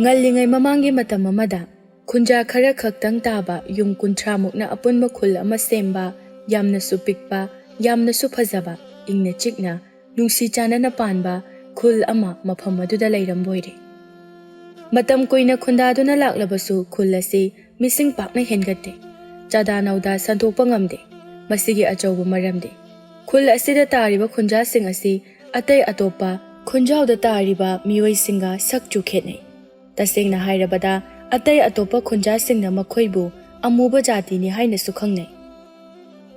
Ngalingay mamangi matam amada khunja khara khaktang taba yung 30 mukna apunba khul ama semba yamna su pikpa yamna su phajaba ingna chikna nungsi chanana panba khul ama mafam aduda leiramboire matam koina khundaduna laklabasu khul asi mising pakna hengatte chada nauda santokpa ngamde masigi achauba maramde khul asida tariba khunja sing asi atai atopa khunjauda tariba mioi singa sakchu khetnei tasengna hairabada atai atopa khunja singna makhoibu amuba jati ni haina sukhangnei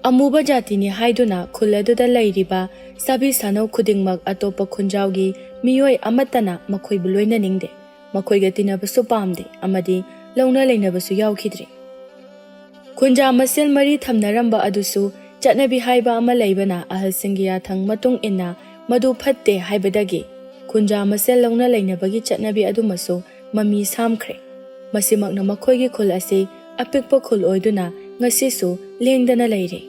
amuba jati ni haiduna khuladuda leiriba sabi sanau khudingmak atopa khunjaugi mioi amatana makhoibu loina ningde makhoiga tinabasu pamde amadi launa leinabasu yaukhidri khunja masel mari thamnaramba adusu chatnabi haiba ama leibana ahalsingi yathang matung inna madu phatte haibadagi khunja masel launa leinabagi chatnabi adumasu mami samkhre masimakna makhoigi khul asi apikpa khul oiduna ngasisu lengdana leire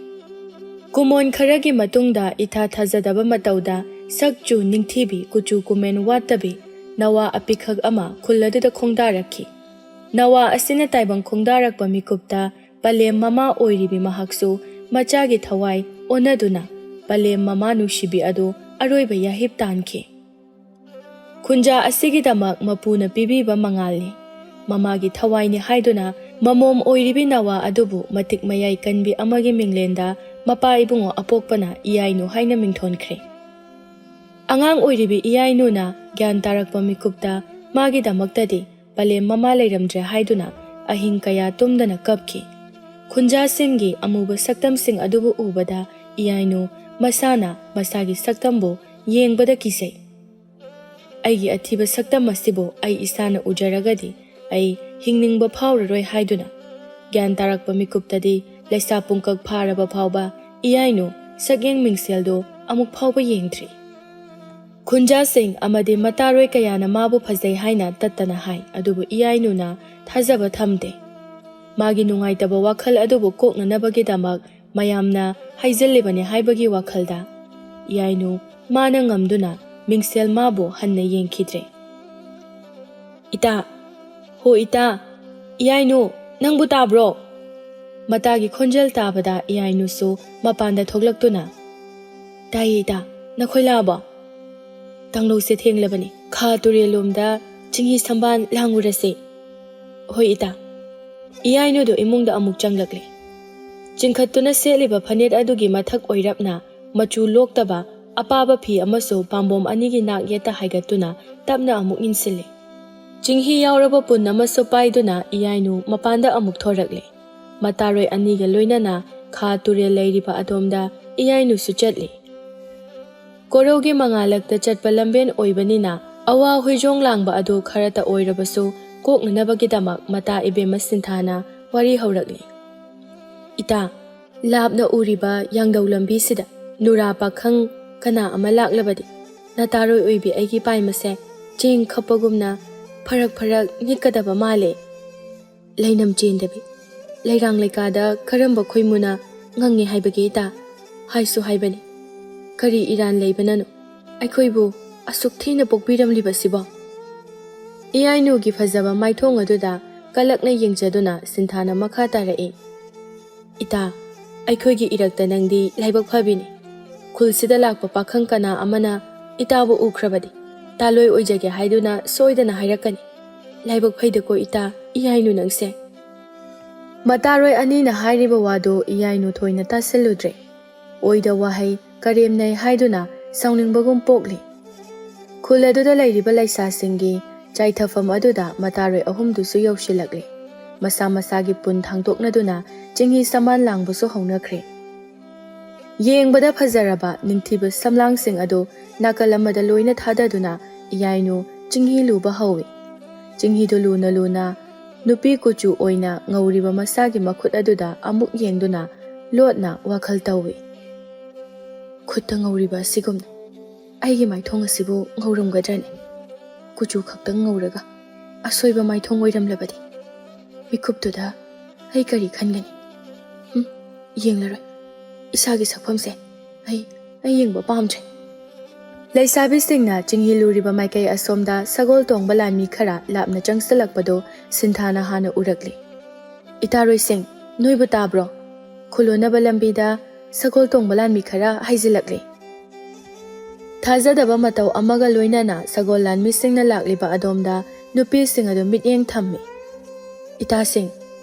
kumon kharagi matungda itha thajadaba matauda sakchu ningthibi kuchu kumen watabi nawa apikhak ama khulladuda khongdarakhi nawa asina taibang khongdarakpa mikupta palem mama oiribi mahaksu machagi thawai onaduna palem mama nushibi adu aroiba yahip tankhi khunja asigi damak mapuna pibiba mangali mamagi thawai ni haiduna mamom oiribi nawa adubu matik mayai kanbi amagi minglenda mapa ibungo apokpana iyainu haina mingthonkhre angang oiribi iyainu na gyan tarakpa mikupta magi damaktadi palem mama leiramdre haiduna ahing kaya tumdana kapki khunja singi amuba saktam sing adubu ubada iyainu masana masagi saktambo yengbada kisei aigi athiba saktam asibo ai isana ujaragadi ai hingningba phawraroi haiduna gyan tarakpa mikuptadi laisa pungkak pharaba phawba iyainu sagyeng mingseldo amuk phawba yengthri khunja sing amadi mataroi kayana mabu phajai haina tattana hai adubu iyainu na thajaba thamde magi nungaitaba wakhal adubu koknanabagi damak mayamna haijallibane haibagi wakhalda iyainu mana ngamduna mingsel mabu hanna yengkhidre ita ho ita iyainu nangbu tabro matagi khonjal tabada iyainu su mapanda thoglaktuna tai ita nakhoilaba tanglo se thenglabani kha turelomda chinghi samban langurase hoi ita iyainu do imungda amuk changlakle chingkhattuna seliba phanet adugi mathak oirapna machu loktaba apaba phi amaso pambom anigi nak yeta haigatuna tapna amuk insile chinghi yauraba punna maso paiduna iyainu mapanda amuk thorakle mataroi aniga loinana kha ture leiriba adomda iyainu su chatli korogi mangalakta chatpa lamben oibanina awa huijong langba adu kharata oirabasu koknanabagi damak mata ibe masinthana wari haurakli ita labna uriba yangdau lambi sida nura pakhang kana amalak labadi nataroi oibi aigi paimase ching khapagumna pharak nikadaba male leinam chendabi leirang lekada karamba khoimuna ngangi haibagi ta haisu haibani kari iran leibanano aikhoibu asuk thina pokbiram libasiba iyainu gi phajaba maithong aduda kalakna yengjaduna sinthana makha tarai ita aikhoigi irakta nangdi laibak phabini khulsida lakpa pakhang kana amana itabu ukhrabadi taloi oijage haiduna soidana hairakani laibak phaidako ita iyainu nangse mataroi anina hairiba wado iyainu thoina tasaludre oida wahai karemnai haiduna saunningbagum pokli khuladuda leiriba laisa singi chaithafam aduda mataroi ahumdusu yaushilakle masa masagi pun thangtoknaduna chinghi saman langbusu haunakhre yengbada phajaraba ningthiba samlangsing adu nakalamada loina thadaduna iyainu chinghi luba hawi chinghi do luna nupi kuchu oina ngauriba masagi makhut aduda amuk yengduna lotna wakhal tawi khutta ngauriba sigum aigi maithong asibu ngauramgadrani kuchu khaktang ngauraga asoiba maithong oiramlabadi mikuptuda ai kari khangani yenglaroi isagi sakpamse ai yengba pamtre ꯂꯩꯁꯥꯕꯤꯁꯤꯡꯅ ꯆꯤꯡꯍꯤꯂꯨꯔꯤꯕ ꯃꯥꯏꯀꯩ ꯑꯁꯣꯝꯗ ꯁꯒꯣꯜ ꯇꯣꯡꯕ ꯂꯥꯟꯃꯤ ꯈꯔ ꯂꯥꯞꯅ ꯆꯪꯁꯤꯜꯂꯛꯄꯗꯨ ꯁꯤꯟꯊꯥꯅ ꯍꯥꯟꯅ ꯎꯔꯛꯂꯤ꯫ ꯏꯇꯥꯔꯣꯏꯁꯤꯡ, ꯅꯣꯏꯕꯨ ꯇꯥꯕ꯭ꯔꯣ? ꯈꯨꯜꯂꯣꯟꯅꯕ ꯂꯝꯕꯤꯗ ꯁꯒꯣꯜ ꯇꯣꯡꯕ ꯂꯥꯟꯃꯤ ꯈꯔ ꯍꯩꯖꯤꯜꯂꯛꯂꯤ꯫ ꯊꯥꯖꯗꯕ ꯃꯇꯧ ꯑꯃꯒ ꯂꯣꯏꯅꯅ ꯁꯒꯣꯜ ꯂꯥꯟꯃꯤꯁꯤꯡꯅ ꯂꯥꯛꯂꯤꯕ ꯑꯗꯣꯝꯗ ꯅꯨꯄꯤꯁꯤꯡ ꯑꯗꯨ ꯃꯤꯠꯌꯦꯡ ꯊꯝꯃꯤ꯫ ꯏꯇꯥꯁꯤꯡ,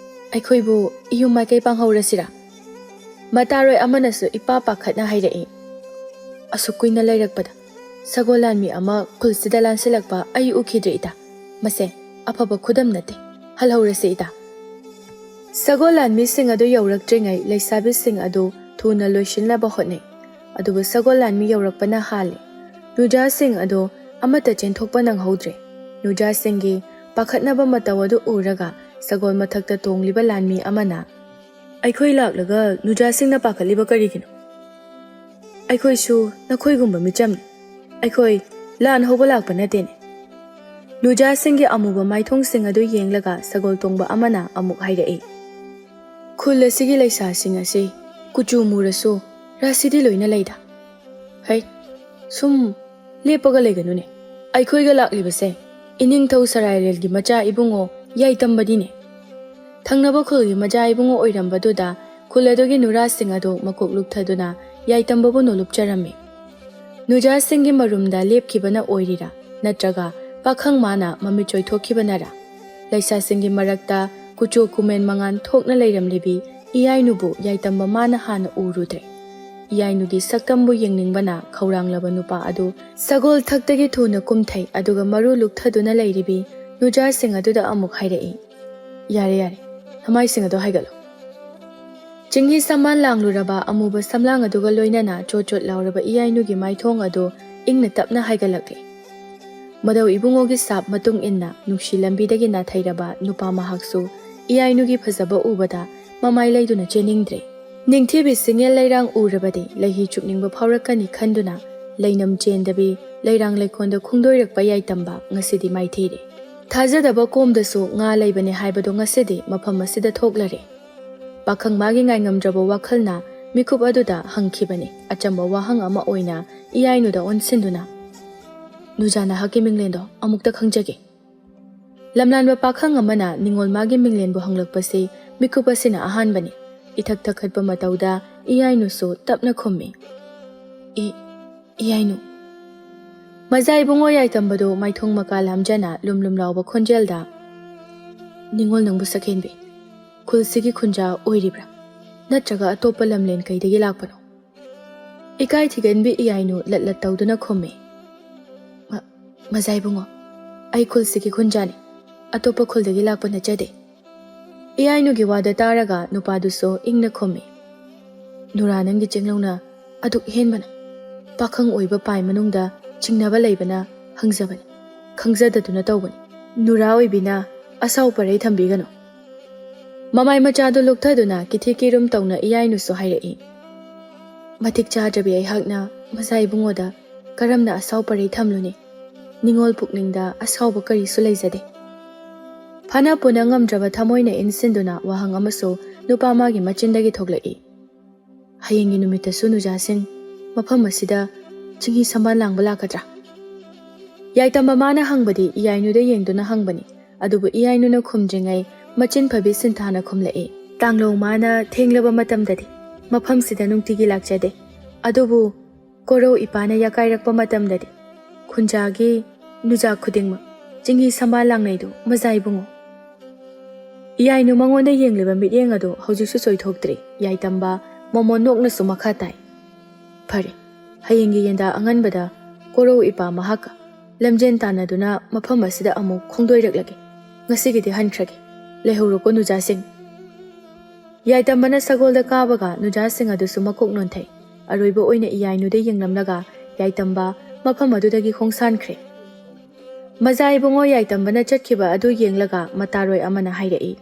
ꯑꯩꯈꯣꯏꯕꯨ ꯏꯌꯨꯝ ꯃꯥꯏꯀꯩ ꯄꯥꯡꯍꯧꯔꯁꯤꯔꯥ? ꯃꯇꯥꯔꯣꯏ ꯑꯃꯅꯁꯨ ꯏꯄꯥ ꯄꯥꯈꯠꯅ ꯍꯥꯏꯔꯛꯏ꯫ ꯑꯁꯨꯛ ꯀꯨꯏꯅ ꯂꯩꯔꯛꯄꯗ ꯁꯒꯣꯜ ꯂꯥꯟꯃꯤ ꯑꯃ ꯈꯨꯜꯁꯤꯗ ꯂꯥꯟꯁꯤꯜꯂꯛꯄ ꯑꯩ ꯎꯈꯤꯗ꯭ꯔꯦ ꯏꯇꯥ꯫ ꯃꯁꯦ ꯑꯐꯕ ꯈꯨꯗꯝ ꯅꯠꯇꯦ, ꯍꯜꯍꯧꯔꯁꯤ ꯏꯇꯥ꯫ ꯁꯒꯣꯜ ꯂꯥꯟꯃꯤꯁꯤꯡ ꯑꯗꯨ ꯌꯧꯔꯛꯇ꯭ꯔꯤꯉꯩ ꯂꯩꯁꯥꯕꯤꯁꯤꯡ ꯑꯗꯨ ꯊꯨꯅ ꯂꯣꯏꯁꯤꯟꯅꯕ ꯍꯣꯠꯅꯩ, ꯑꯗꯨꯕꯨ ꯁꯒꯣꯜ ꯂꯥꯟꯃꯤ ꯌꯧꯔꯛꯄꯅ ꯍꯥꯜꯂꯤ꯫ ꯅꯨꯖꯥꯁꯤꯡ ꯑꯗꯨ ꯑꯃꯠꯇ ꯆꯦꯟꯊꯣꯛꯄ ꯅꯪꯍꯧꯗ꯭ꯔꯦ꯫ ꯅꯨꯖꯥꯁꯤꯡꯒꯤ ꯄꯥꯈꯠꯅꯕ ꯃꯇꯧ ꯑꯗꯨ ꯎꯔꯒ ꯁꯒꯣꯜ ꯃꯊꯛꯇ ꯇꯣꯡꯂꯤꯕ ꯂꯥꯟꯃꯤ ꯑꯃꯅ, ꯑꯩꯈꯣꯏ ꯂꯥꯛꯂꯒ ꯅꯨꯖꯥꯁꯤꯡꯅ ꯄꯥꯈꯠꯂꯤꯕ ꯀꯔꯤꯒꯤꯅꯣ? ꯑꯩꯈꯣꯏꯁꯨ ꯅꯈꯣꯏꯒꯨꯝꯕ ꯃꯤꯆꯝꯅꯤ, ꯑꯩꯈꯣꯏ ꯂꯥꯟ ꯍꯧꯕ ꯂꯥꯛꯄ ꯅꯠꯇꯦꯅꯦ꯫ ꯅꯨꯖꯥꯁꯤꯡꯒꯤ ꯑꯃꯨꯕ ꯃꯥꯏꯊꯣꯡꯁꯤꯡ ꯑꯗꯨ ꯌꯦꯡꯂꯒ ꯁꯒꯣꯜ ꯇꯣꯡꯕ ꯑꯃꯅ ꯑꯃꯨꯛ ꯍꯥꯏꯔꯛꯏ꯫ ꯈꯨꯜ ꯑꯁꯤꯒꯤ ꯂꯩꯁꯥꯁꯤꯡ ꯑꯁꯤ ꯀꯨꯆꯨ ꯃꯨꯔꯁꯨ ꯔꯥꯁꯤꯗꯤ ꯂꯣꯏꯅ ꯂꯩꯗ꯫ ꯍꯩ, ꯁꯨꯝ ꯂꯦꯞꯄꯒ ꯂꯩꯒꯅꯨꯅꯦ꯫ ꯑꯩꯈꯣꯏꯒ ꯂꯥꯛꯂꯤꯕꯁꯦ ꯏꯅꯤꯡꯊꯧ ꯁꯔꯥꯏꯔꯦꯜꯒꯤ ꯃꯆꯥ ꯏꯕꯨꯡꯉꯣ ꯌꯥꯏꯇꯝꯕꯅꯤꯅꯦ꯫ ꯊꯪꯅꯕ ꯈꯨꯜꯒꯤ ꯃꯆꯥ ꯏꯕꯨꯡꯉꯣ ꯑꯣꯏꯔꯝꯕꯗꯨꯗ ꯈꯨꯜ ꯑꯗꯨꯒꯤ ꯅꯨꯔꯥꯁꯤꯡ ꯑꯗꯨ ꯃꯀꯣꯛ ꯂꯨꯞꯊꯗꯨꯅ ꯌꯥꯏꯇꯝꯕꯕꯨ ꯅꯣꯂꯨꯞꯆꯔꯝꯃꯤ꯫ ꯅꯨꯖꯥꯁꯤꯡꯒꯤ ꯃꯔꯨꯝꯗ ꯂꯦꯞꯈꯤꯕꯅ ꯑꯣꯏꯔꯤꯔꯥ ꯅꯠꯇ꯭ꯔꯒ ꯄꯥꯈꯪ ꯃꯥꯅ ꯃꯃꯤꯠ ꯆꯣꯏꯊꯣꯛꯈꯤꯕꯅꯔꯥ? ꯂꯩꯁꯥꯁꯤꯡꯒꯤ ꯃꯔꯛꯇ ꯀꯨꯆꯣ ꯀꯨꯃꯦꯟ ꯃꯉꯥꯟ ꯊꯣꯛꯅ ꯂꯩꯔꯝꯂꯤꯕꯤ ꯏꯌꯥꯏꯅꯨꯕꯨ ꯌꯥꯏꯇꯝꯕ ꯃꯥꯅ ꯍꯥꯟꯅ ꯎꯔꯨꯗ꯭ꯔꯦ꯫ ꯏꯌꯥꯏꯅꯨꯒꯤ ꯁꯛꯇꯝꯕꯨ ꯌꯦꯡꯅꯤꯡꯕꯅ ꯈꯧꯔꯥꯡꯂꯕ ꯅꯨꯄꯥ ꯑꯗꯨ ꯁꯒꯣꯜ ꯊꯛꯇꯒꯤ ꯊꯨꯅ ꯀꯨꯝꯊꯩ, ꯑꯗꯨꯒ ꯃꯔꯨ ꯂꯨꯛꯊꯗꯨꯅ ꯂꯩꯔꯤꯕꯤ ꯅꯨꯖꯥꯁꯤꯡ ꯑꯗꯨꯗ ꯑꯃꯨꯛ ꯍꯥꯏꯔꯛꯏ꯫ ꯌꯥꯔꯦ ꯌꯥꯔꯦ, ꯅꯃꯥꯏꯁꯤꯡ ꯑꯗꯨ ꯍꯥꯏꯒꯠꯂꯣ꯫ ꯆꯤꯡꯍꯤ ꯁꯝꯕꯥꯟ ꯂꯥꯡꯂꯨꯔꯕ ꯑꯃꯨꯕ ꯁꯝꯂꯥꯡ ꯑꯗꯨꯒ ꯂꯣꯏꯅꯅ ꯆꯣꯠ ꯆꯣꯠ ꯂꯥꯎꯔꯕ ꯏꯌꯥꯏꯅꯨꯒꯤ ꯃꯥꯏꯊꯣꯡ ꯑꯗꯨ ꯏꯪꯅ ꯇꯞꯅ ꯍꯥꯏꯒꯠꯂꯛꯂꯤ꯫ ꯃꯙꯧ ꯏꯕꯨꯡꯉꯣꯒꯤ ꯁꯥꯞ ꯃꯇꯨꯡ ꯏꯟꯅ ꯅꯨꯡꯁꯤ ꯂꯝꯕꯤꯗꯒꯤ ꯅꯥꯊꯩꯔꯕ ꯅꯨꯄꯥ ꯃꯍꯥꯛꯁꯨ ꯏꯌꯥꯏꯅꯨꯒꯤ ꯐꯖꯕ ꯎꯕꯗ ꯃꯃꯥꯏ ꯂꯩꯗꯨꯅ ꯆꯦꯟꯅꯤꯡꯗ꯭ꯔꯦ꯫ ꯅꯤꯡꯊꯤꯕꯤ ꯁꯤꯡꯌꯦꯜ ꯂꯩꯔꯥꯡ ꯎꯔꯕꯗꯤ ꯂꯩꯍꯤ ꯆꯨꯞꯅꯤꯡꯕ ꯐꯥꯎꯔꯛꯀꯅꯤ ꯈꯟꯗꯨꯅ ꯂꯩꯅꯝ ꯆꯦꯟꯗꯕꯤ ꯂꯩꯔꯥꯡ ꯂꯩꯈꯣꯟꯗ ꯈꯣꯡꯗꯣꯏꯔꯛꯄ ꯌꯥꯏꯇꯝꯕ ꯉꯁꯤꯗꯤ ꯃꯥꯏꯊꯤꯔꯦ꯫ ꯊꯥꯖꯗꯕ ꯀꯣꯝꯗꯁꯨ ꯉꯥ ꯂꯩꯕꯅꯦ ꯍꯥꯏꯕꯗꯣ ꯉꯁꯤꯗꯤ ꯃꯐꯝ ꯑꯁꯤꯗ ꯊꯣꯛꯂꯔꯦ꯫ ꯄꯥꯈꯪ ꯃꯥꯒꯤ ꯉꯥꯏꯉꯝꯗ꯭ꯔꯕ ꯋꯥꯈꯜꯅ ꯃꯤꯀꯨꯞ ꯑꯗꯨꯗ ꯍꯪꯈꯤꯕꯅꯤ ꯑꯆꯝꯕ ꯋꯥꯍꯪ ꯑꯃ ꯑꯣꯏꯅ ꯏꯌꯥꯏꯅꯨꯗ ꯑꯣꯟꯁꯤꯟꯗꯨꯅ, ꯅꯨꯖꯥ ꯅꯍꯥꯛꯀꯤ ꯃꯤꯡꯂꯦꯟꯗꯣ ꯑꯃꯨꯛꯇ ꯈꯪꯖꯒꯦ꯫ ꯂꯝꯂꯥꯟꯕ ꯄꯥꯈꯪ ꯑꯃꯅ ꯅꯤꯡꯉꯣꯜ ꯃꯥꯒꯤ ꯃꯤꯡꯂꯦꯟꯕꯨ ꯍꯪꯂꯛꯄꯁꯤ ꯃꯤꯀꯨꯞ ꯑꯁꯤꯅ ꯑꯍꯥꯟꯕꯅꯤ꯫ ꯏꯊꯛ ꯊꯛꯈꯠꯄ ꯃꯇꯧꯗ ꯏꯌꯥꯏꯅꯨꯁꯨ ꯇꯞꯅ ꯈꯨꯝꯃꯤ꯫ ꯏꯌꯥꯏꯅꯨ꯫ ꯃꯖꯥ ꯏꯕꯨꯡꯉꯣ ꯌꯥꯏꯇꯝꯕꯗꯨ ꯃꯥꯏꯊꯣꯡ ꯃꯀꯥ ꯂꯥꯝꯖꯅ ꯂꯨꯝ ꯂꯨꯝ ꯂꯥꯎꯕ ꯈꯣꯟꯖꯦꯜꯗ, ꯅꯤꯡꯉꯣꯜ ꯅꯪꯕꯨ ꯁꯛꯍꯦꯟꯕꯤ, ꯈꯨꯜꯁꯤꯒꯤ ꯈꯨꯟꯖꯥ ꯑꯣꯏꯔꯤꯕ꯭ꯔꯥ ꯅꯠꯇ꯭ꯔꯒ ꯑꯇꯣꯞꯄ ꯂꯝꯂꯦꯟ ꯀꯩꯗꯒꯤ ꯂꯥꯛꯄꯅꯣ? ꯏꯀꯥꯏ ꯊꯤꯒꯟꯕꯤ ꯏꯌꯥꯏꯅꯨ ꯂꯠ ꯂꯠ ꯇꯧꯗꯨꯅ ꯈꯨꯝꯃꯤ꯫ ꯃꯖꯥ ꯏꯕꯨꯡꯉꯣ, ꯑꯩ ꯈꯨꯜꯁꯤꯒꯤ ꯈꯨꯟꯖꯥꯅꯤ, ꯑꯇꯣꯞꯄ ꯈꯨꯜꯗꯒꯤ ꯂꯥꯛꯄ ꯅꯠꯆꯗꯦ꯫ ꯏꯌꯥꯏꯅꯨꯒꯤ ꯋꯥꯗ ꯇꯥꯔꯒ ꯅꯨꯄꯥꯗꯨꯁꯨ ꯏꯪꯅ ꯈꯨꯝꯃꯤ꯫ ꯅꯨꯔꯥ ꯅꯪꯒꯤ ꯆꯦꯡꯂꯧꯅ ꯑꯗꯨꯛ ꯍꯦꯟꯕꯅ ꯄꯥꯈꯪ ꯑꯣꯏꯕ ꯄꯥꯏ ꯃꯅꯨꯡꯗ ꯆꯤꯡꯅꯕ ꯂꯩꯕꯅ ꯍꯪꯖꯕꯅꯤ, ꯈꯪꯖꯗꯗꯨꯅ ꯇꯧꯕꯅꯤ꯫ ꯅꯨꯔꯥ ꯑꯣꯏꯕꯤꯅ ꯑꯁꯥꯎ ꯄꯔꯩ ꯊꯝꯕꯤꯒꯅꯨ꯫ ꯃꯃꯥꯏ ꯃꯆꯥꯗꯨ ꯂꯨꯛꯊꯗꯨꯅ ꯀꯤꯊꯤ ꯀꯤꯔꯨꯝ ꯇꯧꯅ ꯏꯌꯥꯏꯅꯨꯁꯨ ꯍꯥꯏꯔꯛꯏ꯫ ꯃꯇꯤꯛ ꯆꯥꯗ꯭ꯔꯕꯤ ꯑꯩꯍꯥꯛꯅ ꯃꯖꯥ ꯏꯕꯨꯡꯉꯣꯗ ꯀꯔꯝꯅ ꯑꯁꯥꯎ ꯄꯔꯩ ꯊꯝꯂꯨꯅꯤ? ꯅꯤꯡꯉꯣꯜ ꯄꯨꯛꯅꯤꯡꯗ ꯑꯁꯥꯎꯕ ꯀꯔꯤꯁꯨ ꯂꯩꯖꯗꯦ꯫ ꯐꯅ ꯄꯨꯅ ꯉꯝꯗ꯭ꯔꯕ ꯊꯃꯣꯏꯅ ꯏꯟꯁꯤꯟꯗꯨꯅ ꯋꯥꯍꯪ ꯑꯃꯁꯨ ꯅꯨꯄꯥ ꯃꯥꯒꯤ ꯃꯆꯤꯟꯗꯒꯤ ꯊꯣꯛꯂꯛꯏ꯫ ꯍꯌꯦꯡꯒꯤ ꯅꯨꯃꯤꯠꯇꯁꯨ ꯅꯨꯖꯥꯁꯤꯡ ꯃꯐꯝ ꯑꯁꯤꯗ ꯆꯤꯡꯍꯤ ꯁꯝꯕꯥꯟ ꯂꯥꯡꯕ ꯂꯥꯛꯀꯗ꯭ꯔꯥ? ꯌꯥꯏꯇꯝꯕ ꯃꯥꯅ ꯍꯪꯕꯗꯤ ꯏꯌꯥꯏꯅꯨꯗ ꯌꯦꯡꯗꯨꯅ ꯍꯪꯕꯅꯤ, ꯑꯗꯨꯕꯨ ꯏꯌꯥꯏꯅꯨꯅ ꯈꯨꯝꯗ꯭ꯔꯤꯉꯩ ꯃꯆꯤꯟ ꯐꯕꯤ ꯁꯤꯟꯊꯥꯅ ꯈꯨꯝꯂꯛꯏ꯫ ꯇꯥꯡꯂꯧ ꯃꯥꯅ ꯊꯦꯡꯂꯕ ꯃꯇꯝꯗꯗꯤ ꯃꯐꯝꯁꯤꯗ ꯅꯨꯡꯇꯤꯒꯤ ꯂꯥꯛꯆꯗꯦ, ꯑꯗꯨꯕꯨ ꯀꯣꯔꯧ ꯏꯄꯥꯅ ꯌꯥꯀꯥꯏꯔꯛꯄ ꯃꯇꯝꯗꯗꯤ ꯈꯨꯟꯖꯥꯒꯤ ꯅꯨꯖꯥ ꯈꯨꯗꯤꯡꯃꯛ ꯆꯤꯡꯍꯤ ꯁꯝꯕꯥꯟ ꯂꯥꯡꯅꯩꯗꯨ ꯃꯖꯥ ꯏꯕꯨꯡꯉꯣ꯫ ꯏꯌꯥꯏꯅꯨ ꯃꯉꯣꯟꯗ ꯌꯦꯡꯂꯤꯕ ꯃꯤꯠꯌꯦꯡ ꯑꯗꯨ ꯍꯧꯖꯤꯛꯁꯨ ꯆꯣꯏꯊꯣꯛꯇ꯭ꯔꯤ꯫ ꯌꯥꯏꯇꯝꯕ ꯃꯣꯃꯣꯟ ꯅꯣꯛꯅꯁꯨ ꯃꯈꯥ ꯇꯥꯏ꯫ ꯐꯔꯦ, ꯍꯌꯦꯡꯒꯤ ꯌꯦꯟꯗꯥ ꯑꯉꯟꯕꯗ ꯀꯣꯔꯧ ꯏꯄꯥ ꯃꯍꯥꯛꯀ ꯂꯝꯖꯦꯟ ꯇꯥꯟꯅꯗꯨꯅ ꯃꯐꯝ ꯑꯁꯤꯗ ꯑꯃꯨꯛ ꯈꯣꯡꯗꯣꯏꯔꯛꯂꯒꯦ꯫ ꯉꯁꯤꯒꯤꯗꯤ ꯍꯟꯈ꯭ꯔꯒꯦ, ꯂꯩꯍꯧꯔꯣꯀꯣ ꯅꯨꯖꯥꯁꯤꯡ꯫ ꯌꯥꯏꯇꯝꯕꯅ ꯁꯒꯣꯜꯗ ꯀꯥꯕꯒ ꯅꯨꯖꯥꯁꯤꯡ ꯑꯗꯨꯁꯨ ꯃꯀꯣꯛ ꯅꯣꯟꯊꯩ꯫ ꯑꯔꯣꯏꯕ ꯑꯣꯏꯅ ꯏꯌꯥꯏꯅꯨꯗ ꯌꯦꯡꯂꯝꯂꯒ ꯌꯥꯏꯇꯝꯕ ꯃꯐꯝ ꯑꯗꯨꯗꯒꯤ ꯈꯣꯡꯁꯥꯟꯈ꯭ꯔꯦ꯫ ꯃꯖꯥ ꯏꯕꯨꯡꯉꯣ ꯌꯥꯏꯇꯝꯕꯅ ꯆꯠꯈꯤꯕ ꯑꯗꯨ ꯌꯦꯡꯂꯒ ꯃꯇꯥꯔꯣꯏ ꯑꯃꯅ ꯍꯥꯏꯔꯛꯏ꯫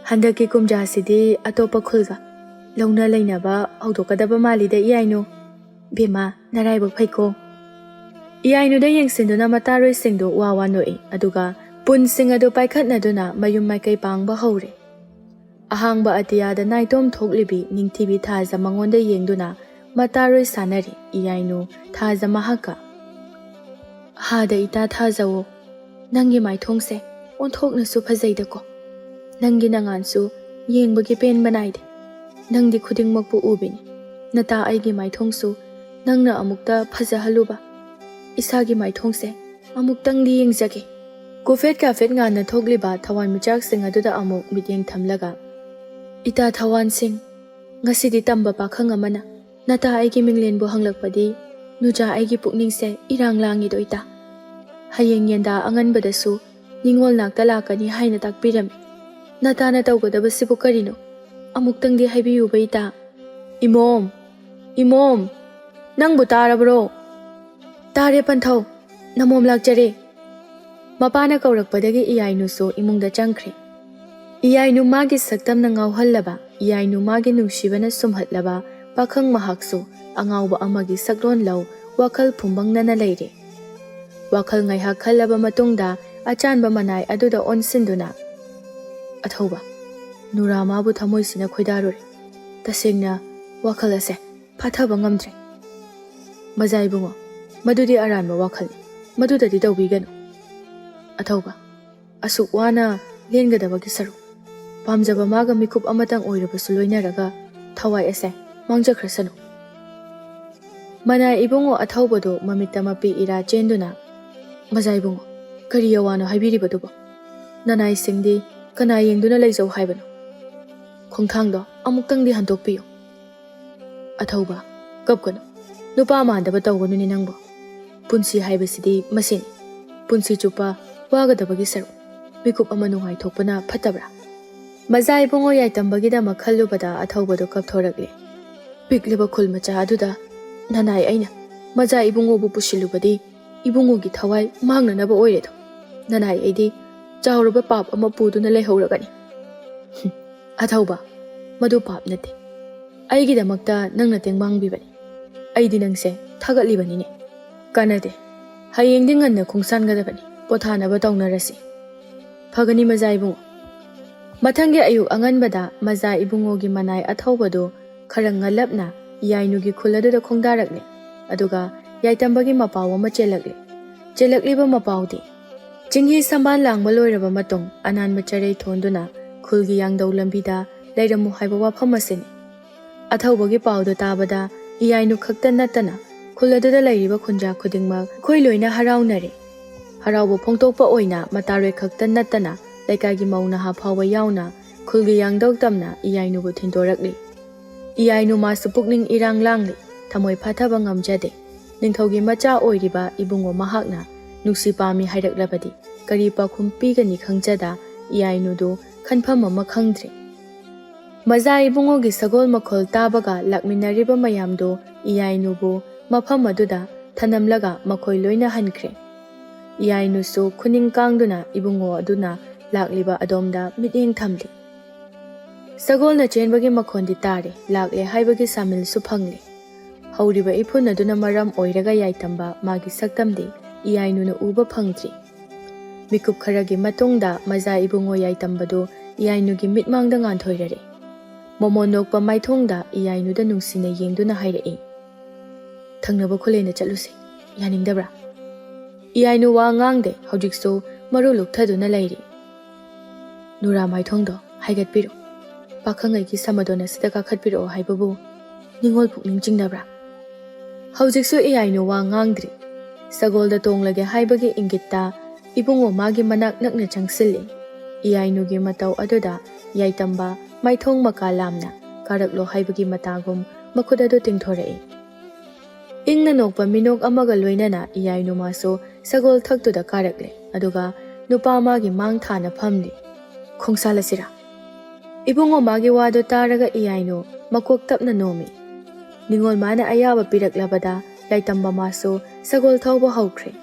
ꯍꯟꯗꯛꯀꯤ ꯀꯨꯝꯖꯥꯁꯤꯗꯤ ꯑꯇꯣꯞꯄ ꯈꯨꯜꯒ ꯂꯧꯅ ꯂꯩꯅꯕ ꯍꯧꯗꯣꯛꯀꯗꯕ ꯃꯥꯜꯂꯤꯗ ꯏꯌꯥꯏꯅꯨ꯫ ꯕꯦꯝꯃ ꯅꯔꯥꯏꯕꯛ ꯐꯩꯀꯣ꯫ ꯏꯌꯥꯏꯅꯨꯗ ꯌꯦꯡꯁꯤꯟꯗꯨꯅ ꯃꯇꯥꯔꯣꯏꯁꯤꯡꯗꯨ ꯋꯥ ꯋꯥ ꯅꯣꯛꯏ, ꯑꯗꯨꯒ ꯄꯨꯟꯁꯤꯡ ꯑꯗꯨ ꯄꯥꯏꯈꯠꯅꯗꯨꯅ ꯃꯌꯨꯝ ꯃꯥꯏꯀꯩ ꯄꯥꯡꯕ ꯍꯧꯔꯦ꯫ ꯑꯍꯥꯡꯕ ꯑꯇꯤꯌꯥꯗ ꯅꯥꯏꯇꯣꯝ ꯊꯣꯛꯂꯤꯕꯤ ꯅꯤꯡꯊꯤꯕꯤ ꯊꯥꯖ ꯃꯉꯣꯟꯗ ꯌꯦꯡꯗꯨꯅ ꯃꯇꯥꯔꯣꯏ ꯁꯥꯟꯅꯔꯤ꯫ ꯏꯌꯥꯏꯅꯨ ꯊꯥꯖ ꯃꯍꯥꯛꯀ ꯍꯥꯗ ꯏꯇꯥ ꯊꯥꯖꯋꯣ ꯅꯪꯒꯤ ꯃꯥꯏꯊꯣꯡꯁꯦ ꯑꯣꯟꯊꯣꯛꯅꯁꯨ ꯐꯖꯩꯗꯀꯣ ꯅꯪꯒꯤ ꯅꯉꯥꯟꯁꯨ ꯌꯦꯡꯕꯒꯤ ꯄꯦꯟꯕ ꯅꯥꯏꯗꯦ ꯅꯪꯗꯤ ꯈꯨꯗꯤꯡꯃꯛꯄꯨ ꯎꯕꯤꯅꯤ ꯅꯇꯥ ꯑꯩꯒꯤ ꯃꯥꯏꯊꯣꯡꯁꯨ ꯅꯪꯅ ꯑꯃꯨꯛꯇ ꯐꯖꯍꯜꯂꯨꯕ ꯏꯁꯥꯒꯤ ꯃꯥꯏꯊꯣꯡꯁꯦ ꯑꯃꯨꯛꯇꯪꯗꯤ ꯌꯦꯡꯖꯒꯦ ꯀꯨꯐꯦꯠ ꯀꯥꯐꯦꯠ ꯉꯥꯟꯅ ꯊꯣꯛꯂꯤꯕ ꯊꯋꯥꯟꯃꯤꯆꯥꯛꯁꯤꯡ ꯑꯗꯨꯗ ꯑꯃꯨꯛ ꯃꯤꯠꯌꯦꯡ ꯊꯝꯂꯒ ꯏꯇꯥ ꯊꯋꯥꯟꯁꯤꯡ ꯉꯁꯤꯗꯤ ꯇꯝꯕ ꯄꯥꯈꯪ ꯑꯃꯅ ꯅꯇꯥ ꯑꯩꯒꯤ ꯃꯤꯡꯂꯦꯟꯕꯨ ꯍꯪꯂꯛꯄꯗꯤ ꯅꯨꯖꯥ ꯑꯩꯒꯤ ꯄꯨꯛꯅꯤꯡꯁꯦ ꯏꯔꯥꯡ ꯂꯥꯡꯉꯤꯗꯣ ꯏꯇꯥ ꯍꯌꯦꯡ ꯌꯦꯟꯗꯥ ꯑꯉꯟꯕꯗꯁꯨ ꯅꯤꯡꯉꯣꯜ ꯅꯥꯛꯇ ꯂꯥꯛꯀꯅꯤ ꯍꯥꯏꯅ ꯇꯥꯛꯄꯤꯔꯝꯃꯤ ꯅꯇꯥꯅ ꯇꯧꯒꯗꯕꯁꯤꯕꯨ ꯀꯔꯤꯅꯣ ꯑꯃꯨꯛꯇꯪꯗꯤ ꯍꯥꯏꯕꯤꯌꯨꯕ ꯏꯇꯥ ꯏꯃꯣꯝ ꯏꯃꯣꯝ ꯅꯪꯕꯨ ꯇꯥꯔꯕ꯭ꯔꯣ ꯇꯥꯔꯦ ꯄꯟꯊꯧ ꯅꯃꯣꯝ ꯂꯥꯛꯆꯔꯦ ꯃꯄꯥꯅ ꯀꯧꯔꯛꯄꯗꯒꯤ ꯏꯌꯥꯏꯅꯨꯁꯨ ꯏꯃꯨꯡꯗ ꯆꯪꯈ꯭ꯔꯦ ꯏꯌꯥꯏꯅꯨ ꯃꯥꯒꯤ ꯁꯛꯇꯝꯅ ꯉꯥꯎꯍꯜꯂꯕ ꯏꯌꯥꯏꯅꯨ ꯃꯥꯒꯤ ꯅꯨꯡꯁꯤꯕꯅ ꯁꯨꯝꯍꯠꯂꯕ ꯄꯥꯈꯪ ꯃꯍꯥꯛꯁꯨ ꯑꯉꯥꯎꯕ ꯑꯃꯒꯤ ꯁꯛꯂꯣꯟ ꯂꯧ ꯋꯥꯈꯜ ꯐꯨꯝꯕꯪꯅꯅ ꯂꯩꯔꯦ ꯋꯥꯈꯜ ꯉꯥꯏꯍꯥꯛ ꯈꯜꯂꯕ ꯃꯇꯨꯡꯗ ꯑꯆꯥꯟꯕ ꯃꯅꯥꯏ ꯑꯗꯨꯗ ꯑꯣꯟꯁꯤꯟꯗꯨꯅ ꯑꯊꯧꯕ ꯅꯨꯔꯥꯃꯥꯕꯨ ꯊꯃꯣꯏꯁꯤꯅ ꯈꯣꯏꯗꯥꯔꯨꯔꯦ ꯇꯁꯦꯡꯅ ꯋꯥꯈꯜ ꯑꯁꯦ ꯐꯥꯊꯕ ꯉꯝꯗ꯭ꯔꯦ ꯃꯖꯥ ꯏꯕꯨꯡꯉꯣ ꯃꯗꯨꯗꯤ ꯑꯔꯥꯟꯕ ꯋꯥꯈꯜꯅꯤ ꯃꯗꯨꯗꯗꯤ ꯇꯧꯕꯤꯒꯅꯨ ꯑꯊꯧꯕ ꯑꯁꯨꯛ ꯋꯥꯅ ꯂꯦꯟꯒꯗꯕꯒꯤ ꯁꯔꯨꯛ ꯄꯥꯝꯖꯕ ꯃꯥꯒ ꯃꯤꯀꯨꯞ ꯑꯃꯇꯪ ꯑꯣꯏꯔꯕꯁꯨ ꯂꯣꯏꯅꯔꯒ ꯊꯋꯥꯏ ꯑꯁꯦ ꯃꯥꯡꯖꯈ꯭ꯔꯁꯅꯨ ꯃꯅꯥꯏ ꯏꯕꯨꯡꯉꯣ ꯑꯊꯧꯕꯗꯨ ꯃꯃꯤꯠꯇ ꯃꯄꯤ ꯏꯔꯥ ꯆꯦꯟꯗꯨꯅ ꯃꯖꯥ ꯏꯕꯨꯡꯉꯣ ꯀꯔꯤ ꯑꯋꯥꯅꯣ ꯍꯥꯏꯕꯤꯔꯤꯕꯗꯨꯕꯣ ꯅꯅꯥꯏꯁꯤꯡꯗꯤ ꯀꯅꯥ ꯌꯦꯡꯗꯨꯅ ꯂꯩꯖꯧ ꯍꯥꯏꯕꯅꯣ ꯈꯣꯡꯊꯥꯡꯗꯣ ꯑꯃꯨꯛꯇꯪꯗꯤ ꯍꯟꯗꯣꯛꯄꯤꯌꯨ ꯑꯊꯧꯕ ꯀꯞꯀꯅꯨ ꯅꯨꯄꯥ ꯃꯥꯟꯗꯕ ꯇꯧꯒꯅꯨꯅꯤ ꯅꯪꯕꯨ ꯄꯨꯟꯁꯤ ꯍꯥꯏꯕꯁꯤꯗꯤ ꯃꯁꯤꯅꯤ ꯄꯨꯟꯁꯤ ꯆꯨꯞꯄ ꯋꯥꯒꯗꯕꯒꯤ ꯁꯔꯨꯛ ꯃꯤꯀꯨꯞ ꯑꯃ ꯅꯨꯡꯉꯥꯏꯊꯣꯛꯄꯅ ꯐꯠꯇꯕ꯭ꯔꯥ ꯃꯖꯥ ꯏꯕꯨꯡꯉꯣ ꯌꯥꯏꯇꯝꯕꯒꯤꯗꯃꯛ ꯈꯜꯂꯨꯕꯗ ꯑꯊꯧꯕꯗꯨ ꯀꯞꯊꯣꯔꯛꯂꯦ ꯄꯤꯛꯂꯤꯕ ꯈꯨꯜ ꯃꯆꯥ ꯑꯗꯨꯗ ꯅꯅꯥꯏ ꯑꯩꯅ ꯃꯖꯥ ꯏꯕꯨꯡꯉꯣꯕꯨ ꯄꯨꯁꯤꯜꯂꯨꯕꯗꯤ ꯏꯕꯨꯡꯉꯣꯒꯤ ꯊꯋꯥꯏ ꯃꯥꯡꯅꯅꯕ ꯑꯣꯏꯔꯦꯗꯣ ꯅꯅꯥꯏ ꯑꯩꯗꯤ ꯆꯥꯎꯔꯕ ꯄꯥꯞ ꯑꯃ ꯄꯨꯗꯨꯅ ꯂꯩꯍꯧꯔꯒꯅꯤ ꯑꯊꯧꯕ ꯃꯗꯨ ꯄꯥꯞ ꯅꯠꯇꯦ ꯑꯩꯒꯤꯗꯃꯛꯇ ꯅꯪꯅ ꯇꯦꯡꯕꯥꯡꯕꯤꯕꯅꯤ ꯑꯩꯗꯤ ꯅꯪꯁꯦ ꯊꯥꯒꯠꯂꯤꯕꯅꯤꯅꯦ ꯀꯥꯟꯅꯗꯦ ꯍꯌꯦꯡꯗꯤ ꯉꯟꯅ ꯈꯣꯡꯁꯥꯟꯒꯗꯕꯅꯤ ꯄꯣꯊꯥꯅꯕ ꯇꯧꯅꯔꯁꯤ ꯐꯒꯅꯤ ꯃꯖꯥ ꯏꯕꯨꯡꯉꯣ ꯃꯊꯪꯒꯤ ꯑꯌꯨꯛ ꯑꯉꯟꯕꯗ ꯃꯖꯥ ꯏꯕꯨꯡꯉꯣꯒꯤ ꯃꯅꯥꯏ ꯑꯊꯧꯕꯗꯨ ꯈꯔ ꯉꯜꯂꯞꯅ ꯏꯌꯥꯏꯅꯨꯒꯤ ꯈꯨꯜ ꯑꯗꯨꯗ ꯈꯣꯡꯗꯥꯔꯛꯂꯦ ꯑꯗꯨꯒ ꯌꯥꯏꯇꯝꯕꯒꯤ ꯃꯄꯥꯎ ꯑꯃ ꯆꯦꯜꯂꯛꯂꯦ ꯆꯦꯜꯂꯛꯂꯤꯕ ꯃꯄꯥꯎꯗꯤ ꯆꯤꯡꯍꯤ ꯁꯝꯕꯥꯜ ꯂꯥꯡꯕ ꯂꯣꯏꯔꯕ ꯃꯇꯨꯡ ꯑꯅꯥꯟꯕ ꯆꯔꯩ ꯊꯣꯟꯗꯨꯅ ꯈꯨꯜꯒꯤ ꯌꯥꯡꯗꯧ ꯂꯝꯕꯤꯗ ꯂꯩꯔꯝꯃꯨ ꯍꯥꯏꯕ ꯋꯥꯐꯝ ꯑꯁꯤꯅꯤ ꯑꯊꯧꯕꯒꯤ ꯄꯥꯎꯗꯨ ꯇꯥꯕꯗ ꯏꯌꯥꯏꯅꯨ ꯈꯛꯇ ꯅꯠꯇꯅ ꯈꯨꯜ ꯑꯗꯨꯗ ꯂꯩꯔꯤꯕ ꯈꯨꯟꯖꯥ ꯈꯨꯗꯤꯡꯃꯛ ꯑꯩꯈꯣꯏ ꯂꯣꯏꯅ ꯍꯔꯥꯎꯅꯔꯦ ꯍꯔꯥꯎꯕ ꯐꯣꯡꯗꯣꯛꯄ ꯑꯣꯏꯅ ꯃꯇꯥꯔꯣꯏ ꯈꯛꯇ ꯅꯠꯇꯅ ꯂꯩꯀꯥꯏꯒꯤ ꯃꯧ ꯅꯍꯥ ꯐꯥꯎꯕ ꯌꯥꯎꯅ ꯈꯨꯜꯒꯤ ꯌꯥꯡꯗꯧ ꯇꯝꯅ ꯏꯌꯥꯏꯅꯨꯕꯨ ꯊꯤꯟꯗꯣꯔꯛꯂꯤ ꯏꯌꯥꯏꯅꯨ ꯃꯥꯁꯨ ꯄꯨꯛꯅꯤꯡ ꯏꯔꯥꯡ ꯂꯥꯡꯂꯤ ꯊꯃꯣꯏ ꯐꯥꯊꯕ ꯉꯝꯖꯗꯦ ꯅꯤꯡꯊꯧꯒꯤ ꯃꯆꯥ ꯑꯣꯏꯔꯤꯕ ꯏꯕꯨꯡꯉꯣ ꯃꯍꯥꯛꯅ ꯅꯨꯡꯁꯤ ꯄꯥꯝꯃꯤ ꯍꯥꯏꯔꯛꯂꯕꯗꯤ ꯀꯔꯤ ꯄꯥꯎꯈꯨꯝ ꯄꯤꯒꯅꯤ ꯈꯪꯖꯗ ꯏꯌꯥꯏꯅꯨꯗꯨ ꯈꯟꯐꯝ ꯑꯃ ꯈꯪꯗ꯭ꯔꯦ ꯃꯖꯥ ꯏꯕꯨꯡꯉꯣꯒꯤ ꯁꯒꯣꯜ ꯃꯈꯣꯜ ꯇꯥꯕꯒ ꯂꯥꯛꯃꯤꯟꯅꯔꯤꯕ ꯃꯌꯥꯝꯗꯨ ꯏꯌꯥꯏꯅꯨꯕꯨ ꯃꯐꯝ ꯑꯗꯨꯗ ꯊꯅꯝꯂꯒ ꯃꯈꯣꯏ ꯂꯣꯏꯅ ꯍꯟꯈ꯭ꯔꯦ ꯏꯌꯥꯏꯅꯨꯁꯨ ꯈꯨꯅꯤꯡ ꯀꯥꯡꯗꯨꯅ ꯏꯕꯨꯡꯉꯣ ꯑꯗꯨꯅ ꯂꯥꯛꯂꯤꯕ ꯑꯗꯣꯝꯗ ꯃꯤꯠꯌꯦꯡ ꯊꯝꯂꯤ ꯁꯒꯣꯜꯅ ꯆꯦꯟꯕꯒꯤ ꯃꯈꯣꯟꯗꯤ ꯇꯥꯔꯦ ꯂꯥꯛꯂꯦ ꯍꯥꯏꯕꯒꯤ ꯁꯥꯃꯤꯜꯁꯨ ꯐꯪꯂꯤ ꯍꯧꯔꯤꯕ ꯏꯐꯨꯟ ꯑꯗꯨꯅ ꯃꯔꯝ ꯑꯣꯏꯔꯒ ꯌꯥꯏꯇꯝꯕ ꯃꯥꯒꯤ ꯁꯛꯇꯝꯗꯤ ꯏꯌꯥꯏꯅꯨꯅ ꯎꯕ ꯐꯪꯗ꯭ꯔꯤ ꯃꯤꯀꯨꯞ ꯈꯔꯒꯤ ꯃꯇꯨꯡꯗ ꯃꯖꯥ ꯏꯕꯨꯡꯉꯣ ꯌꯥꯏꯇꯝꯕꯗꯨ ꯏꯌꯥꯏꯅꯨꯒꯤ ꯃꯤꯠꯃꯥꯡꯗ ꯉꯥꯟꯊꯣꯏꯔꯔꯦ ꯃꯃꯣꯟ ꯅꯣꯛꯄ ꯃꯥꯏꯊꯣꯡꯗ ꯏꯌꯥꯏꯅꯨꯗ ꯅꯨꯡꯁꯤꯅ ꯌꯦꯡꯗꯨꯅ ꯍꯥꯏꯔꯛꯏ ꯊꯪꯅꯕ ꯈꯨꯂꯦꯟꯗ ꯆꯠꯂꯨꯁꯤ ꯌꯥꯅꯤꯡꯗꯕ꯭ꯔꯥ ꯏꯌꯥꯏꯅꯨ ꯋꯥ ꯉꯥꯡꯗꯦ ꯍꯧꯖꯤꯛꯁꯨ ꯃꯔꯨ ꯂꯨꯛꯊꯗꯨꯅ ꯂꯩꯔꯤ ꯅꯨꯔꯥ ꯃꯥꯏꯊꯣꯡꯗꯣ ꯍꯥꯏꯒꯠꯄꯤꯔꯣ ꯄꯥꯈꯪꯉꯩꯒꯤ ꯁꯃꯗꯣꯟ ꯑꯁꯤꯗ ꯀꯥꯈꯠꯄꯤꯔꯛꯑꯣ ꯍꯥꯏꯕꯕꯨ ꯅꯤꯡꯉꯣꯜ ꯄꯨꯛꯅꯤꯡ ꯆꯤꯡꯅꯕ꯭ꯔꯥ ꯍꯧꯖꯤꯛꯁꯨ ꯏꯌꯥꯏꯅꯨ ꯋꯥ ꯉꯥꯡꯗ꯭ꯔꯤ ꯁꯒꯣꯜꯗ ꯇꯣꯡꯂꯒꯦ ꯍꯥꯏꯕꯒꯤ ꯏꯪꯒꯤꯠꯇ ꯏꯕꯨꯡꯉꯣ ꯃꯥꯒꯤ ꯃꯅꯥꯛ ꯅꯛꯅ ꯆꯪꯁꯤꯜꯂꯤ ꯏꯌꯥꯏꯅꯨꯒꯤ ꯃꯇꯧ ꯑꯗꯨꯗ ꯌꯥꯏꯇꯝꯕ ꯃꯥꯏꯊꯣꯡ ꯃꯀꯥ ꯂꯥꯝꯅ ꯀꯥꯔꯛꯂꯣ ꯍꯥꯏꯕꯒꯤ ꯃꯇꯥꯒꯨꯝ ꯃꯈꯨꯠ ꯑꯗꯨ ꯇꯤꯡꯊꯣꯔꯛꯏ ꯏꯪꯅ ꯅꯣꯛꯄ ꯃꯤꯅꯣꯛ ꯑꯃꯒ ꯂꯣꯏꯅꯅ ꯏꯌꯥꯏꯅꯨ ꯃꯥꯁꯨ ꯁꯒꯣꯜ ꯊꯛꯇꯨꯗ ꯀꯥꯔꯛꯂꯦ ꯑꯗꯨꯒ ꯅꯨꯄꯥ ꯃꯥꯒꯤ ꯃꯥꯡ ꯊꯥꯅ ꯐꯝꯂꯤ ꯈꯣꯡꯁꯥꯜꯂꯁꯤꯔꯥ ꯏꯕꯨꯡꯉꯣ ꯃꯥꯒꯤ ꯋꯥꯗꯨ ꯇꯥꯔꯒ ꯏꯌꯥꯏꯅꯨ ꯃꯀꯣꯛ ꯇꯞꯅ ꯅꯣꯝꯃꯤ ꯅꯤꯡꯉꯣꯜ ꯃꯥꯅ ꯑꯌꯥꯕ ꯄꯤꯔꯛꯂꯕꯗ ꯌꯥꯏꯇꯝꯕ ꯃꯥꯁꯨ ꯁꯒꯣꯜ ꯊꯧꯕ ꯍꯧꯈ꯭ꯔꯦ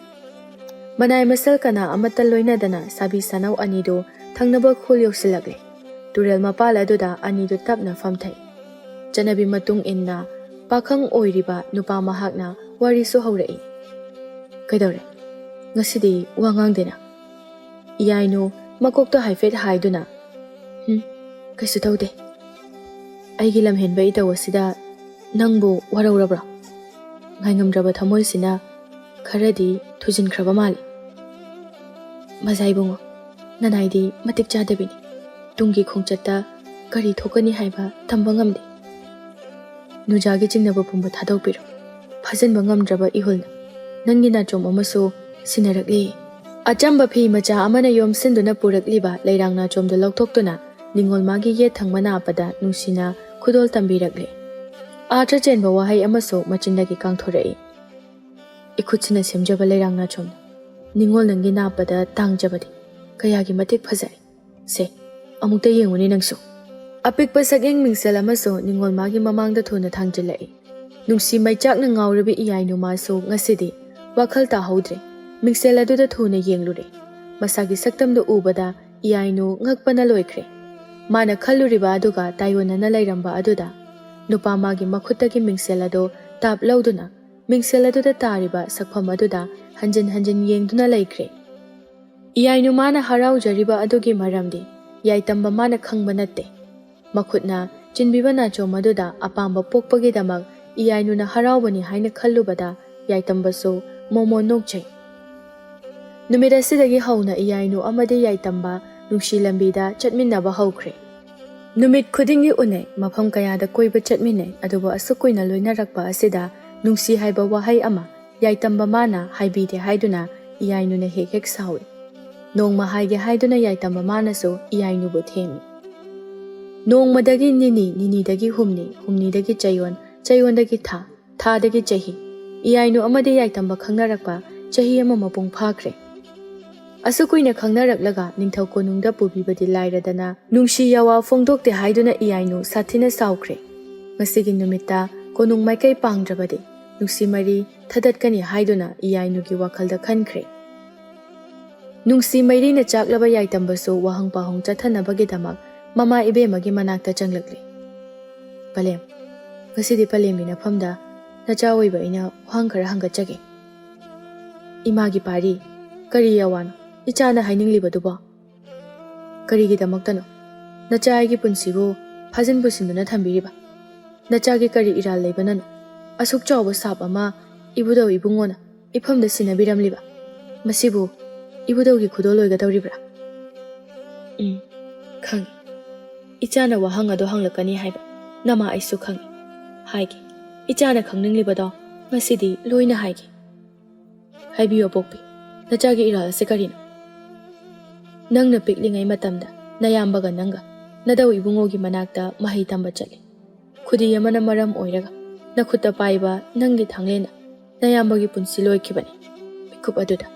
ꯃꯅꯥꯏ ꯃꯁꯜ ꯀꯅꯥ ꯑꯃꯠꯇ ꯂꯣꯏꯅꯗꯅ ꯁꯥꯕꯤ ꯁꯥꯅꯧ ꯑꯅꯤꯗꯨ ꯊꯪꯅꯕ ꯈꯨꯜ ꯌꯧꯁꯤꯜꯂꯛꯂꯦ ꯇꯨꯔꯦꯜ ꯃꯄꯥꯜ ꯑꯗꯨꯗ ꯑꯅꯤꯗꯨ ꯇꯞꯅ ꯐꯝꯊꯩ ꯆꯠꯅꯕꯤ ꯃꯇꯨꯡ ꯏꯟꯅ ꯄꯥꯈꯪ ꯑꯣꯏꯔꯤꯕ ꯅꯨꯄꯥ ꯃꯍꯥꯛꯅ ꯋꯥꯔꯤꯁꯨ ꯍꯧꯔꯛꯏ ꯀꯩꯗꯧꯔꯦ ꯉꯁꯤꯗꯤ ꯋꯥ ꯉꯥꯡꯗꯦꯅ ꯏꯌꯥꯏꯅꯨ ꯃꯀꯣꯛꯇ ꯍꯥꯏꯐꯦꯠ ꯍꯥꯏꯗꯨꯅ ꯀꯩꯁꯨ ꯇꯧꯗꯦ ꯑꯩꯒꯤ ꯂꯝꯍꯦꯟꯕ ꯏꯇꯧ ꯑꯁꯤꯗ ꯅꯪꯕꯨ ꯋꯥꯔꯧꯔꯕ꯭ꯔꯣ ꯉꯥꯏꯉꯝꯗ꯭ꯔꯕ ꯊꯃꯣꯏꯁꯤꯅ ꯈꯔꯗꯤ ꯊꯨꯖꯤꯟꯈ꯭ꯔꯕ ꯃꯥꯜꯂꯤ꯫ ꯃꯖꯥ ꯏꯕꯨꯡꯉꯣ, ꯅꯅꯥꯏꯗꯤ ꯃꯇꯤꯛ ꯆꯥꯗꯕꯤꯅꯤ꯫ ꯇꯨꯡꯒꯤ ꯈꯣꯡꯆꯠꯇ ꯀꯔꯤ ꯊꯣꯛꯀꯅꯤ ꯍꯥꯏꯕ ꯇꯝꯕ ꯉꯝꯗꯦ꯫ ꯅꯨꯖꯥꯒꯤ ꯆꯤꯡꯅꯕ ꯄꯨꯝꯕ ꯊꯥꯗꯣꯛꯄꯤꯔꯣ꯫ ꯐꯥꯖꯤꯟꯕ ꯉꯝꯗ꯭ꯔꯕ ꯏꯍꯨꯜꯅ ꯅꯪꯒꯤ ꯅꯥꯆꯣꯝ ꯑꯃꯁꯨ ꯁꯤꯟꯅꯔꯛꯂꯤ꯫ ꯑꯆꯝꯕ ꯐꯤ ꯃꯆꯥ ꯑꯃꯅ ꯌꯣꯝꯁꯤꯟꯗꯨꯅ ꯄꯨꯔꯛꯂꯤꯕ ꯂꯩꯔꯥꯡ ꯅꯥꯆꯣꯝꯗꯨ ꯂꯧꯊꯣꯛꯇꯨꯅ ꯅꯤꯡꯉꯣꯜ ꯃꯥꯒꯤ ꯌꯦꯠ ꯊꯪꯕ ꯅꯥꯞꯄꯗ ꯅꯨꯡꯁꯤꯅ ꯈꯨꯗꯣꯜ ꯇꯝꯕꯤꯔꯛꯂꯤ꯫ ꯑꯥꯔꯊ ꯆꯦꯟꯕ ꯋꯥꯍꯩ ꯑꯃꯁꯨ ꯃꯆꯤꯟꯗꯒꯤ ꯀꯥꯡꯊꯣꯔꯛꯏ꯫ ꯏꯈꯨꯠꯁꯤꯅ ꯁꯦꯝꯖꯕ ꯂꯩꯔꯥꯡ ꯅꯥꯆꯣꯝꯅ ꯅꯤꯡꯉꯣꯜ ꯅꯪꯒꯤ ꯅꯥꯞꯄꯗ ꯇꯥꯡꯖꯕꯗꯤ ꯀꯌꯥꯒꯤ ꯃꯇꯤꯛ ꯐꯖꯔꯦ꯫ ꯁꯦ, ꯑꯃꯨꯛꯇ ꯌꯦꯡꯉꯨꯅꯦ ꯅꯪꯁꯨ꯫ ꯑꯄꯤꯛꯄ ꯁꯛꯌꯦꯡ ꯃꯤꯡꯁꯦꯜ ꯑꯃꯁꯨ ꯅꯤꯡꯉꯣꯜ ꯃꯥꯒꯤ ꯃꯃꯥꯡꯗ ꯊꯨꯅ ꯊꯥꯡꯖꯤꯜꯂꯛꯏ꯫ ꯅꯨꯡꯁꯤ ꯃꯩꯆꯥꯛꯅ ꯉꯥꯎꯔꯤꯕ ꯏꯌꯥꯏꯅꯨ ꯃꯥꯁꯨ ꯉꯁꯤꯗꯤ ꯋꯥꯈꯜ ꯇꯥꯍꯧꯗ꯭ꯔꯦ꯫ ꯃꯤꯡꯁꯦꯜ ꯑꯗꯨꯗ ꯊꯨꯅ ꯌꯦꯡꯂꯨꯔꯦ꯫ ꯃꯁꯥꯒꯤ ꯁꯛꯇꯝꯗꯨ ꯎꯕꯗ ꯏꯌꯥꯏꯅꯨ ꯉꯛꯄꯅ ꯂꯣꯏꯈ꯭ꯔꯦ꯫ ꯃꯥꯅ ꯈꯜꯂꯨꯔꯤꯕ ꯑꯗꯨꯒ ꯇꯥꯏꯑꯣꯟꯅꯅ ꯂꯩꯔꯝꯕ ꯑꯗꯨꯗ ꯅꯨꯄꯥ ꯃꯥꯒꯤ ꯃꯈꯨꯠꯇꯒꯤ ꯃꯤꯡꯁꯦꯜ ꯑꯗꯨ ꯇꯥꯞ ꯂꯧꯗꯨꯅ ꯃꯤꯡꯁꯦꯜ ꯑꯗꯨꯗ ꯇꯥꯔꯤꯕ ꯁꯛꯐꯝ ꯑꯗꯨꯗ ꯍꯟꯖꯤꯟ ꯍꯟꯖꯤꯟ ꯌꯦꯡꯗꯨꯅ ꯂꯩꯈ꯭ꯔꯦ꯫ ꯏꯌꯥꯏꯅꯨ ꯃꯥꯅ ꯍꯔꯥꯎꯖꯔꯤꯕ ꯑꯗꯨꯒꯤ ꯃꯔꯝꯗꯤ ꯌꯥꯏꯇꯝꯕ ꯃꯥꯅ ꯈꯪꯕ ꯅꯠꯇꯦ꯫ ꯃꯈꯨꯠꯅ ꯆꯤꯟꯕꯤꯕ ꯅꯥꯆꯣꯝ ꯑꯗꯨꯗ ꯑꯄꯥꯝꯕ ꯄꯣꯛꯄꯒꯤꯗꯃꯛ ꯏꯌꯥꯏꯅꯨꯅ ꯍꯔꯥꯎꯕꯅꯤ ꯍꯥꯏꯅ ꯈꯜꯂꯨꯕꯗ ꯌꯥꯏꯇꯝꯕꯁꯨ ꯃꯣꯃꯣ ꯅꯣꯛꯆꯩ꯫ ꯅꯨꯃꯤꯠ ꯑꯁꯤꯗꯒꯤ ꯍꯧꯅ ꯏꯌꯥꯏꯅꯨ ꯑꯃꯗꯤ ꯌꯥꯏꯇꯝꯕ ꯅꯨꯡꯁꯤ ꯂꯝꯕꯤꯗ ꯆꯠꯃꯤꯟꯅꯕ ꯍꯧꯈ꯭ꯔꯦ꯫ ꯅꯨꯃꯤꯠ ꯈꯨꯗꯤꯡꯒꯤ ꯎꯅꯩ, ꯃꯐꯝ ꯀꯌꯥꯗ ꯀꯣꯏꯕ ꯆꯠꯃꯤꯟꯅꯩ꯫ ꯑꯗꯨꯕꯨ ꯑꯁꯨꯛ ꯀꯨꯏꯅ ꯂꯣꯏꯅꯔꯛꯄ ꯑꯁꯤꯗ ꯅꯨꯡꯁꯤ ꯍꯥꯏꯕ ꯋꯥꯍꯩ ꯑꯃ ꯌꯥꯏꯇꯝꯕ ꯃꯥꯅ ꯍꯥꯏꯕꯤꯗꯦ ꯍꯥꯏꯗꯨꯅ ꯏꯌꯥꯏꯅꯨꯅ ꯍꯦꯛ ꯍꯦꯛ ꯁꯥꯎꯏ꯫ ꯅꯣꯡꯃ ꯍꯥꯏꯒꯦ ꯍꯥꯏꯗꯨꯅ ꯌꯥꯏꯇꯝꯕ ꯃꯥꯅꯁꯨ ꯏꯌꯥꯏꯅꯨꯕꯨ ꯊꯦꯝꯃꯤ꯫ ꯅꯣꯡꯃꯗꯒꯤ ꯅꯤꯅꯤ, ꯅꯤꯅꯤꯗꯒꯤ ꯍꯨꯝꯅꯤ, ꯍꯨꯝꯅꯤꯗꯒꯤ ꯆꯌꯣꯜ, ꯆꯌꯣꯜꯗꯒꯤ ꯊꯥ, ꯊꯥꯗꯒꯤ ꯆꯍꯤ, ꯏꯌꯥꯏꯅꯨ ꯑꯃꯗꯤ ꯌꯥꯏꯇꯝꯕ ꯈꯪꯅꯔꯛꯄ ꯆꯍꯤ ꯑꯃ ꯃꯄꯨꯡ ꯐꯥꯈ꯭ꯔꯦ꯫ ꯑꯁꯨꯛ ꯀꯨꯏꯅ ꯈꯪꯅꯔꯛꯂꯒ ꯅꯤꯡꯊꯧ ꯀꯣꯅꯨꯡꯗ ꯄꯨꯕꯤꯕꯗꯤ ꯂꯥꯏꯔꯗꯅ ꯅꯨꯡꯁꯤ ꯌꯥꯋꯥ ꯐꯣꯡꯗꯣꯛꯇꯦ ꯍꯥꯏꯗꯨꯅ ꯏꯌꯥꯏꯅꯨ ꯁꯥꯊꯤꯅ ꯁꯥꯎꯈ꯭ꯔꯦ꯫ ꯉꯁꯤꯒꯤ ꯅꯨꯃꯤꯠꯇ ꯀꯣꯅꯨꯡ ꯃꯥꯏꯀꯩ ꯄꯥꯡꯗ꯭ꯔꯕꯗꯤ ꯅꯨꯡꯁꯤ ꯃꯔꯤ ꯊꯗꯠꯀꯅꯤ ꯍꯥꯏꯗꯨꯅ ꯏꯌꯥꯏꯅꯨꯒꯤ ꯋꯥꯈꯜꯗ ꯈꯟꯈ꯭ꯔꯦ꯫ ꯅꯨꯡꯁꯤ ꯃꯩꯔꯤꯅ ꯆꯥꯛꯂꯕ ꯌꯥꯏꯇꯝꯕꯁꯨ ꯋꯥꯍꯪ ꯄꯥꯎꯍꯪ ꯆꯠꯊꯅꯕꯒꯤꯗꯃꯛ ꯃꯃꯥ ꯏꯕꯦꯝꯃꯒꯤ ꯃꯅꯥꯛꯇ ꯆꯪꯂꯛꯂꯤ꯫ ꯄꯂꯦꯝ, ꯉꯁꯤꯗꯤ ꯄꯂꯦꯝꯒꯤ ꯅꯐꯝꯗ ꯅꯆꯥ ꯑꯣꯏꯕ ꯑꯩꯅ ꯋꯥꯍꯪ ꯈꯔ ꯍꯪꯒꯠꯆꯒꯦ꯫ ꯏꯃꯥꯒꯤ ꯄꯥꯔꯤ, ꯀꯔꯤ ꯌꯥꯋꯥꯅꯣ ꯏꯆꯥꯅ ꯍꯥꯏꯅꯤꯡꯂꯤꯕꯗꯨꯕꯣ? ꯀꯔꯤꯒꯤꯗꯃꯛꯇꯅꯣ ꯅꯆꯥ ꯑꯩꯒꯤ ꯄꯨꯟꯁꯤꯕꯨ ꯐꯥꯖꯤꯟ ꯄꯨꯁꯤꯟꯗꯨꯅ ꯊꯝꯕꯤꯔꯤꯕ? ꯅꯆꯥꯒꯤ ꯀꯔꯤ ꯏꯔꯥꯜ ꯂꯩꯕꯅꯅꯣ ꯑꯁꯨꯛ ꯆꯥꯎꯕ ꯁꯥꯞ ꯑꯃ ꯏꯕꯨꯙꯧ ꯏꯕꯨꯡꯉꯣꯅ ꯏꯐꯝꯗ ꯁꯤꯟꯅꯕꯤꯔꯝꯂꯤꯕ? ꯃꯁꯤꯕꯨ ꯏꯕꯨꯙꯧꯒꯤ ꯈꯨꯗꯣꯜ ꯑꯣꯏꯒꯗꯧꯔꯤꯕ꯭ꯔꯥ? ꯈꯪꯏ, ꯏꯆꯥꯅ ꯋꯥꯍꯪ ꯑꯗꯨ ꯍꯪꯂꯛꯀꯅꯤ ꯍꯥꯏꯕ ꯅꯃꯥ ꯑꯩꯁꯨ ꯈꯪꯏ꯫ ꯍꯥꯏꯒꯦ, ꯏꯆꯥꯅ ꯈꯪꯅꯤꯡꯂꯤꯕꯗꯣ ꯉꯁꯤꯗꯤ ꯂꯣꯏꯅ ꯍꯥꯏꯒꯦ꯫ ꯍꯥꯏꯕꯤꯌꯣ ꯄꯣꯛꯄꯤ, ꯅꯆꯥꯒꯤ ꯏꯔꯥꯜ ꯑꯁꯤ ꯀꯔꯤꯅꯣ? ꯅꯪꯅ ꯄꯤꯛꯂꯤꯉꯩ ꯃꯇꯝꯗ ꯅꯌꯥꯝꯕꯒ ꯅꯪꯒ ꯅꯗꯧ ꯏꯕꯨꯡꯉꯣꯒꯤ ꯃꯅꯥꯛꯇ ꯃꯍꯩ ꯇꯝꯕ ꯆꯠꯂꯤ꯫ ꯈꯨꯗꯤ ꯑꯃꯅ ꯃꯔꯝ ꯑꯣꯏꯔꯒ ꯅꯈꯨꯠꯇ ꯄꯥꯏꯕ ꯅꯪꯒꯤ ꯊꯥꯡꯂꯦꯟꯅ ꯅꯌꯥꯝꯕꯒꯤ ꯄꯨꯟꯁꯤ ꯂꯣꯏꯈꯤꯕꯅꯤ꯫ ꯃꯤꯀꯨꯞ ꯑꯗꯨꯗ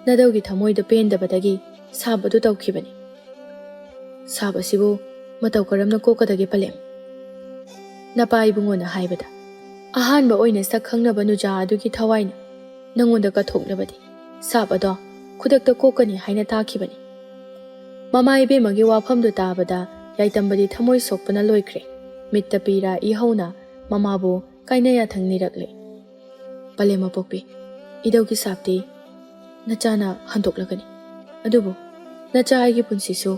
ꯅꯗꯧꯒꯤ ꯊꯃꯣꯏꯗ ꯄꯦꯟꯗꯕꯗꯒꯤ ꯁꯥꯞ ꯑꯗꯨ ꯇꯧꯈꯤꯕꯅꯤ꯫ ꯁꯥꯞ ꯑꯁꯤꯕꯨ ꯃꯇꯧ ꯀꯔꯝꯅ ꯀꯣꯛꯀꯗꯒꯦ ꯄꯂꯦꯝ? ꯅꯄꯥ ꯏꯕꯨꯡꯉꯣꯅ ꯍꯥꯏꯕꯗ ꯑꯍꯥꯟꯕ ꯑꯣꯏꯅ ꯁꯛ ꯈꯪꯅꯕ ꯅꯨꯖꯥ ꯑꯗꯨꯒꯤ ꯊꯋꯥꯏꯅ ꯅꯪꯉꯣꯟꯗ ꯀꯠꯊꯣꯛꯂꯕꯗꯤ ꯁꯥꯞ ꯑꯗꯣ ꯈꯨꯗꯛꯇ ꯀꯣꯛꯀꯅꯤ ꯍꯥꯏꯅ ꯇꯥꯈꯤꯕꯅꯤ꯫ ꯃꯃꯥ ꯏꯕꯦꯝꯃꯒꯤ ꯋꯥꯐꯝꯗꯨ ꯇꯥꯕꯗ ꯌꯥꯏꯇꯝꯕꯗꯤ ꯊꯃꯣꯏ ꯁꯣꯛꯄꯅ ꯂꯣꯏꯈ꯭ꯔꯦ꯫ ꯃꯤꯠꯇ ꯄꯤꯔꯥ ꯏꯍꯧꯅ ꯃꯃꯥꯕꯨ ꯀꯥꯏꯅ ꯌꯥꯊꯪ ꯅꯤꯔꯛꯂꯦ꯫ ꯄꯂꯦꯝ ꯃꯄꯣꯛꯄꯤ, ꯏꯙꯧꯒꯤ ꯁꯥꯞꯇꯤ ꯅꯆꯥꯅ ꯍꯟꯗꯣꯛꯂꯒꯅꯤ꯫ ꯑꯗꯨꯕꯨ ꯅꯆꯥ ꯑꯩꯒꯤ ꯄꯨꯟꯁꯤꯁꯨ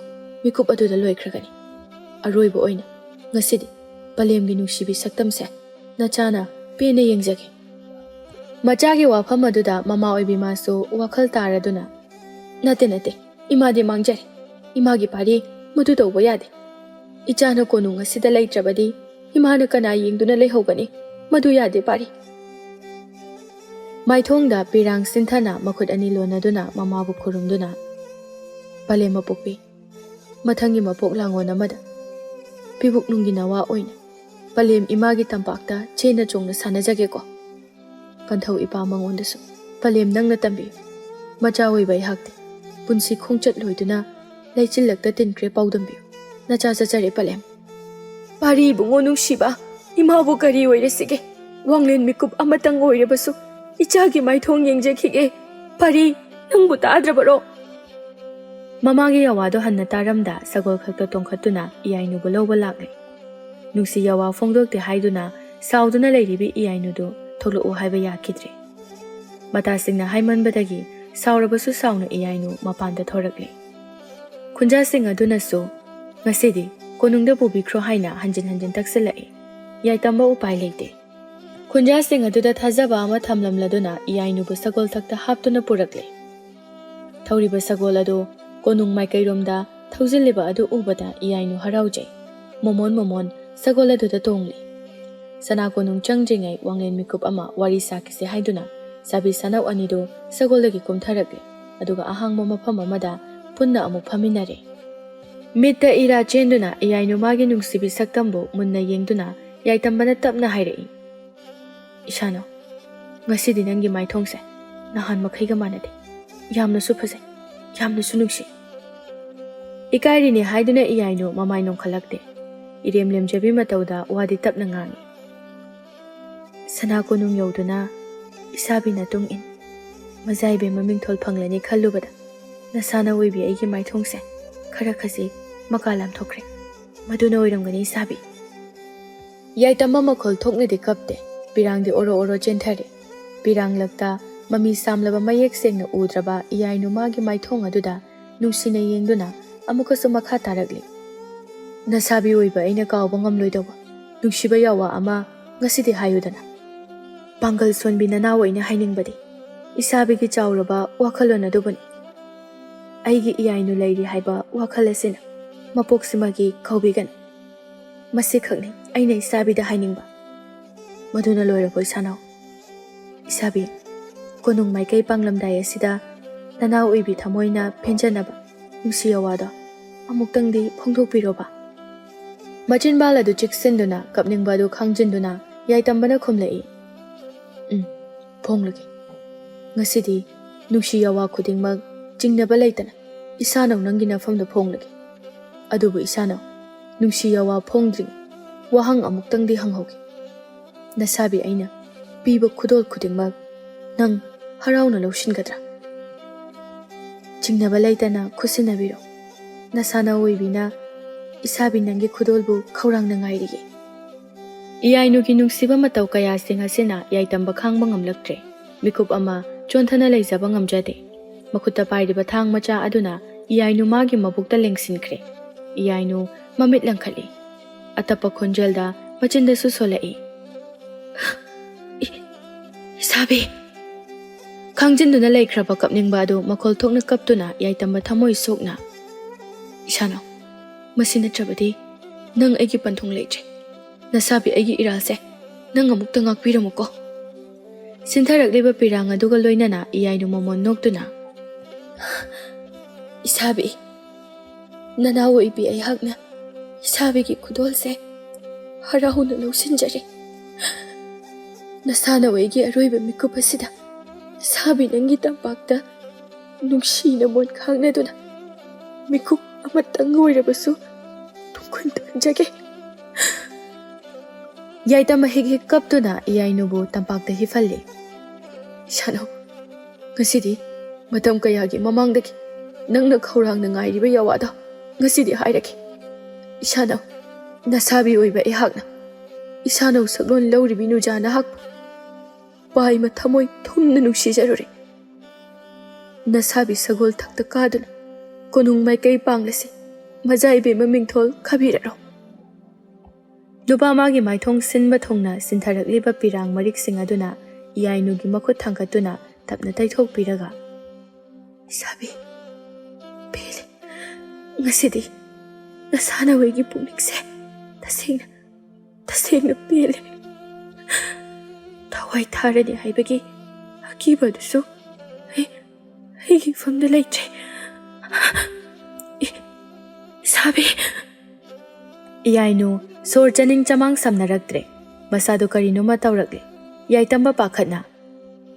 ꯃꯤꯀꯨꯞ ꯑꯗꯨꯗ ꯂꯣꯏꯈ꯭ꯔꯒꯅꯤ꯫ ꯑꯔꯣꯏꯕ ꯑꯣꯏꯅ ꯉꯁꯤꯗꯤ ꯄꯂꯦꯝꯒꯤ ꯅꯨꯡꯁꯤꯕꯤ ꯁꯛꯇꯝꯁꯦ ꯅꯆꯥꯅ ꯄꯦꯟꯅ ꯌꯦꯡꯖꯒꯦ꯫ ꯃꯆꯥꯒꯤ ꯋꯥꯐꯝ ꯑꯗꯨꯗ ꯃꯃꯥ ꯑꯣꯏꯕꯤ ꯃꯥꯁꯨ ꯋꯥꯈꯜ ꯇꯥꯔꯗꯨꯅ ꯅꯠꯇꯦ, ꯏꯃꯥꯗꯤ ꯃꯥꯡꯖꯔꯦ꯫ ꯏꯃꯥꯒꯤ ꯄꯥꯔꯤ, ꯃꯗꯨ ꯇꯧꯕ ꯌꯥꯗꯦ꯫ ꯏꯆꯥꯅ ꯀꯣꯅꯨꯡ ꯑꯁꯤꯗ ꯂꯩꯇ꯭ꯔꯕꯗꯤ ꯏꯃꯥꯅ ꯀꯅꯥ ꯌꯦꯡꯗꯨꯅ ꯂꯩꯍꯧꯒꯅꯤ? ꯃꯗꯨ ꯌꯥꯗꯦ ꯄꯥꯔꯤ꯫ ꯃꯥꯏꯊꯣꯡꯗ ꯄꯤꯔꯥꯡ ꯁꯤꯟꯊꯅ ꯃꯈꯨꯠ ꯑꯅꯤ ꯂꯣꯟꯅꯗꯨꯅ ꯃꯃꯥꯕꯨ ꯈꯨꯔꯨꯝꯗꯨꯅ ꯄꯂꯦꯝ ꯃꯄꯣꯛꯄꯤ, ꯃꯊꯪꯒꯤ ꯃꯄꯣꯛ ꯂꯥꯡꯒꯣꯟ ꯑꯃꯗ ꯄꯤꯕꯨꯛꯅꯨꯡꯒꯤ ꯅꯋꯥ ꯑꯣꯏꯅ ꯄꯂꯦꯝ ꯏꯃꯥꯒꯤ ꯇꯝꯄꯥꯛꯇ ꯆꯦꯟꯅ ꯆꯣꯡꯅ ꯁꯥꯟꯅꯖꯒꯦꯀꯣ꯫ ꯄꯟꯊꯧ ꯏꯄꯥ ꯃꯉꯣꯟꯗꯁꯨ ꯄꯂꯦꯝ ꯅꯪꯅ ꯇꯝꯕꯤꯌꯨ꯫ ꯃꯆꯥ ꯑꯣꯏꯕ ꯑꯩꯍꯥꯛꯇꯤ ꯄꯨꯟꯁꯤ ꯈꯣꯡꯆꯠ ꯂꯣꯏꯗꯨꯅ ꯂꯩꯆꯤꯜꯂꯛꯇ ꯇꯤꯟꯈ꯭ꯔꯦ ꯄꯥꯎꯗꯝꯕꯤꯌꯨ꯫ ꯅꯆꯥ ꯆꯠꯆꯔꯦ ꯄꯂꯦꯝ꯫ ꯄꯥꯔꯤ ꯏꯕꯨꯡꯉꯣ ꯅꯨꯡꯁꯤꯕ, ꯏꯃꯥꯕꯨ ꯀꯔꯤ ꯑꯣꯏꯔꯁꯤꯒꯦ? ꯋꯥꯡꯂꯦꯟ ꯃꯤꯀꯨꯞ ꯑꯃꯇꯪ ꯑꯣꯏꯔꯕꯁꯨ ꯏꯆꯥꯒꯤ ꯃꯥꯏꯊꯣꯡ ꯌꯦꯡꯖꯈꯤꯒꯦ꯫ ꯄꯥꯔꯤ, ꯅꯪꯕꯨ ꯇꯥꯗ꯭ꯔꯕꯔꯣ? ꯃꯃꯥꯒꯤ ꯌꯥꯋꯥꯗꯣ ꯍꯟꯅ ꯇꯥꯔꯝꯗ ꯁꯒꯣꯜ ꯈꯛꯇ ꯇꯣꯡꯈꯠꯇꯨꯅ ꯏꯌꯥꯏꯅꯨꯕꯨ ꯂꯧꯕ ꯂꯥꯛꯂꯦ꯫ ꯅꯨꯡꯁꯤ ꯌꯥꯋꯥ ꯐꯣꯡꯗꯣꯛꯇꯦ ꯍꯥꯏꯗꯨꯅ ꯁꯥꯎꯗꯨꯅ ꯂꯩꯔꯤꯕ ꯏꯌꯥꯏꯅꯨꯗꯨ ꯊꯣꯛꯂꯛꯎ ꯍꯥꯏꯕ ꯌꯥꯈꯤꯗ꯭ꯔꯦ꯫ ꯃꯇꯥꯁꯤꯡꯅ ꯍꯥꯏꯃꯟꯕꯗꯒꯤ ꯁꯥꯎꯔꯕꯁꯨ ꯁꯥꯎꯅ ꯏꯌꯥꯏꯅꯨ ꯃꯄꯥꯟꯗ ꯊꯣꯔꯛꯂꯦ꯫ ꯈꯨꯟꯖꯥꯁꯤꯡ ꯑꯗꯨꯅꯁꯨ ꯉꯁꯤꯗꯤ ꯀꯣꯅꯨꯡꯗ ꯄꯨꯕꯤꯈ꯭ꯔꯣ ꯍꯥꯏꯅ ꯍꯟꯖꯤꯟ ꯍꯟꯖꯤꯟ ꯇꯛꯁꯤꯜꯂꯛꯏ꯫ ꯌꯥꯏꯇꯝꯕ ꯎꯄꯥꯏ ꯂꯩꯇꯦ꯫ ꯈꯨꯟꯖꯥꯁꯤꯡ ꯑꯗꯨꯗ ꯊꯥꯖꯕ ꯑꯃ ꯊꯝꯂꯝꯂꯗꯨꯅ ꯏꯌꯥꯏꯅꯨꯕꯨ ꯁꯒꯣꯜ ꯊꯛꯇ ꯍꯥꯞꯇꯨꯅ ꯄꯨꯔꯛꯂꯦ꯫ ꯊꯧꯔꯤꯕ ꯁꯒꯣꯜ ꯑꯗꯨ ꯀꯣꯅꯨꯡ ꯃꯥꯏꯀꯩꯔꯣꯝꯗ ꯊꯧꯖꯤꯜꯂꯤꯕ ꯑꯗꯨ ꯎꯕꯗ ꯏꯌꯥꯏꯅꯨ ꯍꯔꯥꯎꯖꯩ꯫ ꯃꯣꯃꯣꯟ ꯁꯒꯣꯜ ꯑꯗꯨꯗ ꯇꯣꯡꯂꯤ꯫ ꯁꯅꯥ ꯀꯣꯅꯨꯡ ꯆꯪꯗ꯭ꯔꯤꯉꯩ ꯋꯥꯡꯂꯦꯟ ꯃꯤꯀꯨꯞ ꯑꯃ ꯋꯥꯔꯤ ꯁꯥꯈꯤꯁꯦ ꯍꯥꯏꯗꯨꯅ ꯁꯥꯕꯤ ꯁꯥꯅꯧ ꯑꯅꯤꯗꯨ ꯁꯒꯣꯜꯗꯒꯤ ꯀꯨꯝꯊꯔꯛꯂꯦ, ꯑꯗꯨꯒ ꯑꯍꯥꯡꯕ ꯃꯐꯝ ꯑꯃꯗ ꯄꯨꯟꯅ ꯑꯃꯨꯛ ꯐꯝꯃꯤꯟꯅꯔꯦ꯫ ꯃꯤꯠꯇ ꯏꯔꯥ ꯆꯦꯟꯗꯨꯅ ꯏꯌꯥꯏꯅꯨ ꯃꯥꯒꯤ ꯅꯨꯡꯁꯤꯕꯤ ꯁꯛꯇꯝꯕꯨ ꯃꯨꯟꯅ ꯌꯦꯡꯗꯨꯅ ꯌꯥꯏꯇꯝꯕꯅ ꯇꯞꯅ ꯍꯥꯏꯔꯛꯏ, "ꯏꯁꯥꯅꯧ, ꯉꯁꯤꯗꯤ ꯅꯪꯒꯤ ꯃꯥꯏꯊꯣꯡꯁꯦ ꯅꯍꯥꯟ ꯃꯈꯩꯒ ꯃꯥꯟꯅꯗꯦ꯫ ꯌꯥꯝꯅꯁꯨ ꯐꯖꯩ, ꯌꯥꯝꯅꯁꯨ ꯅꯨꯡꯁꯤ." ꯏꯀꯥꯏꯔꯤꯅꯦ ꯍꯥꯏꯗꯨꯅ ꯏꯌꯥꯏꯅꯨ ꯃꯃꯥꯏ ꯅꯣꯡꯈꯠꯂꯛꯇꯦ꯫ ꯏꯔꯦꯝ ꯂꯦꯝꯖꯕꯤ ꯃꯇꯧꯗ ꯋꯥꯗꯤ ꯇꯞꯅ ꯉꯥꯡꯏ, "ꯁꯅꯥ ꯀꯣꯅꯨꯡ ꯌꯧꯗꯨꯅ ꯏꯁꯥꯕꯤꯅ ꯇꯨꯡ ꯏꯟ ꯃꯖꯥꯏꯕꯦꯝ ꯃꯃꯤꯡꯊꯣꯜ ꯐꯪꯂꯅꯤ ꯈꯜꯂꯨꯕꯗ ꯅꯁꯥꯅ ꯑꯣꯏꯕꯤ ꯑꯩꯒꯤ ꯃꯥꯏꯊꯣꯡꯁꯦ ꯈꯔ ꯈꯖꯤꯛ ꯃꯀꯥ ꯂꯥꯝꯊꯣꯛꯈ꯭ꯔꯦ꯫ ꯃꯗꯨꯅ ꯑꯣꯏꯔꯝꯒꯅꯤ ꯏꯁꯥꯕꯤ." ꯌꯥꯏꯇꯝꯕ ꯃꯈꯣꯜ ꯊꯣꯛꯅꯗꯤ ꯀꯞꯇꯦ, ꯄꯤꯔꯥꯡꯗꯤ ꯑꯣꯔꯣ ꯆꯦꯟꯊꯔꯦ꯫ ꯄꯤꯔꯥꯡꯂꯛꯇ ꯃꯃꯤ ꯁꯥꯝꯂꯕ ꯃꯌꯦꯛ ꯁꯦꯡꯅ ꯎꯗ꯭ꯔꯕ ꯏꯌꯥꯏꯅꯨ ꯃꯥꯒꯤ ꯃꯥꯏꯊꯣꯡ ꯑꯗꯨꯗ ꯅꯨꯡꯁꯤꯅ ꯌꯦꯡꯗꯨꯅ ꯑꯃꯨꯛꯀꯁꯨ ꯃꯈꯥ ꯇꯥꯔꯛꯂꯤ, "ꯅꯁꯥꯕꯤ ꯑꯣꯏꯕ ꯑꯩꯅ ꯀꯥꯎꯕ ꯉꯝꯂꯣꯏꯗꯧꯕ ꯅꯨꯡꯁꯤꯕ ꯌꯥꯋꯥ ꯑꯃ ꯉꯁꯤꯗꯤ ꯍꯥꯏꯌꯨꯗꯅ꯫ ꯄꯥꯡꯒꯜ ꯁꯣꯟꯕꯤ ꯅꯅꯥꯎ ꯑꯣꯏꯅ ꯍꯥꯏꯅꯤꯡꯕꯗꯤ ꯏꯁꯥꯕꯤꯒꯤ ꯆꯥꯎꯔꯕ ꯋꯥꯈꯜꯂꯣꯟ ꯑꯗꯨꯕꯨꯅꯤ꯫ ꯑꯩꯒꯤ ꯏꯌꯥꯏꯅꯨ ꯂꯩꯔꯤ ꯍꯥꯏꯕ ꯋꯥꯈꯜ ꯑꯁꯤꯅ ꯃꯄꯣꯛꯁꯤꯃꯒꯤ ꯀꯧꯕꯤꯒꯅꯤ꯫ ꯃꯁꯤꯈꯛꯅꯤ ꯑꯩꯅ ꯏꯁꯥꯕꯤꯗ ꯍꯥꯏꯅꯤꯡꯕ꯫ ꯃꯗꯨꯅ ꯂꯣꯏꯔꯕꯣ ꯏꯁꯥꯅꯧ? ꯏꯁꯥꯕꯤ, ꯀꯣꯅꯨꯡ ꯃꯥꯏꯀꯩ ꯄꯥꯡꯂꯝꯗꯥꯏ ꯑꯁꯤꯗ ꯅꯅꯥꯎ ꯑꯣꯏꯕꯤ ꯊꯃꯣꯏꯅ ꯄꯦꯟꯖꯅꯕ ꯅꯨꯡꯁꯤ ꯌꯋꯥꯗꯣ ꯑꯃꯨꯛꯇꯪꯗꯤ ꯐꯣꯡꯗꯣꯛꯄꯤꯔꯣꯕ." ꯃꯆꯤꯟꯕꯥꯜ ꯑꯗꯨ ꯆꯤꯛꯁꯤꯟꯗꯨꯅ ꯀꯞꯅꯤꯡꯕ ꯑꯗꯨ ꯈꯥꯡꯖꯤꯟꯗꯨꯅ ꯌꯥꯏꯇꯝꯕꯅ ꯈꯨꯝꯂꯛꯏ, "ꯐꯣꯡꯂꯒꯦ꯫ ꯉꯁꯤꯗꯤ ꯅꯨꯡꯁꯤ ꯌꯋꯥ ꯈꯨꯗꯤꯡꯃꯛ ꯆꯤꯡꯅꯕ ꯂꯩꯇꯅ ꯏꯁꯥꯅꯧ ꯅꯪꯒꯤ ꯅꯐꯝꯗ ꯐꯣꯡꯂꯒꯦ꯫ ꯑꯗꯨꯕꯨ ꯏꯁꯥꯅꯧ, ꯅꯨꯡꯁꯤ ꯌꯋꯥ ꯐꯣꯡꯗ꯭ꯔꯤꯉꯩ ꯋꯥꯍꯪ ꯑꯃꯨꯛꯇꯪꯗꯤ ꯍꯪꯍꯧꯒꯦ꯫ ꯅꯁꯥꯕꯤ ꯑꯩꯅ ꯄꯤꯕ ꯈꯨꯗꯣꯜ ꯈꯨꯗꯤꯡꯃꯛ ꯅꯪ ꯍꯔꯥꯎꯅ ꯂꯧꯁꯤꯟꯒꯗ꯭ꯔꯥ? ꯆꯤꯡꯅꯕ ꯂꯩꯇꯅ ꯈꯨꯠꯁꯤꯟꯅꯕꯤꯔꯣ꯫ ꯅꯁꯥꯅ ꯑꯣꯏꯕꯤꯅ ꯏꯁꯥꯕꯤ ꯅꯪꯒꯤ ꯈꯨꯗꯣꯜꯕꯨ ꯈꯧꯔꯥꯡꯅ ꯉꯥꯏꯔꯤꯌꯦ." ꯏꯌꯥꯏꯅꯨꯒꯤ ꯅꯨꯡꯁꯤꯕ ꯃꯇꯧ ꯀꯌꯥꯁꯤꯡ ꯑꯁꯤꯅ ꯌꯥꯏꯇꯝꯕ ꯈꯥꯡꯕ ꯉꯝꯂꯛꯇ꯭ꯔꯦ꯫ ꯃꯤꯀꯨꯞ ꯑꯃ ꯆꯣꯟꯊꯅ ꯂꯩꯖꯕ ꯉꯝꯖꯗꯦ꯫ ꯃꯈꯨꯠꯇ ꯄꯥꯏꯔꯤꯕ ꯊꯥꯡ ꯃꯆꯥ ꯑꯗꯨꯅ ꯏꯌꯥꯏꯅꯨ ꯃꯥꯒꯤ ꯃꯕꯨꯛꯇ ꯂꯦꯡꯁꯤꯟꯈ꯭ꯔꯦ꯫ ꯏꯌꯥꯏꯅꯨ ꯃꯃꯤꯠ ꯂꯪꯈꯠꯂꯤ꯫ ꯑꯇꯞꯄ ꯈꯣꯟꯖꯦꯜꯗ ꯃꯆꯤꯟꯗꯁꯨ ꯁꯣꯜꯂꯛꯏ, "ꯏꯁꯥꯕꯤ!" ꯈꯥꯡꯖꯤꯟꯗꯨꯅ ꯂꯩꯈ꯭ꯔꯕ ꯀꯞꯅꯤꯡꯕ ꯑꯗꯨ ꯃꯈꯣꯜ ꯊꯣꯛꯅ ꯀꯞꯇꯨꯅ ꯌꯥꯏꯇꯝꯕ ꯊꯃꯣꯏ ꯁꯣꯛꯅ, "ꯏꯁꯥꯅꯧ, ꯃꯁꯤ ꯅꯠꯇ꯭ꯔꯕꯗꯤ ꯅꯪ ꯑꯩꯒꯤ ꯄꯟꯊꯨꯡ ꯂꯩꯇ꯭ꯔꯦ꯫ ꯅꯁꯥꯕꯤ ꯑꯩꯒꯤ ꯏꯔꯥꯜꯁꯦ ꯅꯪ ꯑꯃꯨꯛꯇ ꯉꯥꯛꯄꯤꯔꯝꯃꯨꯀꯣ." ꯁꯤꯟꯊꯔꯛꯂꯤꯕ ꯄꯤꯔꯥꯡ ꯑꯗꯨꯒ ꯂꯣꯏꯅꯅ ꯏꯌꯥꯏꯅꯨ ꯃꯃꯣꯟ ꯅꯣꯛꯇꯨꯅ, "ꯏꯁꯥꯕꯤ, ꯅꯅꯥꯎ ꯑꯣꯏꯕꯤ ꯑꯩꯍꯥꯛꯅ ꯏꯁꯥꯕꯤꯒꯤ ꯈꯨꯗꯣꯜꯁꯦ ꯍꯔꯥꯎꯅ ꯂꯧꯁꯤꯟꯖꯔꯦ꯫ ꯅꯁꯥꯅꯧ ꯑꯩꯒꯤ ꯑꯔꯣꯏꯕ ꯃꯤꯀꯨꯞ ꯑꯁꯤꯗ ꯏꯁꯥꯕꯤ ꯅꯪꯒꯤ ꯇꯝꯄꯥꯛꯇ ꯅꯨꯡꯁꯤꯅ ꯃꯣꯟ ꯈꯥꯡꯅꯗꯨꯅ ꯃꯤꯀꯨꯞ ꯑꯃꯇꯪ ꯑꯣꯏꯔꯕꯁꯨ ꯇꯨꯡꯈꯨꯟ ꯇꯥꯟꯖꯒꯦ." ꯌꯥꯏꯇꯝꯕ ꯍꯤꯛ ꯀꯞꯇꯨꯅ ꯏꯌꯥꯏꯅꯨꯕꯨ ꯇꯝꯄꯥꯛꯇ ꯍꯤꯞꯍꯜꯂꯤ꯫ "ꯏꯁꯥꯅꯧ, ꯉꯁꯤꯗꯤ ꯃꯇꯝ ꯀꯌꯥꯒꯤ ꯃꯃꯥꯡꯗꯒꯤ ꯅꯪꯅ ꯈꯧꯔꯥꯡꯅ ꯉꯥꯏꯔꯤꯕ ꯌꯋꯥꯗꯣ ꯉꯁꯤꯗꯤ ꯍꯥꯏꯔꯒꯦ꯫ ꯏꯁꯥꯅꯧ, ꯅꯁꯥꯕꯤ ꯑꯣꯏꯕ ꯑꯩꯍꯥꯛꯅ ꯏꯁꯥꯅꯧ ꯁꯛꯂꯣꯟ ꯂꯧꯔꯤꯕꯤ ꯅꯨꯖꯥ ꯅꯍꯥꯛꯄꯨ ꯄꯥꯏꯃ ꯊꯃꯣꯏ ꯊꯨꯝꯅ ꯅꯨꯡꯁꯤꯖꯔꯨꯔꯦ꯫ ꯅꯁꯥꯕꯤ ꯁꯒꯣꯜ ꯊꯛꯇ ꯀꯥꯗꯨꯅ ꯀꯣꯅꯨꯡ ꯃꯥꯏꯀꯩ ꯄꯥꯡꯂꯁꯤ ꯃꯖꯥꯏꯕꯦꯝꯃ ꯃꯤꯡꯊꯣꯜ ꯈꯥꯕꯤꯔꯔꯣ." ꯅꯨꯄꯥ ꯃꯥꯒꯤ ꯃꯥꯏꯊꯣꯡ ꯁꯤꯟꯕ ꯊꯨꯡꯅ ꯁꯤꯟꯊꯔꯛꯂꯤꯕ ꯄꯤꯔꯥꯡ ꯃꯔꯤꯛꯁꯤꯡ ꯑꯗꯨꯅ ꯏꯌꯥꯏꯅꯨꯒꯤ ꯃꯈꯨꯠ ꯊꯥꯡꯒꯠꯇꯨꯅ ꯇꯞꯅ ꯇꯩꯊꯣꯛꯄꯤꯔꯒ, "ꯏꯁꯥꯕꯤ, ꯄꯦꯜꯂꯦ꯫ ꯉꯁꯤꯗꯤ ꯅꯁꯥꯅ ꯑꯩꯒꯤ ꯄꯨꯛꯅꯤꯡꯁꯦ ꯇꯁꯦꯡꯅ ꯄꯦꯜꯂꯦ꯫ ꯊꯋꯥꯏ ꯊꯥꯔꯅꯤ ꯍꯥꯏꯕꯒꯤ ꯑꯀꯤꯕ ꯑꯗꯨꯁꯨ ꯑꯩꯒꯤ ꯏꯐꯝꯗ ꯂꯩꯇ꯭ꯔꯦ꯫ ꯏꯁꯥꯕꯤ!" ꯏꯌꯥꯏꯅꯨ ꯁꯣꯔ ꯆꯅꯤꯡ ꯆꯃꯥꯡ ꯁꯝꯅꯔꯛꯇ꯭ꯔꯦ꯫ ꯃꯁꯥꯗꯨ ꯀꯔꯤꯅꯣꯃ ꯇꯧꯔꯛꯂꯦ꯫ ꯌꯥꯏꯇꯝꯕ ꯄꯥꯈꯠꯅ,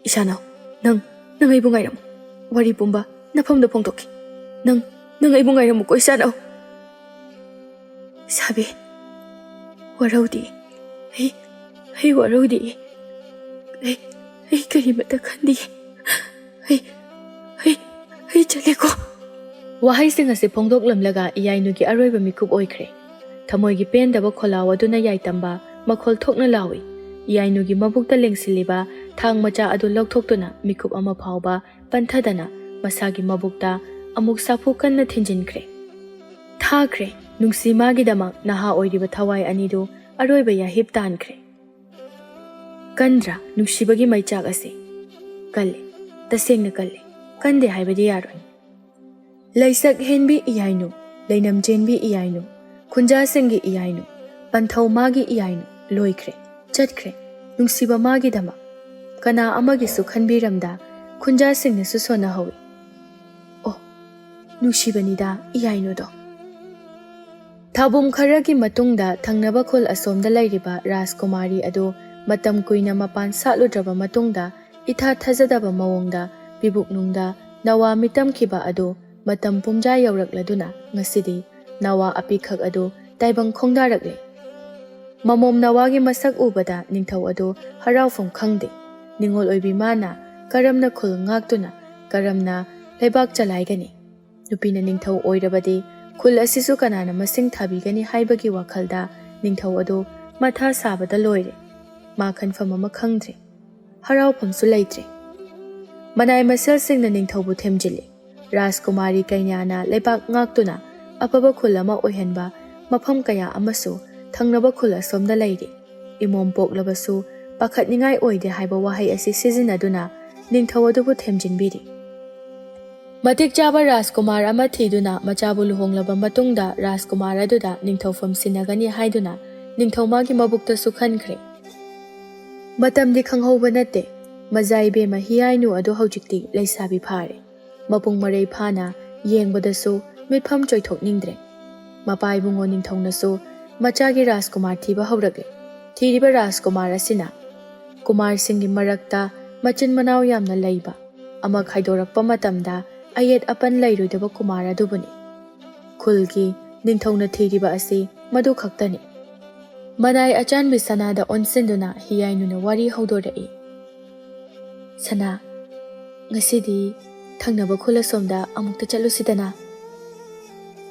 "ꯏꯁꯥꯅꯧ, ꯅꯪ ꯑꯩꯕꯨ ꯉꯥꯏꯔꯝꯃꯨ꯫ ꯋꯥꯔꯤ ꯄꯨꯝꯕ ꯅꯐꯝꯗ ꯐꯣꯡꯗꯣꯛꯈꯤ꯫ ꯅꯪ ꯑꯩꯕꯨ ꯉꯥꯏꯔꯝꯃꯨꯀꯣ ꯏꯁꯥꯅꯧ." "ꯏꯁꯥꯕꯤ, ꯋꯥꯔꯧꯗꯦ꯫ ꯑꯩ ꯋꯥꯔꯧꯗꯦ꯫ ꯑꯩ ꯀꯔꯤꯃꯠꯇ ꯈꯟꯗꯤꯌꯦ꯫ ꯑꯩ ꯆꯠꯂꯦꯀꯣ." ꯋꯥꯍꯩꯁꯤꯡ ꯑꯁꯤ ꯐꯣꯡꯗꯣꯛꯂꯝꯂꯒ ꯏꯌꯥꯏꯅꯨꯒꯤ ꯑꯔꯣꯏꯕ ꯃꯤꯀꯨꯞ ꯑꯣꯏꯈ꯭ꯔꯦ꯫ ꯊꯃꯣꯏꯒꯤ ꯄꯦꯟꯗꯕ ꯈꯣꯜꯂꯥꯎ ꯑꯗꯨꯅ ꯌꯥꯏꯇꯝꯕ ꯃꯈꯣꯜ ꯊꯣꯛꯅ ꯂꯥꯎꯏ꯫ ꯏꯌꯥꯏꯅꯨꯒꯤ ꯃꯕꯨꯛꯇ ꯂꯦꯡꯁꯤꯜꯂꯤꯕ ꯊꯥꯡ ꯃꯆꯥ ꯑꯗꯨ ꯂꯧꯊꯣꯛꯇꯨꯅ ꯃꯤꯀꯨꯞ ꯑꯃ ꯐꯥꯎꯕ ꯄꯟꯊꯗꯅ ꯃꯁꯥꯒꯤ ꯃꯕꯨꯛꯇ ꯑꯃꯨꯛ ꯁꯥꯐꯨ ꯀꯟꯅ ꯊꯤꯟꯖꯤꯟꯈ꯭ꯔꯦ꯫ ꯊꯥꯈ꯭ꯔꯦ ꯅꯨꯡꯁꯤ ꯃꯥꯒꯤꯗꯃꯛ ꯅꯍꯥ ꯑꯣꯏꯔꯤꯕ ꯊꯋꯥꯏ ꯑꯅꯤꯗꯨ ꯑꯔꯣꯏꯕ ꯌꯥꯍꯤꯞ ꯇꯥꯟꯈ꯭ꯔꯦ꯫ ꯀꯟꯗ꯭ꯔꯥ ꯅꯨꯡꯁꯤꯕꯒꯤ ꯃꯩꯆꯥꯛ ꯑꯁꯤ? ꯀꯜꯂꯦ, ꯇꯁꯦꯡꯅ ꯀꯜꯂꯦ, ꯀꯟꯗꯦ ꯍꯥꯏꯕꯗꯤ ꯌꯥꯔꯣꯏ꯫ ꯂꯩꯁꯛ ꯍꯦꯟꯕꯤ ꯏꯌꯥꯏꯅꯨ, ꯂꯩꯅꯝ ꯆꯦꯟꯕꯤ ꯏꯌꯥꯏꯅꯨ, ꯈꯨꯟꯖꯥꯁꯤꯡꯒꯤ ꯏꯌꯥꯏꯅꯨ, ꯄꯟꯊꯧ ꯃꯥꯒꯤ ꯏꯌꯥꯏꯅꯨ, ꯂꯣꯏꯈ꯭ꯔꯦ, ꯆꯠꯈ꯭ꯔꯦ, ꯅꯨꯡꯁꯤꯕ ꯃꯥꯒꯤꯗꯃꯛ꯫ ꯀꯅꯥ ꯑꯃꯒꯤꯁꯨ ꯈꯟꯕꯤꯔꯝꯗ ꯈꯨꯟꯖꯥꯁꯤꯡꯅꯁꯨ ꯁꯣꯟꯅꯍꯧꯏ꯫ ꯑꯣ, ꯅꯨꯡꯁꯤꯕꯅꯤꯗ ꯏꯌꯥꯏꯅꯨꯗꯣ꯫ ꯊꯥꯕꯨꯝ ꯈꯔꯒꯤ ꯃꯇꯨꯡꯗ ꯊꯪꯅꯕ ꯈꯨꯜ ꯑꯁꯣꯝꯗ ꯂꯩꯔꯤꯕ ꯔꯥꯖꯀꯨꯃꯥꯔꯤ ꯑꯗꯨ ꯃꯇꯝ ꯀꯨꯏꯅ ꯃꯄꯥꯟ ꯁꯥꯠꯂꯨꯗ꯭ꯔꯕ ꯃꯇꯨꯡꯗ ꯏꯊꯥ ꯊꯥꯖꯗꯕ ꯃꯑꯣꯡꯗ ꯄꯤꯕꯨꯛꯅꯨꯡꯗ ꯅꯋꯥ ꯃꯤꯇꯝꯈꯤꯕ ꯑꯗꯨ ꯃꯇꯝ ꯄꯨꯝꯖꯥ ꯌꯧꯔꯛꯂꯗꯨꯅ ꯉꯁꯤꯗꯤ ꯅꯋꯥ ꯑꯄꯤꯈꯛ ꯑꯗꯨ ꯇꯥꯏꯕꯪ ꯈꯣꯡꯗꯥꯔꯛꯂꯦ꯫ ꯃꯃꯣꯝ ꯅꯋꯥꯒꯤ ꯃꯁꯛ ꯎꯕꯗ ꯅꯤꯡꯊꯧ ꯑꯗꯨ ꯍꯔꯥꯎꯐꯝ ꯈꯪꯗꯦ꯫ ꯅꯤꯡꯉꯣꯜ ꯑꯣꯏꯕꯤ ꯃꯥꯅ ꯀꯔꯝꯅ ꯈꯨꯜ ꯉꯥꯛꯇꯨꯅ ꯀꯔꯝꯅ ꯂꯩꯕꯥꯛ ꯆꯂꯥꯏꯒꯅꯤ? ꯅꯨꯄꯤꯅ ꯅꯤꯡꯊꯧ ꯑꯣꯏꯔꯕꯗꯤ ꯈꯨꯜ ꯑꯁꯤꯁꯨ ꯀꯅꯥꯅ ꯃꯁꯤꯡ ꯊꯥꯕꯤꯒꯅꯤ ꯍꯥꯏꯕꯒꯤ ꯋꯥꯈꯜꯗ ꯅꯤꯡꯊꯧ ꯑꯗꯨ ꯃꯊꯥ ꯁꯥꯕꯗ ꯂꯣꯏꯔꯦ꯫ ꯃꯥ ꯈꯟꯐꯝ ꯑꯃ ꯈꯪꯗ꯭ꯔꯦ, ꯍꯔꯥꯎꯐꯝꯁꯨ ꯂꯩꯇ꯭ꯔꯦ꯫ ꯃꯅꯥꯏ ꯃꯁꯦꯜꯁꯤꯡꯅ ꯅꯤꯡꯊꯧꯕꯨ ꯊꯦꯝꯖꯤꯜꯂꯤ꯫ ꯔꯥꯖꯀꯨꯃꯥꯔꯤ ꯀꯩꯅꯥꯅ ꯂꯩꯕꯥꯛ ꯉꯥꯛꯇꯨꯅ ꯑꯐꯕ ꯈꯨꯜ ꯑꯃ ꯑꯣꯏꯍꯟꯕ ꯃꯐꯝ ꯀꯌా ꯑꯃꯁꯨ ꯊꯪꯅꯕ ꯈꯨꯜ ꯑꯁꯣꯝꯗ ꯂꯩꯔꯤ꯫ ꯏꯃꯣꯝ ꯄꯣꯛꯂꯕꯁꯨ ꯄꯥꯈꯠꯅꯤꯡꯉꯥꯏ ꯑꯣꯏꯗꯦ ꯍꯥꯏꯕ ꯋꯥꯍꯩ ꯑꯁꯤ ꯁꯤꯖꯤꯟꯅꯗꯨꯅ ꯅꯤꯡꯊꯧ ꯑꯗꯨꯕꯨ ꯊꯦꯝꯖꯤꯟꯕꯤꯔꯤ꯫ ꯃꯇꯤꯛ ꯆꯥꯕ ꯔꯥꯖꯀꯨꯃꯥꯔ ꯑꯃ ꯊꯤꯗꯨꯅ ꯃꯆꯥꯕꯨ ꯂꯨꯍꯣꯡꯂꯕ ꯃꯇꯨꯡꯗ ꯔꯥꯖꯀꯨꯃꯥꯔ ꯑꯗꯨꯗ ꯅꯤꯡꯊꯧꯐꯝ ꯁꯤꯟꯅꯒꯅꯤ ꯍꯥꯏꯗꯨꯅ ꯅꯤꯡꯊꯧ ꯃꯥꯒꯤ ꯃꯕꯨꯛꯇꯁꯨ ꯈꯟꯈ꯭ꯔꯦ꯫ ꯃꯇꯝꯗꯤ ꯈꯪꯍꯧꯕ ꯅꯠꯇꯦ꯫ ꯃꯖꯥꯏꯕꯦꯝꯃ ꯍꯤꯌꯥꯏꯅꯨ ꯑꯗꯨ ꯍꯧꯖꯤꯛꯇꯤ ꯂꯩꯁꯥꯕꯤ ꯐꯥꯔꯦ꯫ ꯃꯄꯨꯡ ꯃꯔꯩ ꯐꯥꯅ ꯌꯦꯡꯕꯗꯁꯨ ꯃꯤꯠꯐꯝ ꯆꯣꯏꯊꯣꯛꯅꯤꯡꯗ꯭ꯔꯦ꯫ ꯃꯄꯥ ꯏꯕꯨꯡꯉꯣ ꯅꯤꯡꯊꯧꯅꯁꯨ ꯃꯆꯥꯒꯤ ꯔꯥꯖꯀꯨꯃꯥꯔ ꯊꯤꯕ ꯍꯧꯔꯛꯂꯦ꯫ ꯊꯤꯔꯤꯕ ꯔꯥꯖꯀꯨꯃꯥꯔ ꯑꯁꯤꯅ ꯀꯨꯃꯥꯔꯁꯤꯡꯒꯤ ꯃꯔꯛꯇ ꯃꯆꯤꯟ ꯃꯅꯥꯎ ꯌꯥꯝꯅ ꯂꯩꯕ, ꯑꯃ ꯈꯥꯏꯗꯣꯔꯛꯄ ꯃꯇꯝꯗ ꯑꯌꯦꯠ ꯑꯄꯟ ꯂꯩꯔꯣꯏꯗꯕ ꯀꯨꯃꯥꯔ ꯑꯗꯨꯕꯨꯅꯤ꯫ ꯈꯨꯜꯒꯤ ꯅꯤꯡꯊꯧꯅ ꯊꯤꯔꯤꯕ ꯑꯁꯤ ꯃꯗꯨ ꯈꯛꯇꯅꯤ꯫ ꯃꯅꯥꯏ ꯑꯆꯥꯟꯕꯤ ꯁꯅꯥꯗ ꯑꯣꯟꯁꯤꯟꯗꯨꯅ ꯍꯤꯌꯥꯏꯅꯨꯅ ꯋꯥꯔꯤ ꯍꯧꯗꯣꯔꯛꯏ꯫ ꯁꯅꯥ, ꯉꯁꯤꯗꯤ ꯊꯪꯅꯕ ꯈꯨꯜ ꯑꯁꯣꯝꯗ ꯑꯃꯨꯛꯇ ꯆꯠꯂꯨꯁꯤꯗꯅ꯫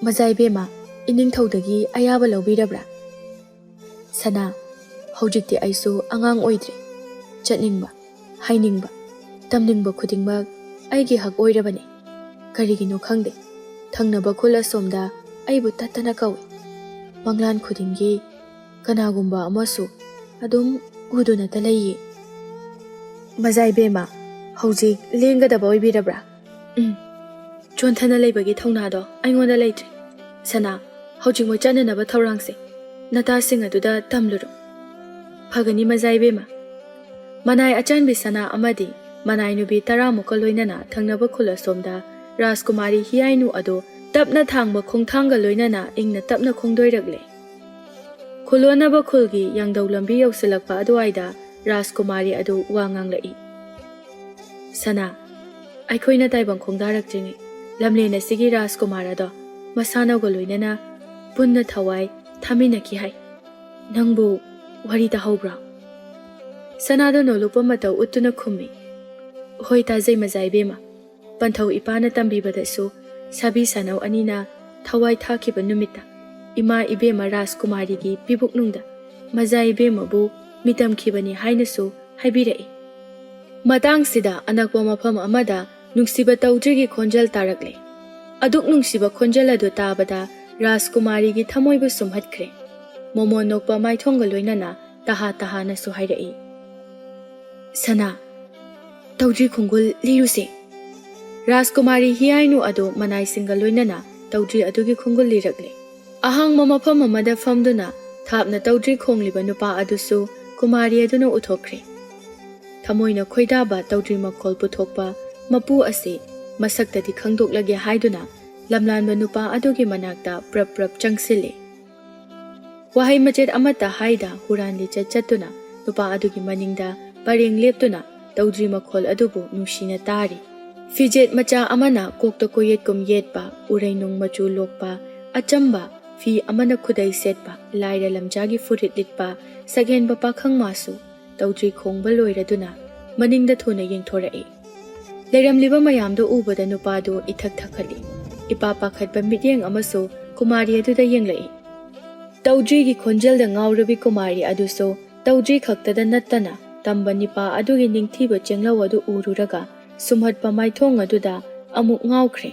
ꯃꯖꯥꯏꯕꯦꯝꯃ, ꯏꯅꯤꯡꯊꯧꯗꯒꯤ ꯑꯌꯥꯕ ꯂꯧꯕꯤꯔꯕ꯭ꯔꯥ? ꯁꯅꯥ, ꯍꯧꯖꯤꯛꯇꯤ ꯑꯩꯁꯨ ꯑꯉꯥꯡ ꯑꯣꯏꯗ꯭ꯔꯤ꯫ ꯆꯠꯅꯤꯡꯕ, ꯍꯥꯏꯅꯤꯡꯕ, ꯇꯝꯅꯤꯡꯕ ꯈꯨꯗꯤꯡꯃꯛ ꯑꯩꯒꯤ ꯍꯛ ꯑꯣꯏꯔꯕꯅꯤ꯫ ꯀꯔꯤꯒꯤꯅꯣ ꯈꯪꯗꯦ, ꯊꯪꯅꯕ ꯈꯨꯜ ꯑꯁꯣꯝꯗ ꯑꯩꯕꯨ ꯇꯠꯇꯅ ꯀꯧꯏ꯫ ꯃꯪꯂꯥꯟ ꯈꯨꯗꯤꯡꯒꯤ ꯀꯅꯥꯒꯨꯝꯕ ꯑꯃꯁꯨ ꯑꯗꯨꯝ ꯎꯗꯨꯅꯇ ꯂꯩꯌꯦ꯫ ꯃꯖꯥꯏꯕꯦꯝꯃ, ꯍꯧꯖꯤꯛ ꯂꯦꯡꯒꯗꯕ ꯑꯣꯏꯕꯤꯔꯕ꯭ꯔꯥ? ꯆꯣꯟꯊꯅ ꯂꯩꯕꯒꯤ ꯊꯧꯅꯥꯗꯣ ꯑꯩꯉꯣꯟꯗ ꯂꯩꯇ꯭ꯔꯦ꯫ ꯁꯅꯥ, ꯍꯧꯖꯤꯛꯃꯛ ꯆꯠꯅꯅꯕ ꯊꯧꯔꯥꯡꯁꯦ ꯅꯇꯥꯁꯤꯡ ꯑꯗꯨꯗ ꯇꯝꯂꯨꯔꯣ꯫ ꯐꯒꯅꯤ ꯃꯖꯥꯏꯕꯦꯝꯃ꯫ ꯃꯅꯥꯏ ꯑꯆꯥꯟꯕꯤ ꯁꯅꯥ ꯑꯃꯗꯤ ꯃꯅꯥꯏ ꯅꯨꯄꯤ 10ꯃꯨꯛꯀ ꯂꯣꯏꯅꯅ ꯊꯪꯅꯕ ꯈꯨꯜ ꯑꯁꯣꯝꯗ ꯔꯥꯖꯀꯨꯃꯥꯔꯤ ꯍꯤꯌꯥꯏꯅꯨ ꯑꯗꯨ ꯇꯞꯅ ꯊꯥꯡꯕ ꯈꯣꯡꯊꯥꯡꯒ ꯂꯣꯏꯅꯅ ꯏꯪꯅ ꯇꯞꯅ ꯈꯣꯡꯗꯣꯏꯔꯛꯂꯦ꯫ ꯈꯨꯜꯂꯣꯟꯅꯕ ꯈꯨꯜꯒꯤ ꯌꯥꯡꯗꯧ ꯂꯝꯕꯤ ꯌꯧꯁꯤꯜꯂꯛꯄ ꯑꯗꯨꯋꯥꯏꯗ ꯔꯥꯖꯀꯨꯃꯥꯔꯤ ꯑꯗꯨ ꯋꯥ ꯉꯥꯡꯂꯛꯏ꯫ ꯁꯅꯥ, ꯑꯩꯈꯣꯏꯅ ꯇꯥꯏꯕꯪ ꯈꯣꯡꯗꯥꯔꯛꯇ꯭ꯔꯤꯉꯩ ꯂꯝꯂꯦꯟ ꯑꯁꯤꯒꯤ ꯔꯥꯖꯀꯨꯃꯥꯔ ꯑꯗꯣ ꯃꯁꯥꯅꯧꯒ ꯂꯣꯏꯅꯅ ꯄꯨꯟꯅ ꯊꯋꯥꯏ ꯊꯥꯃꯤꯟꯅꯈꯤ ꯍꯥꯏ꯫ ꯅꯪꯕꯨ ꯋꯥꯔꯤ ꯇꯥꯍꯧꯕ꯭ꯔꯥ? ꯁꯅꯥꯗꯣ ꯅꯣꯂꯨꯞꯄ ꯃꯇꯧ ꯎꯠꯇꯨꯅ ꯈꯨꯝꯃꯤ꯫ ꯍꯣꯏ, ꯇꯥꯖꯩ ꯃꯖꯥꯏꯕꯦꯝꯃ꯫ ꯄꯟꯊꯧ ꯏꯄꯥꯅ ꯇꯝꯕꯤꯕꯗꯁꯨ ꯁꯥꯕꯤ ꯁꯥꯅꯧ ꯑꯅꯤꯅ ꯊꯋꯥꯏ ꯊꯥꯈꯤꯕ ꯅꯨꯃꯤꯠꯇ ꯏꯃꯥ ꯏꯕꯦꯝꯃ ꯔꯥꯖꯀꯨꯃꯥꯔꯤꯒꯤ ꯄꯤꯕꯨꯛꯅꯨꯡꯗ ꯃꯖꯥꯏꯕꯦꯝꯃꯕꯨ ꯃꯤꯇꯝꯈꯤꯕꯅꯤ ꯍꯥꯏꯅꯁꯨ ꯍꯥꯏꯕꯤꯔꯛꯏ꯫ ꯃꯇꯥꯡꯁꯤꯗ ꯑꯅꯛꯄ ꯃꯐꯝ ꯑꯃꯗ ꯅꯨꯡꯁꯤꯕ ꯇꯧꯗ꯭ꯔꯤꯒꯤ ꯈꯣꯟꯖꯦꯜ ꯇꯥꯔꯛꯂꯦ꯫ ꯑꯗꯨꯛ ꯅꯨꯡꯁꯤꯕ ꯈꯣꯟꯖꯦꯜ ꯑꯗꯨ ꯇꯥꯕꯗ ꯔꯥꯖꯀꯨꯃꯥꯔꯤꯒꯤ ꯊꯃꯣꯏꯕꯨ ꯁꯨꯝꯍꯠꯈ꯭ꯔꯦ꯫ ꯃꯣꯃꯣꯟ ꯅꯣꯛꯄ ꯃꯥꯏꯊꯣꯡꯒ ꯂꯣꯏꯅꯅ ꯇꯍꯥ ꯇꯍꯥꯅꯁꯨ ꯍꯥꯏꯔꯛꯏ꯫ ꯁꯅꯥ, ꯇꯧꯗ꯭ꯔꯤ ꯈꯣꯡꯒꯨꯜ ꯂꯤꯔꯨꯁꯦ꯫ ꯔꯥꯖꯀꯨꯃꯥꯔꯤ ꯍꯤꯌꯥꯏꯅꯨ ꯑꯗꯨ ꯃꯅꯥꯏꯁꯤꯡꯒ ꯂꯣꯏꯅꯅ ꯇꯧꯗ꯭ꯔꯤ ꯑꯗꯨꯒꯤ ꯈꯣꯡꯒꯨꯜ ꯂꯤꯔꯛꯂꯦ꯫ ꯑꯍꯥꯡꯕ ꯃꯐꯝ ꯑꯃꯗ ꯐꯝꯗꯨꯅ ꯊꯥꯞꯅ ꯇꯧꯗ꯭ꯔꯤ ꯈꯣꯡꯂꯤꯕ ꯅꯨꯄꯥ ꯑꯗꯨꯁꯨ ꯀꯨꯃꯥꯔꯤ ꯑꯗꯨꯅ ꯎꯊꯣꯛꯈ꯭ꯔꯦ꯫ ꯊꯃꯣꯏꯅ ꯈꯣꯏꯗꯥꯕ ꯇꯧꯗ꯭ꯔꯤ ꯃꯈꯣꯜ ꯄꯨꯊꯣꯛꯄ ꯃꯄꯨ ꯑꯁꯤ ꯃꯁꯛꯇꯗꯤ ꯈꯪꯗꯣꯛꯂꯒꯦ ꯍꯥꯏꯗꯨꯅ ꯂꯝꯂꯥꯟꯕ ꯅꯨꯄꯥ ꯑꯗꯨꯒꯤ ꯃꯅꯥꯛꯇ ꯄ꯭ꯔꯞ ꯄ꯭ꯔꯞ ꯆꯪꯁꯤꯜꯂꯤ꯫ ꯋꯥꯍꯩ ꯃꯆꯦꯠ ꯑꯃꯠꯇ ꯍꯥꯏꯗ ꯍꯨꯔꯥꯟ ꯂꯤꯆꯠ ꯆꯠꯇꯨꯅ ꯅꯨꯄꯥ ꯑꯗꯨꯒꯤ ꯃꯅꯤꯡꯗ ꯄꯔꯦꯡ ꯂꯦꯞꯇꯨꯅ ꯇꯧꯗ꯭ꯔꯤ ꯃꯈꯣꯜ ꯑꯗꯨꯕꯨ ꯅꯨꯡꯁꯤꯅ ꯇꯥꯔꯤ꯫ ꯐꯤꯖꯦꯠ ꯃꯆꯥ ꯑꯃꯅ ꯀꯣꯛꯇ ꯀꯣꯌꯦꯠꯀꯨꯝ ꯌꯦꯠꯄ, ꯎꯔꯩꯅꯨꯡ ꯃꯆꯨ ꯂꯣꯛꯄ ꯑꯆꯝꯕ ꯐꯤ ꯑꯃꯅ ꯈꯨꯗꯩ ꯁꯦꯠꯄ, ꯂꯥꯏꯔ ꯂꯝꯖꯥꯒꯤ ꯐꯨꯔꯤꯠ ꯂꯤꯠꯄ ꯁꯛꯍꯦꯟꯕ ꯄꯥꯈꯪ ꯃꯥꯁꯨ ꯇꯧꯗ꯭ꯔꯤ ꯈꯣꯡꯕ ꯂꯣꯏꯔꯗꯨꯅ ꯃꯅꯤꯡꯗ ꯊꯨꯅ ꯌꯦꯡꯊꯣꯔꯛꯏ꯫ ꯂꯩꯔꯝꯂꯤꯕ ꯃꯌꯥꯝꯗꯨ ꯎꯕꯗ ꯅꯨꯄꯥꯗꯨ ꯏꯊꯛ ꯊꯛꯀꯠꯂꯤ꯫ ꯏꯄꯥ ꯄꯥꯈꯠꯄ ꯃꯤꯠꯌꯦꯡ ꯑꯃꯁꯨ ꯀꯨꯃꯥꯔꯤ ꯑꯗꯨꯗ ꯌꯦꯡꯂꯛꯏ꯫ ꯇꯧꯗ꯭ꯔꯤꯒꯤ ꯈꯣꯟꯖꯦꯜꯗ ꯉꯥꯎꯔꯕꯤ ꯀꯨꯃꯥꯔꯤ ꯑꯗꯨꯁꯨ ꯇꯧꯗ꯭ꯔꯤ ꯈꯛꯇꯗ ꯅꯠꯇꯅ ꯇꯝꯕ ꯅꯤꯄꯥ ꯑꯗꯨꯒꯤ ꯅꯤꯡꯊꯤꯕ ꯆꯦꯡꯂꯧ ꯑꯗꯨ ꯎꯔꯨꯔꯒ ꯁꯨꯝꯍꯠꯄ ꯃꯥꯏꯊꯣꯡ ꯑꯗꯨꯗ ꯑꯃꯨꯛ ꯉꯥꯎꯈ꯭ꯔꯦ꯫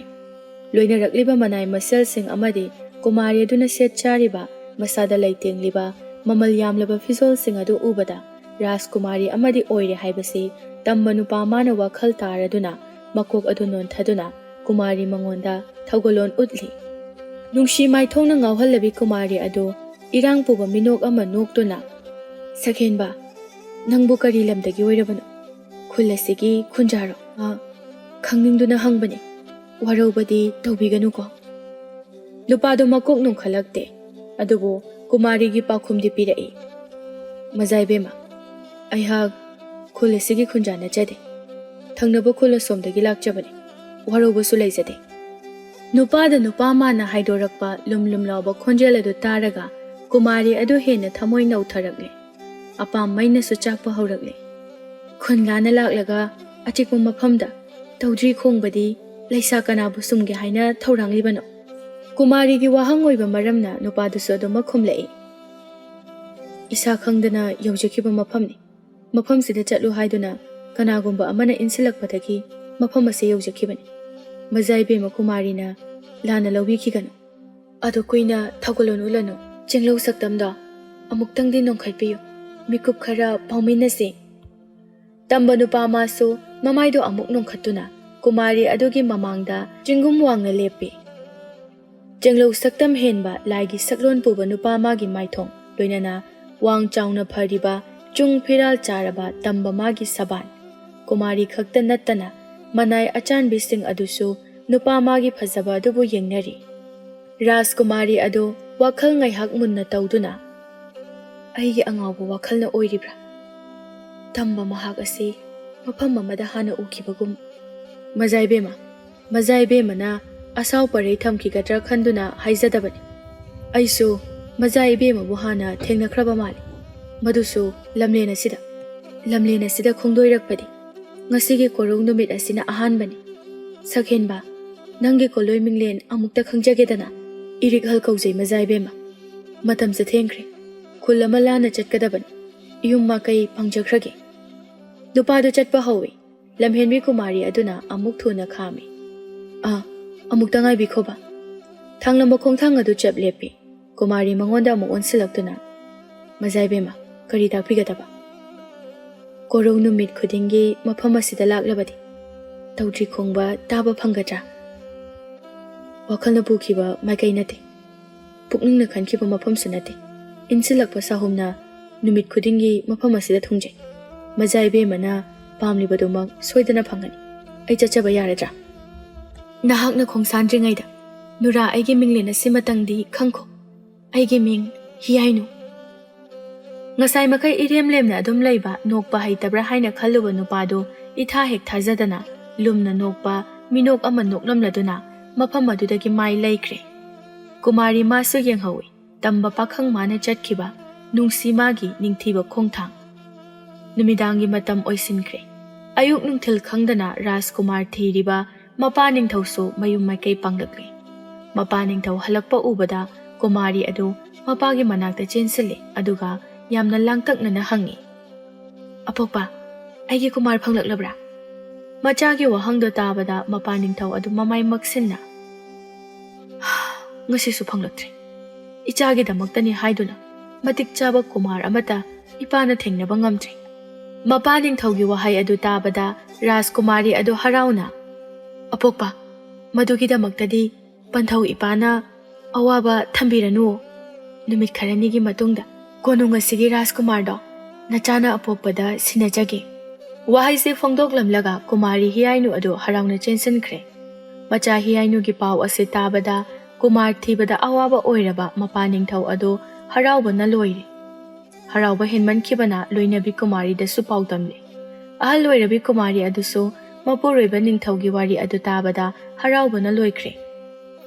ꯂꯣꯏꯅꯔꯛꯂꯤꯕ ꯃꯅꯥꯏ ꯃꯁꯦꯜꯁꯤꯡ ꯑꯃꯗꯤ ꯀꯨꯃꯥꯔꯤ ꯑꯗꯨꯅ ꯁꯦꯠ ꯆꯥꯔꯤꯕ ꯃꯁꯥꯗ ꯂꯩꯇꯦꯡꯂꯤꯕ ꯃꯃꯜ ꯌꯥꯝꯂꯕ ꯐꯤꯖꯣꯜꯁꯤꯡ ꯑꯗꯨ ꯎꯕꯗ ꯔꯥꯖꯀꯨꯃꯥꯔꯤ ꯑꯃꯗꯤ ꯑꯣꯏꯔꯦ ꯍꯥꯏꯕꯁꯤ ꯇꯝꯕ ꯅꯨꯄꯥ ꯑꯃꯅ ꯋꯥꯈꯜ ꯇꯥꯔꯗꯨꯅ ꯃꯀꯣꯛ ꯑꯗꯨ ꯅꯣꯟꯊꯗꯨꯅ ꯀꯨꯃꯥꯔꯤ ꯃꯉꯣꯟꯗ ꯊꯧꯒꯜꯂꯣꯟ ꯎꯠꯂꯤ꯫ ꯅꯨꯡꯁꯤ ꯃꯥꯏꯊꯣꯡꯅ ꯉꯥꯎꯍꯜꯂꯕꯤ ꯀꯨꯃꯥꯔꯤ ꯑꯗꯨ ꯏꯔꯥꯡ ꯄꯨꯕ ꯃꯤꯅꯣꯛ ꯑꯃ ꯅꯣꯛꯇꯨꯅ, "ꯁꯈꯦꯟꯕ, ꯅꯪꯕꯨ ꯀꯔꯤ ꯂꯝꯗꯒꯤ ꯑꯣꯏꯔꯕꯅꯣ? ꯈꯨꯜ ꯑꯁꯤꯒꯤ ꯈꯨꯟꯖꯥꯔꯣ? ꯈꯪꯅꯤꯡꯗꯨꯅ ꯍꯪꯕꯅꯤ, ꯋꯥꯔꯧꯕꯗꯤ ꯇꯧꯕꯤꯒꯅꯨꯀꯣ?" ꯅꯨꯄꯥꯗꯨ ꯃꯀꯣꯛ ꯅꯣꯡꯈꯠꯂꯛꯇꯦ, ꯑꯗꯨꯕꯨ ꯀꯨꯃꯥꯔꯤꯒꯤ ꯄꯥꯎꯈꯨꯝꯗꯤ ꯄꯤꯔꯛꯏ, "ꯃꯖꯥꯏꯕꯦꯝꯃ, ꯑꯩꯍꯥꯛ ꯈꯨꯜ ꯑꯁꯤꯒꯤ ꯈꯨꯟꯖꯥ ꯅꯠꯆꯗꯦ, ꯊꯪꯅꯕ ꯈꯨꯜ ꯑꯁꯣꯝꯗꯒꯤ ꯂꯥꯛꯆꯕꯅꯤ, ꯋꯥꯔꯧꯕꯁꯨ ꯂꯩꯖꯗꯦ." ꯅꯨꯄꯥꯗ ꯅꯨꯄꯥ ꯃꯥꯅ ꯍꯥꯏꯗꯣꯔꯛꯄ ꯂꯨꯝ ꯂꯨꯝ ꯂꯥꯎꯕ ꯈꯣꯟꯖꯦꯜ ꯑꯗꯨ ꯇꯥꯔꯒ ꯀꯨꯃꯥꯔꯤ ꯑꯗꯨ ꯍꯦꯟꯅ ꯊꯃꯣꯏ ꯅꯧꯊꯔꯛꯂꯦ, ꯑꯄꯥꯝ ꯃꯩꯅꯁꯨ ꯆꯥꯛꯄ ꯍꯧꯔꯛꯂꯦ꯫ ꯈꯨꯟ ꯂꯥꯟꯅ ꯂꯥꯛꯂꯒ ꯑꯆꯤꯛꯄ ꯃꯐꯝꯗ ꯇꯧꯗ꯭ꯔꯤ ꯈꯣꯡꯕꯗꯤ ꯂꯩꯁꯥ ꯀꯅꯥꯕꯨ ꯁꯨꯝꯒꯦ ꯍꯥꯏꯅ ꯊꯧꯔꯥꯡꯂꯤꯕꯅꯣ? ꯀꯨꯃꯥꯔꯤꯒꯤ ꯋꯥꯍꯪ ꯑꯣꯏꯕ ꯃꯔꯝꯅ ꯅꯨꯄꯥꯗꯨꯁꯨ ꯑꯗꯨꯃꯛ ꯈꯨꯝꯂꯛꯏ, "ꯏꯁꯥ ꯈꯪꯗꯅ ꯌꯧꯖꯈꯤꯕ ꯃꯐꯝꯅꯤ, ꯃꯐꯝꯁꯤꯗ ꯆꯠꯂꯨ ꯍꯥꯏꯗꯨꯅ ꯀꯅꯥꯒꯨꯝꯕ ꯑꯃꯅ ꯏꯟꯁꯤꯜꯂꯛꯄꯗꯒꯤ ꯃꯐꯝ ꯑꯁꯤ ꯌꯧꯖꯈꯤꯕꯅꯤ꯫ ꯃꯖꯥꯏꯕꯦꯝꯃ ꯀꯨꯃꯥꯔꯤꯅ ꯂꯥꯟꯅ ꯂꯧꯕꯤꯈꯤꯒꯅꯨ, ꯑꯗꯨ ꯀꯨꯏꯅ ꯊꯧꯒꯜꯂꯣꯟ ꯎꯠꯂꯅꯨ, ꯆꯤꯡꯂꯧ ꯁꯛꯇꯝꯗꯣ ꯑꯃꯨꯛꯇꯪꯗꯤ ꯅꯣꯡꯈꯠꯄꯤꯌꯨ, ꯃꯤꯀꯨꯞ ꯈꯔ ꯄꯥꯎꯃꯤꯟꯅꯁꯤ." ꯇꯝꯕ ꯅꯨꯄꯥ ꯑꯃꯁꯨ ꯃꯃꯥꯏꯗꯣ ꯑꯃꯨꯛ ꯅꯣꯡꯈꯠꯇꯨꯅ ꯀꯨꯃꯥꯔꯤ ꯑꯗꯨꯒꯤ ꯃꯃꯥꯡꯗ ꯆꯤꯡꯒꯨꯝ ꯋꯥꯡꯅ ꯂꯦꯞꯄꯤ꯫ ꯆꯤꯡꯂꯧ ꯁꯛꯇꯝ ꯍꯦꯟꯕ ꯂꯥꯏꯒꯤ ꯁꯛꯂꯣꯟ ꯄꯨꯕ ꯅꯨꯄꯥ ꯑꯃꯒꯤ ꯃꯥꯏꯊꯣꯡ, ꯂꯣꯏꯅꯅ ꯋꯥꯡ ꯆꯥꯎꯅ ꯐꯔꯤꯕ ꯆꯨꯡ ꯐꯤꯔꯥꯜ ꯆꯥꯔꯕ ꯇꯝꯕ ꯃꯥꯒꯤ ꯁꯕꯥꯟ, ꯀꯨꯃꯥꯔꯤ ꯈꯛꯇ ꯅꯠꯇꯅ ꯃꯅꯥꯏ ꯑꯆꯥꯟꯕꯤꯁꯤꯡ ꯑꯗꯨꯁꯨ ꯅꯨꯄꯥ ꯑꯃꯒꯤ ꯐꯖꯕ ꯑꯗꯨꯕꯨ ꯌꯦꯡꯅꯔꯤ꯫ ꯔꯥꯖꯀꯨꯃꯥꯔꯤ ꯑꯗꯨ ꯋꯥꯈꯜ ꯉꯥꯏꯍꯥꯛ ꯃꯨꯟꯅ ꯇꯧꯗꯨꯅ, "ꯑꯩꯒꯤ ꯑꯉꯥꯎꯕ ꯋꯥꯈꯜꯅ ꯑꯣꯏꯔꯤꯕ꯭ꯔꯥ? ꯇꯝꯕ ꯃꯍꯥꯛ ꯑꯁꯤ ꯃꯐꯝ ꯑꯃꯗ ꯍꯥꯟꯅ ꯎꯈꯤꯕꯒꯨꯝ, ꯃꯖꯥꯏꯕꯦꯝꯃꯅ ꯑꯁꯥꯎ ꯄꯔꯩ ꯊꯝꯈꯤꯒꯗ꯭ꯔꯥ ꯈꯟꯗꯨꯅ ꯍꯥꯏꯖꯗꯕꯅꯤ꯫ ꯑꯩꯁꯨ ꯃꯖꯥꯏꯕꯦꯝꯃꯕꯨ ꯍꯥꯟꯅ ꯊꯦꯡꯅꯈ꯭ꯔꯕ ꯃꯥꯜꯂꯤ, ꯃꯗꯨꯁꯨ ꯂꯝꯂꯦꯟ ꯑꯁꯤꯗ ꯈꯣꯡꯗꯣꯏꯔꯛꯄꯗꯤ ꯉꯁꯤꯒꯤ ꯀꯣꯔꯧ ꯅꯨꯃꯤꯠ ꯑꯁꯤꯅ ꯑꯍꯥꯟꯕꯅꯤ꯫ ꯁꯛꯍꯦꯟꯕ, ꯅꯪꯒꯤ ꯀꯣꯂꯣꯏ ꯃꯤꯡꯂꯦꯟ ꯑꯃꯨꯛꯇ ꯈꯪꯖꯒꯦꯗꯅ?" "ꯏꯔꯤꯛꯍꯜ ꯀꯧꯖꯩ ꯃꯖꯥꯏꯕꯦꯝꯃ, ꯃꯇꯝꯁꯦ ꯊꯦꯡꯈ꯭ꯔꯦ, ꯈꯨꯜ ꯑꯃ ꯂꯥꯟꯅ ꯆꯠꯀꯗꯕꯅꯤ, ꯏꯌꯨꯝ ꯃꯀꯩ ꯄꯥꯡꯖꯈ꯭ꯔꯒꯦ." ꯅꯨꯄꯥꯗꯨ ꯆꯠꯄ ꯍꯧꯏ꯫ ꯂꯝꯍꯦꯟꯕꯤ ꯀꯨꯃꯥꯔꯤ ꯑꯗꯨꯅ ꯑꯃꯨꯛ ꯊꯨꯅ ꯈꯥꯝꯃꯤ, "ꯑꯃꯨꯛꯇ ꯉꯥꯏꯕꯤꯈꯣꯕ." ꯊꯥꯡꯂꯝꯕ ꯈꯣꯡꯊꯥꯡ ꯑꯗꯨ ꯆꯞ ꯂꯦꯞꯄꯤ꯫ ꯀꯨꯃꯥꯔꯤ ꯃꯉꯣꯟꯗ ꯑꯃꯨꯛ ꯑꯣꯟꯁꯤꯜꯂꯛꯇꯨꯅ, "ꯃꯖꯥꯏꯕꯦꯝꯃ, ꯀꯔꯤ ꯇꯥꯛꯄꯤꯒꯗꯕ? ꯀꯣꯔꯧ ꯅꯨꯃꯤꯠ ꯈꯨꯗꯤꯡꯒꯤ ꯃꯐꯝ ꯑꯁꯤꯗ ꯂꯥꯛꯂꯕꯗꯤ ꯇꯧꯗ꯭ꯔꯤ ꯈꯣꯡꯕ ꯇꯥꯕ ꯐꯪꯒꯗ꯭ꯔꯥ? ꯋꯥꯈꯜꯅ ꯄꯨꯈꯤꯕ ꯃꯥꯏꯀꯩ ꯅꯠꯇꯦ, ꯄꯨꯛꯅꯤꯡꯅ ꯈꯟꯈꯤꯕ ꯃꯐꯝꯁꯨ ꯅꯠꯇꯦ, ꯏꯟꯁꯤꯜꯂꯛꯄ ꯁꯥꯍꯨꯝꯅ ꯅꯨꯃꯤꯠ ꯈꯨꯗꯤꯡꯒꯤ ꯃꯐꯝ ꯑꯁꯤꯗ ꯊꯨꯡꯖꯩ꯫ ꯃꯖꯥꯏꯕꯦꯝꯃꯅ ꯄꯥꯝꯂꯤꯕꯗꯨꯃꯛ ꯁꯣꯏꯗꯅ ꯐꯪꯒꯅꯤ, ꯑꯩ ꯆꯠꯆꯕ ꯌꯥꯔꯗ꯭ꯔꯥ?" "ꯅꯍꯥꯛꯅ ꯈꯣꯡꯁꯥꯟꯗ꯭ꯔꯤꯉꯩꯗ ꯅꯨꯔꯥ, ꯑꯩꯒꯤ ꯃꯤꯡꯂꯦꯟ ꯑꯁꯤꯃꯇꯪꯗꯤ ꯈꯪꯈꯣ, ꯑꯩꯒꯤ ꯃꯤꯡ ꯍꯤꯌꯥꯏꯅꯨ." ꯉꯁꯥꯏ ꯃꯈꯩ ꯏꯔꯦꯝ ꯂꯦꯝꯅ ꯑꯗꯨꯝ ꯂꯩꯕ, ꯅꯣꯛꯄ ꯍꯩꯇꯕ꯭ꯔꯥ ꯍꯥꯏꯅ ꯈꯜꯂꯨꯕ ꯅꯨꯄꯥꯗꯨ ꯏꯊꯥ ꯍꯦꯛ ꯊꯥꯖꯗꯅ ꯂꯨꯝꯅ ꯅꯣꯛꯄ ꯃꯤꯅꯣꯛ ꯑꯃ ꯅꯣꯛꯂꯝꯂꯗꯨꯅ ꯃꯐꯝ ꯑꯗꯨꯗꯒꯤ ꯃꯥꯏ ꯂꯩꯈ꯭ꯔꯦ꯫ ꯀꯨꯃꯥꯔꯤ ꯃꯥꯁꯨ ꯌꯦꯡꯍꯧꯏ ꯇꯝꯕ ꯄꯥꯈꯪ ꯃꯥꯅ ꯆꯠꯈꯤꯕ ꯅꯨꯡꯁꯤ ꯃꯥꯒꯤ ꯅꯤꯡꯊꯤꯕ ꯈꯣꯡꯊꯥꯡ꯫ ꯅꯨꯃꯤꯗꯥꯡꯒꯤ ꯃꯇꯝ ꯑꯣꯏꯁꯤꯟꯈ꯭ꯔꯦ꯫ ꯑꯌꯨꯛ ꯅꯨꯡꯊꯤꯜ ꯈꯪꯗꯅ ꯔꯥꯖꯀꯨꯃꯥꯔ ꯊꯤꯔꯤꯕ ꯃꯄꯥ ꯅꯤꯡꯊꯧꯁꯨ ꯃꯌꯨꯝ ꯃꯥꯏꯀꯩ ꯄꯥꯡꯂꯛꯂꯦ꯫ ꯃꯄꯥ ꯅꯤꯡꯊꯧ ꯍꯜꯂꯛꯄ ꯎꯕꯗ ꯀꯨꯃꯥꯔꯤ ꯑꯗꯨ ꯃꯄꯥꯒꯤ ꯃꯅꯥꯛꯇ ꯆꯦꯟꯁꯤꯜꯂꯤ, ꯑꯗꯨꯒ ꯌꯥꯝꯅ ꯂꯥꯡꯇꯛꯅꯅ ꯍꯪꯉꯤ, "ꯑꯄꯣꯛꯄ, ꯑꯩꯒꯤ ꯀꯨꯃꯥꯔ ꯐꯪꯂꯛꯂꯕ꯭ꯔꯥ?" ꯃꯆꯥꯒꯤ ꯋꯥꯍꯪꯗꯣ ꯇꯥꯕꯗ ꯃꯄꯥ ꯅꯤꯡꯊꯧ ꯑꯗꯨ ꯃꯃꯥꯏ ꯃꯛꯁꯤꯟꯅ, "ꯉꯁꯤꯁꯨ ꯐꯪꯂꯛꯇ꯭ꯔꯤ, ꯏꯆꯥꯒꯤꯗꯃꯛꯇꯅꯤ ꯍꯥꯏꯗꯨꯅ ꯃꯇꯤꯛ ꯆꯥꯕ ꯀꯨꯃꯥꯔ ꯑꯃꯠꯇ ꯏꯄꯥꯅ ꯊꯦꯡꯅꯕ ꯉꯝꯗ꯭ꯔꯤ." ꯃꯄꯥ ꯅꯤꯡꯊꯧꯒꯤ ꯋꯥꯍꯩ ꯑꯗꯨ ꯇꯥꯕꯗ ꯔꯥꯖꯀꯨꯃꯥꯔꯤ ꯑꯗꯨ ꯍꯔꯥꯎꯅ, "ꯑꯄꯣꯛꯄ, ꯃꯗꯨꯒꯤꯗꯃꯛꯇꯗꯤ ꯄꯟꯊꯧ ꯏꯄꯥꯅ ꯑꯋꯥꯕ ꯊꯝꯕꯤꯔꯅꯨ꯫ ꯅꯨꯃꯤꯠ ꯈꯔꯅꯤꯒꯤ ꯃꯇꯨꯡꯗ ꯀꯣꯅꯨꯡ ꯑꯁꯤꯒꯤ ꯔꯥꯖꯀꯨꯃꯥꯔꯗꯣ ꯅꯆꯥꯅ ꯑꯄꯣꯛꯄꯗ ꯁꯤꯟꯅꯖꯒꯦ." ꯋꯥꯍꯩꯁꯤ ꯐꯣꯡꯗꯣꯛꯂꯝꯂꯒ ꯀꯨꯃꯥꯔꯤ ꯍꯤꯌꯥꯏꯅꯨ ꯑꯗꯨ ꯍꯔꯥꯎꯅ ꯆꯦꯟꯁꯤꯟꯈ꯭ꯔꯦ꯫ ꯃꯆꯥ ꯍꯤꯌꯥꯏꯅꯨꯒꯤ ꯄꯥꯎ ꯑꯁꯤ ꯇꯥꯕꯗ ꯀꯨꯃꯥꯔ ꯊꯤꯕꯗ ꯑꯋꯥꯕ ꯑꯣꯏꯔꯕ ꯃꯄꯥ ꯅꯤꯡꯊꯧ ꯑꯗꯨ ꯍꯔꯥꯎꯕꯅ ꯂꯣꯏꯔꯦ꯫ ꯍꯔꯥꯎꯕ ꯍꯦꯟꯃꯟꯈꯤꯕꯅ ꯂꯣꯏꯅꯕꯤ ꯀꯨꯃꯥꯔꯤꯗꯁꯨ ꯄꯥꯎ ꯇꯝꯂꯦ꯫ ꯑꯍꯜ ꯑꯣꯏꯔꯕꯤ ꯀꯨꯃꯥꯔꯤ ꯑꯗꯨꯁꯨ ꯃꯄꯨꯔꯣꯏꯕ ꯅꯤꯡꯊꯧꯒꯤ ꯋꯥꯔꯤ ꯑꯗꯨ ꯇꯥꯕꯗ ꯍꯔꯥꯎꯕꯅ ꯂꯣꯏꯈ꯭ꯔꯦ꯫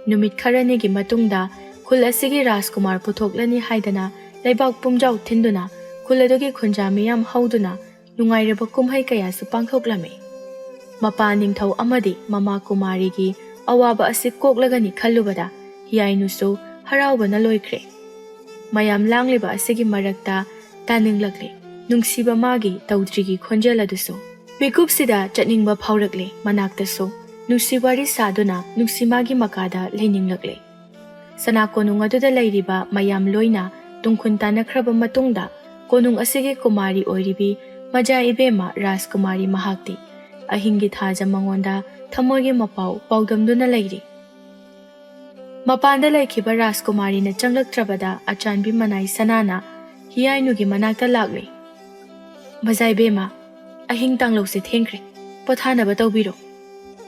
ꯅꯨꯃꯤꯠ ꯈꯔꯅꯤꯒꯤ ꯃꯇꯨꯡꯗ ꯈꯨꯜ ꯑꯁꯤꯒꯤ ꯔꯥꯖꯀꯨꯃꯥꯔ ꯄꯨꯊꯣꯛꯂꯅꯤ ꯍꯥꯏꯗꯅ ꯂꯩꯕꯥꯛ ꯄꯨꯝꯖꯥꯎ ꯊꯤꯟꯗꯨꯅ ꯈꯨꯜ ꯑꯗꯨꯒꯤ ꯈꯨꯟꯖꯥ ꯃꯤꯌꯥꯝ ꯍꯧꯗꯨꯅ ꯅꯨꯡꯉꯥꯏꯔꯕ ꯀꯨꯝꯍꯩ ꯀꯌꯥꯁꯨ ꯄꯥꯡꯊꯣꯛꯂꯝꯃꯤ꯫ ꯃꯄꯥ ꯅꯤꯡꯊꯧ ꯑꯃꯗꯤ ꯃꯃꯥ ꯀꯨꯃꯥꯔꯤꯒꯤ ꯑꯋꯥꯕ ꯑꯁꯤ ꯀꯣꯛꯂꯒꯅꯤ ꯈꯜꯂꯨꯕꯗ ꯍꯤꯌꯥꯏꯅꯨꯁꯨ ꯍꯔꯥꯎꯕꯅ ꯂꯣꯏꯈ꯭ꯔꯦ꯫ ꯃꯌꯥꯝ ꯂꯥꯡꯂꯤꯕ ꯑꯁꯤꯒꯤ ꯃꯔꯛꯇ ꯇꯥꯅꯤꯡꯂꯛꯂꯦ ꯅꯨꯡꯁꯤꯕ ꯃꯥꯒꯤ ꯇꯧꯗ꯭ꯔꯤꯒꯤ ꯈꯣꯟꯖꯦꯜ ꯑꯗꯨꯁꯨ꯫ ꯃꯤꯀꯨꯞꯁꯤꯗ ꯆꯠꯅꯤꯡꯕ ꯐꯥꯎꯔꯛꯂꯦ, ꯃꯅꯥꯛꯇꯁꯨ ꯅꯨꯡꯁꯤ ꯋꯥꯔꯤ ꯁꯥꯗꯨꯅ ꯅꯨꯡꯁꯤ ꯃꯥꯒꯤ ꯃꯀꯥꯗ ꯂꯩꯅꯤꯡꯂꯛꯂꯦ꯫ ꯁꯅꯥ ꯀꯣꯅꯨꯡ ꯑꯗꯨꯗ ꯂꯩꯔꯤꯕ ꯃꯌꯥꯝ ꯂꯣꯏꯅ ꯇꯨꯡꯈꯨꯟ ꯇꯥꯟꯅꯈ꯭ꯔꯕ ꯃꯇꯨꯡꯗ konung asigi kumari oiribi Majai Ibema Rajkumari mahakti ahingi thaja mangonda thamogi mapau paudamduna leiri. Mapanda laikiba Rajkumari na changlaktrabada achanbi manai sanana hiyainugi manakta lagli. Majai Ibema ahing tanglokse thengkre pothanaba tawbiro.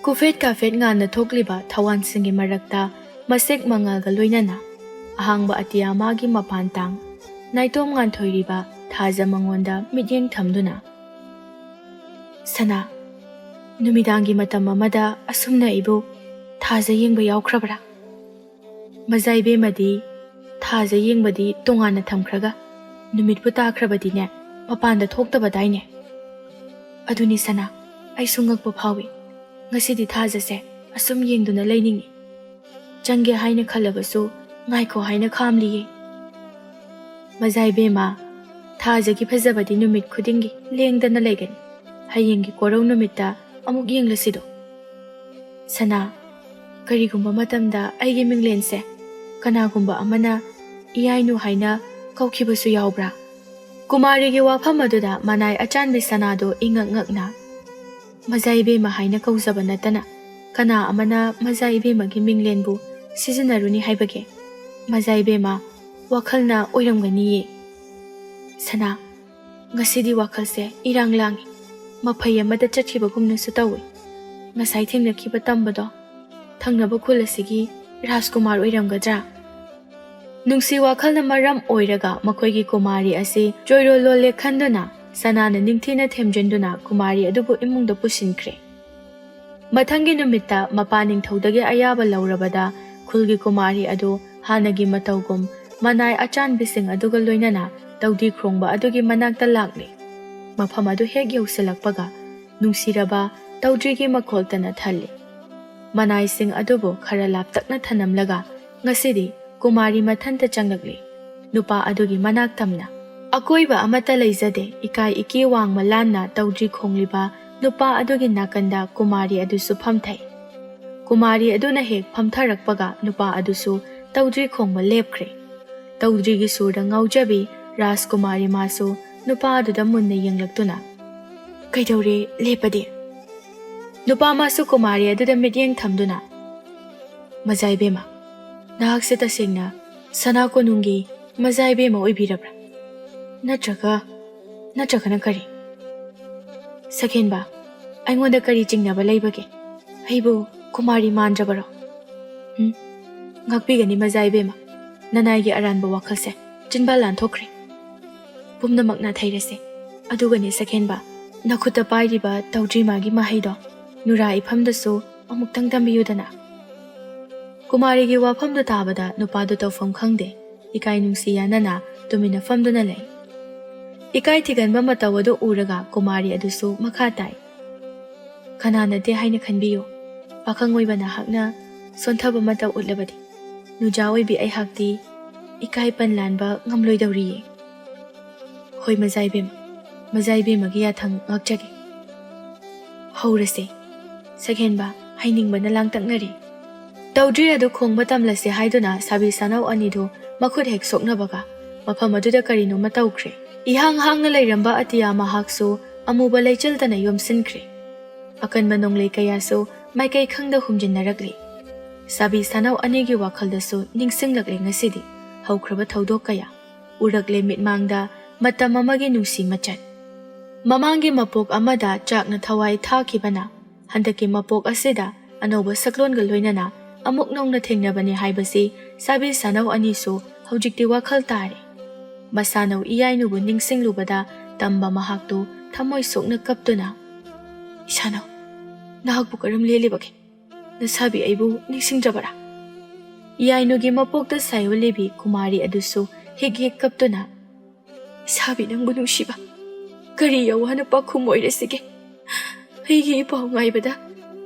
Kufet kafet ngana thokliba thawan singi marakta masek mangalga loinana ahangba atia magi mapantang naitom ngan thoiriba thaja mangonda midyeng thamduna. Sana numidangi matam amada asumna ibu thaja yengba yaukhrabra. Majai Ibemadi thaja yengbadi tongana thamkhraga numitbu takhrabadine mapanda thoktabadaine. Aduni sana ai sungakpa phawi ngasidi thaja se asum yengduna leiningi. Changge haina khalabasu ngaiko haina khamliye. Majai Ibema thaja gi phajabadi numit khudingi lengdana legani hayengi korau numita amuk yenglasido. Sana karigumba matamda aigi minglense kanagumba amana iyainu haina kaukhibasu yaubra. Kumari gi wafam aduda manai achanbi sanado ingak ngakna Majai Ibema haina kauzaba natana kana amana Majai Ibema gi minglenbu sizinaruni haibage. Majai Ibema wakhalna oiramganiye. Sana ngasidi wakhalse irang langi maphai amada chatkhibagumna su tawi. Ngasai thengnakiba tambado thangnaba khul asigi Rajkumar oiramgadra. Nungsi wakhalna maram oiraga makhoigi kumari asi joiro lole khanduna sanana ningthina themjenduna kumari adubu imungda pusinkre. Mathangi numita mapaning thodage ayaba laurabada khulgi kumari adu hanagi matawgum manai achan bising aduga loinana tawdi khrongba adugi manakta lakli. Mafam adu hek yausilakpaga nungsiraba tawdrigi makoltana thalli. Manai sing adubu khara laptakna thanamlaga ngasidi kumari mathanta changlakli. Nupa adugi manak tamna akoiba amata leizade ikai iki wangma lanna tawdri khongliba nupa adugi nakanda kumari adusu phamthai. Kumari aduna hek phamtharakpaga nupa adusu tawdri khongma lepkhre. Tawdrigi surda ngaujabi Rajkumari masu nupa aduda munna yenglaktuna kaidawre lepade. Nupa masu kumari aduda midyeng thamduna Majai Ibema nahakse tasengna sana konungi Majai Ibema oibirabra natragana kari sakhenba aingonda kari jingnaba leibage aibu kumari mandrabaro ngakpigani Majai Ibema nanaigi aranba wakhalse jinba lanthokre pumnamakna thairase adugani sakhenba nakhuta pairiba tawdri magi mahaido nura ifamdasu amuktang tambiyudana. Kumari gi wafamda tabada nupadu tawfam khangde ikai nungsi yanana tumina famduna lei. Ikai thiganba matawadu uraga kumari adusu makha tai. Kanana de haina khanbiyo pakhangoibana hakna sonthaba mataw utlabadi nujawi bi ai hakti ikai panlanba ngamloidawriye. Hoi Majai Ibema gi yathang ngakjage haurase sakhenba hainingba langtaknari. Tawdri adu khongba tamlase haiduna sabi sanau anidu makhut hek soknabaga mafam aduda karino matawkhre. Ihang hangna leiramba atiya mahaksu amuba leichaldana yomsinkre. Akan manonglei kayasu maikai khangda humjinnarakli. Sabi sanau anigi wakhaldasu ningsinglakle ngasidi haukraba thaudok kaya urakle mitmangda matam amagi nungsi machat. Mamangi mapok amada chakna thawai thakibana handaki mapok asida anoba saklonga loinana amuk nongna thengnabani haibasi sabi sanau anisu haujikti wakhal tare. Masanau iyainubu ningsinglubada tamba mahaktu thamoi sokna kaptuna Isanau nahakbu karam lelibage nasabi aibu ningsingjabara. Iyainugi mapokta sayo lebi kumari adusu hek kaptuna isabi nangbu nungshiba kari yawana pakhum oiresige aigi ipaw ngaibada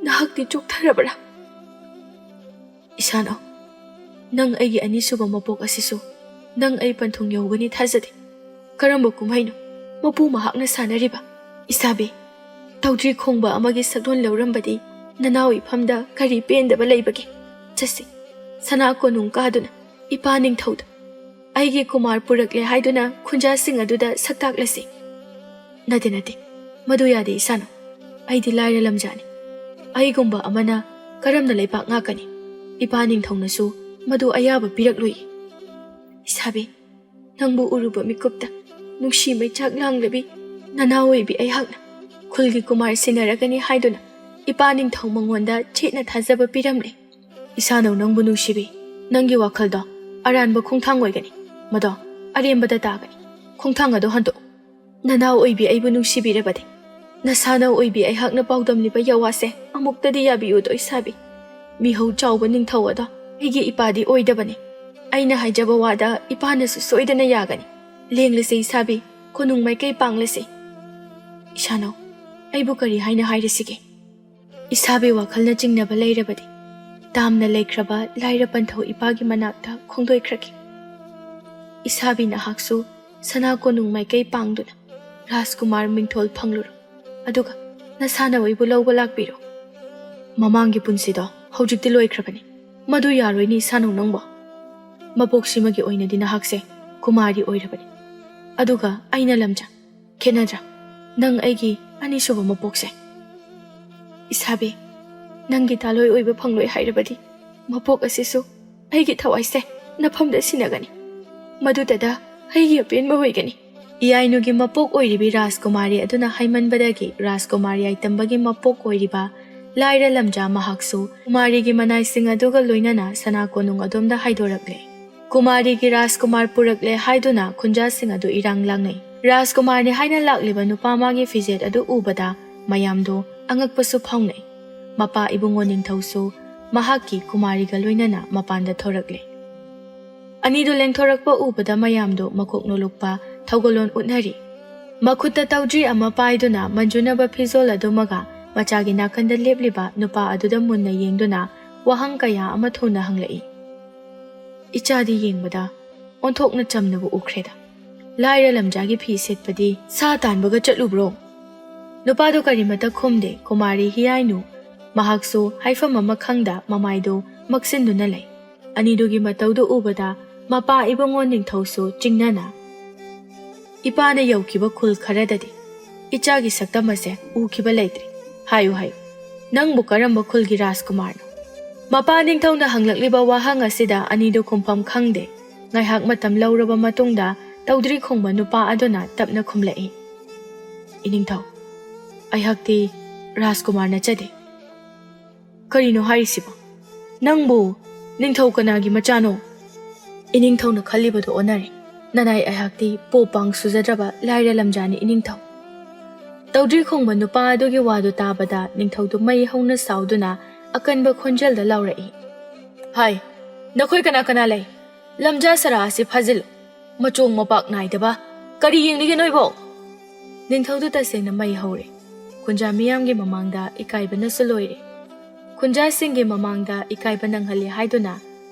nahakti choktharabara. Isanau nang aigi anisuba mapok asisu nang ay panthung yawgani thajade karamba kumhaino mapu mahakna sanariba. Isabi tawdri khongba amagi saklon laurambadi nanaw ifamda kari pendaba leibage chasi sana konung kaduna ipaning thawda ꯑꯩꯒꯤ ꯀꯨꯃꯥꯔ ꯄꯨꯔꯛꯂꯦ ꯍꯥꯏꯗꯨꯅ ꯈꯨꯟꯖꯥꯁꯤꯡ ꯑꯗꯨꯗ ꯁꯛꯇꯥꯛꯂꯁꯤ꯫ ꯅꯠꯇꯦ ꯃꯗꯨ ꯌꯥꯗꯦ ꯏꯁꯥꯅꯧ, ꯑꯩꯗꯤ ꯂꯥꯏꯔ ꯂꯝꯖꯥꯅꯤ꯫ ꯑꯩꯒꯨꯝꯕ ꯑꯃꯅ ꯀꯔꯝꯅ ꯂꯩꯕꯥꯛ ꯉꯥꯛꯀꯅꯤ? ꯏꯄꯥ ꯅꯤꯡꯊꯧꯅꯁꯨ ꯃꯗꯨ ꯑꯌꯥꯕ ꯄꯤꯔꯛꯂꯨꯏ꯫ ꯏꯁꯥꯕꯤ, ꯅꯪꯕꯨ ꯎꯔꯨꯕ ꯃꯤꯀꯨꯞꯇ ꯅꯨꯡꯁꯤ ꯃꯩꯆꯥꯛ ꯂꯥꯡꯂꯕꯤ ꯅꯅꯥꯎ ꯑꯣꯏꯕꯤ ꯑꯩꯍꯥꯛꯅ ꯈꯨꯜꯒꯤ ꯀꯨꯃꯥꯔ ꯁꯤꯟꯅꯔꯒꯅꯤ ꯍꯥꯏꯗꯨꯅ ꯏꯄꯥ ꯅꯤꯡꯊꯧ ꯃꯉꯣꯟꯗ ꯆꯦꯠꯅ ꯊꯥꯖꯕ ꯄꯤꯔꯝꯂꯦ꯫ ꯏꯁꯥꯅꯧ ꯅꯪꯕꯨ ꯅꯨꯡꯁꯤꯕꯤ, ꯅꯪꯒꯤ ꯋꯥꯈꯜꯗꯣ ꯑꯔꯥꯟꯕ ꯈꯣꯡꯊꯥꯡ ꯑꯣꯏꯒꯅꯤ, ꯃꯗꯣ ꯑꯔꯦꯝꯕꯗ ꯇꯥꯒꯅꯤ꯫ ꯈꯣꯡꯊꯥꯡ ꯑꯗꯣ ꯍꯟꯗꯣꯛꯎ꯫ ꯅꯅꯥꯎ ꯑꯣꯏꯕꯤ ꯑꯩꯕꯨ ꯅꯨꯡꯁꯤꯕꯤꯔꯕꯗꯤ ꯅꯁꯥꯅꯧ ꯑꯣꯏꯕꯤ ꯑꯩꯍꯥꯛꯅ ꯄꯥꯎꯗꯝꯂꯤꯕ ꯌꯥꯋꯥꯁꯦ ꯑꯃꯨꯛꯇꯗꯤ ꯌꯥꯕꯤꯌꯨꯗꯣ ꯏꯁꯥꯕꯤ꯫ ꯃꯤꯍꯧ ꯆꯥꯎꯕ ꯅꯤꯡꯊꯧ ꯑꯗꯣ ꯑꯩꯒꯤ ꯏꯄꯥꯗꯤ ꯑꯣꯏꯗꯕꯅꯤ꯫ ꯑꯩꯅ ꯍꯥꯏꯖꯕ ꯋꯥꯗ ꯏꯄꯥꯅꯁꯨ ꯁꯣꯏꯗꯅ ꯌꯥꯒꯅꯤ꯫ ꯂꯦꯡꯂꯁꯤ ꯏꯁꯥꯕꯤ, ꯀꯣꯅꯨꯡ ꯃꯥꯏꯀꯩ ꯄꯥꯡꯂꯁꯤ꯫ ꯏꯁꯥꯅꯧ, ꯑꯩꯕꯨ ꯀꯔꯤ ꯍꯥꯏꯅ ꯍꯥꯏꯔꯁꯤꯒꯦ? ꯏꯁꯥꯕꯤ ꯋꯥꯈꯜꯅ ꯆꯤꯡꯅꯕ ꯂꯩꯔꯕꯗꯤ ꯇꯥꯝꯅ ꯂꯩꯈ꯭ꯔꯕ ꯂꯥꯏꯔ ꯄꯟꯊꯧ ꯏꯄꯥꯒꯤ ꯃꯅꯥꯛꯇ ꯈꯣꯡꯗꯣꯏꯈ꯭ꯔꯒꯦ꯫ ꯏꯁꯥꯕꯤ ꯅꯍꯥꯛꯁꯨ ꯁꯅꯥ ꯀꯣꯅꯨꯡ ꯃꯥꯏꯀꯩ ꯄꯥꯡꯗꯨꯅ ꯔꯥꯖꯀꯨꯃꯥꯔ ꯃꯤꯡꯊꯣꯜ ꯐꯪꯂꯨꯔꯣ, ꯑꯗꯨꯒ ꯅꯁꯥꯅꯋꯩꯕꯨ ꯂꯧꯕ ꯂꯥꯛꯄꯤꯔꯣ꯫ ꯃꯃꯥꯡꯒꯤ ꯄꯨꯟꯁꯤꯗꯣ ꯍꯧꯖꯤꯛꯇꯤ ꯂꯣꯏꯈ꯭ꯔꯕꯅꯤ, ꯃꯗꯨ ꯌꯥꯔꯣꯏꯅꯤ ꯏꯁꯥꯅꯧ ꯅꯪꯕꯣ꯫ ꯃꯄꯣꯛꯁꯤꯃꯒꯤ ꯑꯣꯏꯅꯗꯤ ꯅꯍꯥꯛꯁꯦ ꯀꯨꯃꯥꯔꯤ ꯑꯣꯏꯔꯕꯅꯤ, ꯑꯗꯨꯒ ꯑꯩꯅ ꯂꯝꯖꯥ꯫ ꯈꯦꯠꯅꯗ꯭ꯔꯥ? ꯅꯪ ꯑꯩꯒꯤ ꯑꯅꯤꯁꯨꯕ ꯃꯄꯣꯛꯁꯦ꯫ ꯏꯁꯥꯕꯤ, ꯅꯪꯒꯤ ꯇꯥꯂꯣꯏ ꯑꯣꯏꯕ ꯐꯪꯂꯣꯏ ꯍꯥꯏꯔꯕꯗꯤ ꯃꯄꯣꯛ ꯑꯁꯤꯁꯨ ꯑꯩꯒꯤ ꯊꯋꯥꯏꯁꯦ ꯅꯐꯝꯗ ꯁꯤꯟꯅꯒꯅꯤ, ꯃꯗꯨꯗ ꯑꯩꯒꯤ ꯑꯄꯦꯟꯕ ꯑꯣꯏꯒꯅꯤ꯫ ꯏꯌꯥꯏꯅꯨꯒꯤ ꯃꯄꯣꯛ ꯑꯣꯏꯔꯤꯕꯤ ꯔꯥꯖꯀꯨꯃꯥꯔꯤ ꯑꯗꯨꯅ ꯍꯥꯏꯃꯟꯕꯗꯒꯤ ꯔꯥꯖꯀꯨꯃꯥꯔ ꯌꯥꯏꯇꯝꯕꯒꯤ ꯃꯄꯣꯛ ꯑꯣꯏꯔꯤꯕ ꯂꯥꯏꯔ ꯂꯝꯖꯥ ꯃꯍꯥꯛꯁꯨ ꯀꯨꯃꯥꯔꯤꯒꯤ ꯃꯅꯥꯏꯁꯤꯡ ꯑꯗꯨꯒ ꯂꯣꯏꯅꯅ ꯁꯅꯥ ꯀꯣꯅꯨꯡ ꯑꯗꯣꯝꯗ ꯍꯥꯏꯗꯣꯔꯛꯂꯦ꯫ ꯀꯨꯃꯥꯔꯤꯒꯤ ꯔꯥꯖꯀꯨꯃꯥꯔ ꯄꯨꯔꯛꯂꯦ ꯍꯥꯏꯗꯨꯅ ꯈꯨꯟꯖꯥꯁꯤꯡ ꯑꯗꯨ ꯏꯔꯥꯡ ꯂꯥꯡꯅꯩ꯫ ꯔꯥꯖꯀꯨꯃꯥꯔꯅꯤ ꯍꯥꯏꯅ ꯂꯥꯛꯂꯤꯕ ꯅꯨꯄꯥ ꯃꯥꯒꯤ ꯐꯤꯖꯦꯠ ꯑꯗꯨ ꯎꯕꯗ ꯃꯌꯥꯝꯗꯣ ꯑꯉꯛꯄꯁꯨ ꯐꯥꯎꯅꯩ꯫ ꯃꯄꯥ ꯏꯕꯨꯡꯉꯣ ꯅꯤꯡꯊꯧꯁꯨ ꯃꯍꯥꯛꯀꯤ ꯀꯨꯃꯥꯔꯤꯒ ꯂꯣꯏꯅꯅ ꯃꯄꯥꯟꯗ ꯊꯣꯔꯛꯂꯦ꯫ ꯑꯅꯤꯗꯨ ꯂꯦꯡꯊꯣꯔꯛꯄ ꯎꯕꯗ ꯃꯌꯥꯝꯗꯣ ꯃꯀꯣꯛ ꯅꯣꯂꯨꯛꯄ ꯊꯧꯒꯜꯂꯣꯟ ꯎꯠꯅꯔꯤ꯫ ꯃꯈꯨꯠꯇ ꯇꯧꯗ꯭ꯔꯤ ꯑꯃ ꯄꯥꯏꯗꯨꯅ ꯃꯟꯖꯨꯅꯕ ꯐꯤꯖꯣꯜ ꯑꯗꯨꯃꯒ ꯃꯆꯥꯒꯤ ꯅꯥꯀꯟꯗ ꯂꯦꯞꯂꯤꯕ ꯅꯨꯄꯥ ꯑꯗꯨꯗ ꯃꯨꯟꯅ ꯌꯦꯡꯗꯨꯅ ꯋꯥꯍꯪ ꯀꯌꯥ ꯑꯃ ꯊꯨꯅ ꯍꯪꯂꯛꯏ꯫ ꯏꯆꯥꯗꯤ ꯌꯦꯡꯕꯗ ꯑꯣꯟꯊꯣꯛꯅ ꯆꯝꯅꯕꯨ ꯎꯈ꯭ꯔꯦꯗ, ꯂꯥꯏꯔ ꯂꯝꯖꯥꯒꯤ ꯐꯤ ꯁꯦꯠꯄꯗꯤ ꯁꯥ ꯇꯥꯟꯕꯒ ꯆꯠꯂꯨꯕ꯭ꯔꯣ? ꯅꯨꯄꯥꯗꯨ ꯀꯔꯤꯃꯇ ꯈꯨꯝꯗꯦ꯫ ꯀꯨꯃꯥꯔꯤ ꯍꯤꯌꯥꯏꯅꯨ ꯃꯍꯥꯛꯁꯨ ꯍꯥꯏꯐꯝ ꯑꯃ ꯈꯪꯗ ꯃꯃꯥꯏꯗꯨ ꯃꯛꯁꯤꯟꯗꯨꯅ ꯂꯩ꯫ ꯑꯅꯤꯗꯨꯒꯤ ꯃꯇꯧꯗꯨ ꯎꯕꯗ ꯃꯄꯥ ꯏꯕꯨꯡꯉꯣ ꯅꯤꯡꯊꯧꯁꯨ ꯆꯤꯡꯅꯅ ꯏꯄꯥꯅ ꯌꯧꯈꯤꯕ ꯈꯨꯜ ꯈꯔꯗꯗꯤ ꯏꯆꯥꯒꯤ ꯁꯛꯇꯝ ꯑꯁꯦ ꯎꯈꯤꯕ ꯂꯩꯇ꯭ꯔꯤ꯫ ꯍꯥꯏꯌꯨ ꯅꯪꯕꯨ ꯀꯔꯝꯕ ꯈꯨꯜꯒꯤ ꯔꯥꯖꯀꯨꯃꯥꯔꯅꯣ? ꯃꯄꯥ ꯅꯤꯡꯊꯧꯅ ꯍꯪꯂꯛꯂꯤꯕ ꯋꯥꯍꯪ ꯑꯁꯤꯗ ꯑꯅꯤꯗꯨ ꯈꯨꯝꯐꯝ ꯈꯪꯗꯦ꯫ ꯉꯥꯏꯍꯥꯛ ꯃꯇꯝ ꯂꯧꯔꯕ ꯃꯇꯨꯡꯗ ꯇꯧꯗ꯭ꯔꯤ ꯈꯣꯡꯕ ꯅꯨꯄꯥ ꯑꯗꯨꯅ ꯇꯞꯅ ꯈꯨꯝꯂꯛꯏ꯫ ꯏꯅꯤꯡꯊꯧ, ꯑꯩꯍꯥꯛꯇꯤ ꯔꯥꯖꯀꯨꯃꯥꯔ ꯅꯠꯆꯗꯦ꯫ ꯀꯔꯤꯅꯣ ꯍꯥꯏꯔꯤꯁꯤꯕꯣ? ꯅꯪꯕꯨ ꯅꯤꯡꯊꯧ ꯀꯅꯥꯒꯤ ꯃꯆꯥꯅꯣ? ꯏꯅꯤꯡꯊꯧꯅ ꯈꯜꯂꯤꯕꯗꯨ ꯑꯣꯟꯅꯔꯦ꯫ ꯅꯅꯥꯏ ꯑꯩꯍꯥꯛꯇꯤ ꯄꯣꯄꯥꯡ ꯁꯨꯖꯗ꯭ꯔꯕ ꯂꯥꯏꯔ ꯂꯝꯖꯥꯅꯤ ꯏꯅꯤꯡꯊꯧ꯫ ꯇꯧꯗ꯭ꯔꯤ ꯈꯣꯡꯕ ꯅꯨꯄꯥ ꯑꯗꯨꯒꯤ ꯋꯥꯗꯨ ꯇꯥꯕꯗ ꯅꯤꯡꯊꯧꯗꯨ ꯃꯩ ꯍꯧꯅ ꯁꯥꯎꯗꯨꯅ ꯑꯀꯟꯕ ꯈꯣꯟꯖꯦꯜꯗ ꯂꯥꯎꯔꯛꯏ꯫ ꯅꯈꯣꯏ ꯀꯅꯥ ꯀꯅꯥ ꯂꯩ? ꯂꯝꯖꯥ ꯁꯔꯥ ꯑꯁꯤ ꯐꯥꯖꯤꯜꯂꯨ, ꯃꯆꯣꯡ ꯃꯄꯥꯛ ꯅꯥꯏꯗꯕ ꯀꯔꯤ ꯌꯦꯡꯂꯤꯒꯦ ꯅꯣꯏꯕꯣ? ꯅꯤꯡꯊꯧꯗꯨ ꯇꯁꯦꯡꯅ ꯃꯩ ꯍꯧꯔꯦ꯫ ꯈꯨꯟꯖꯥ ꯃꯤꯌꯥꯝꯒꯤ ꯃꯃꯥꯡꯗ ꯏꯀꯥꯏꯕꯅꯁꯨ ꯂꯣꯏꯔꯦ꯫ ꯈꯨꯟꯖꯥꯁꯤꯡꯒꯤ ꯃꯃꯥꯡꯗ ꯏꯀꯥꯏꯕ ꯅꯪꯍꯜꯂꯤ ꯍꯥꯏꯗꯨꯅ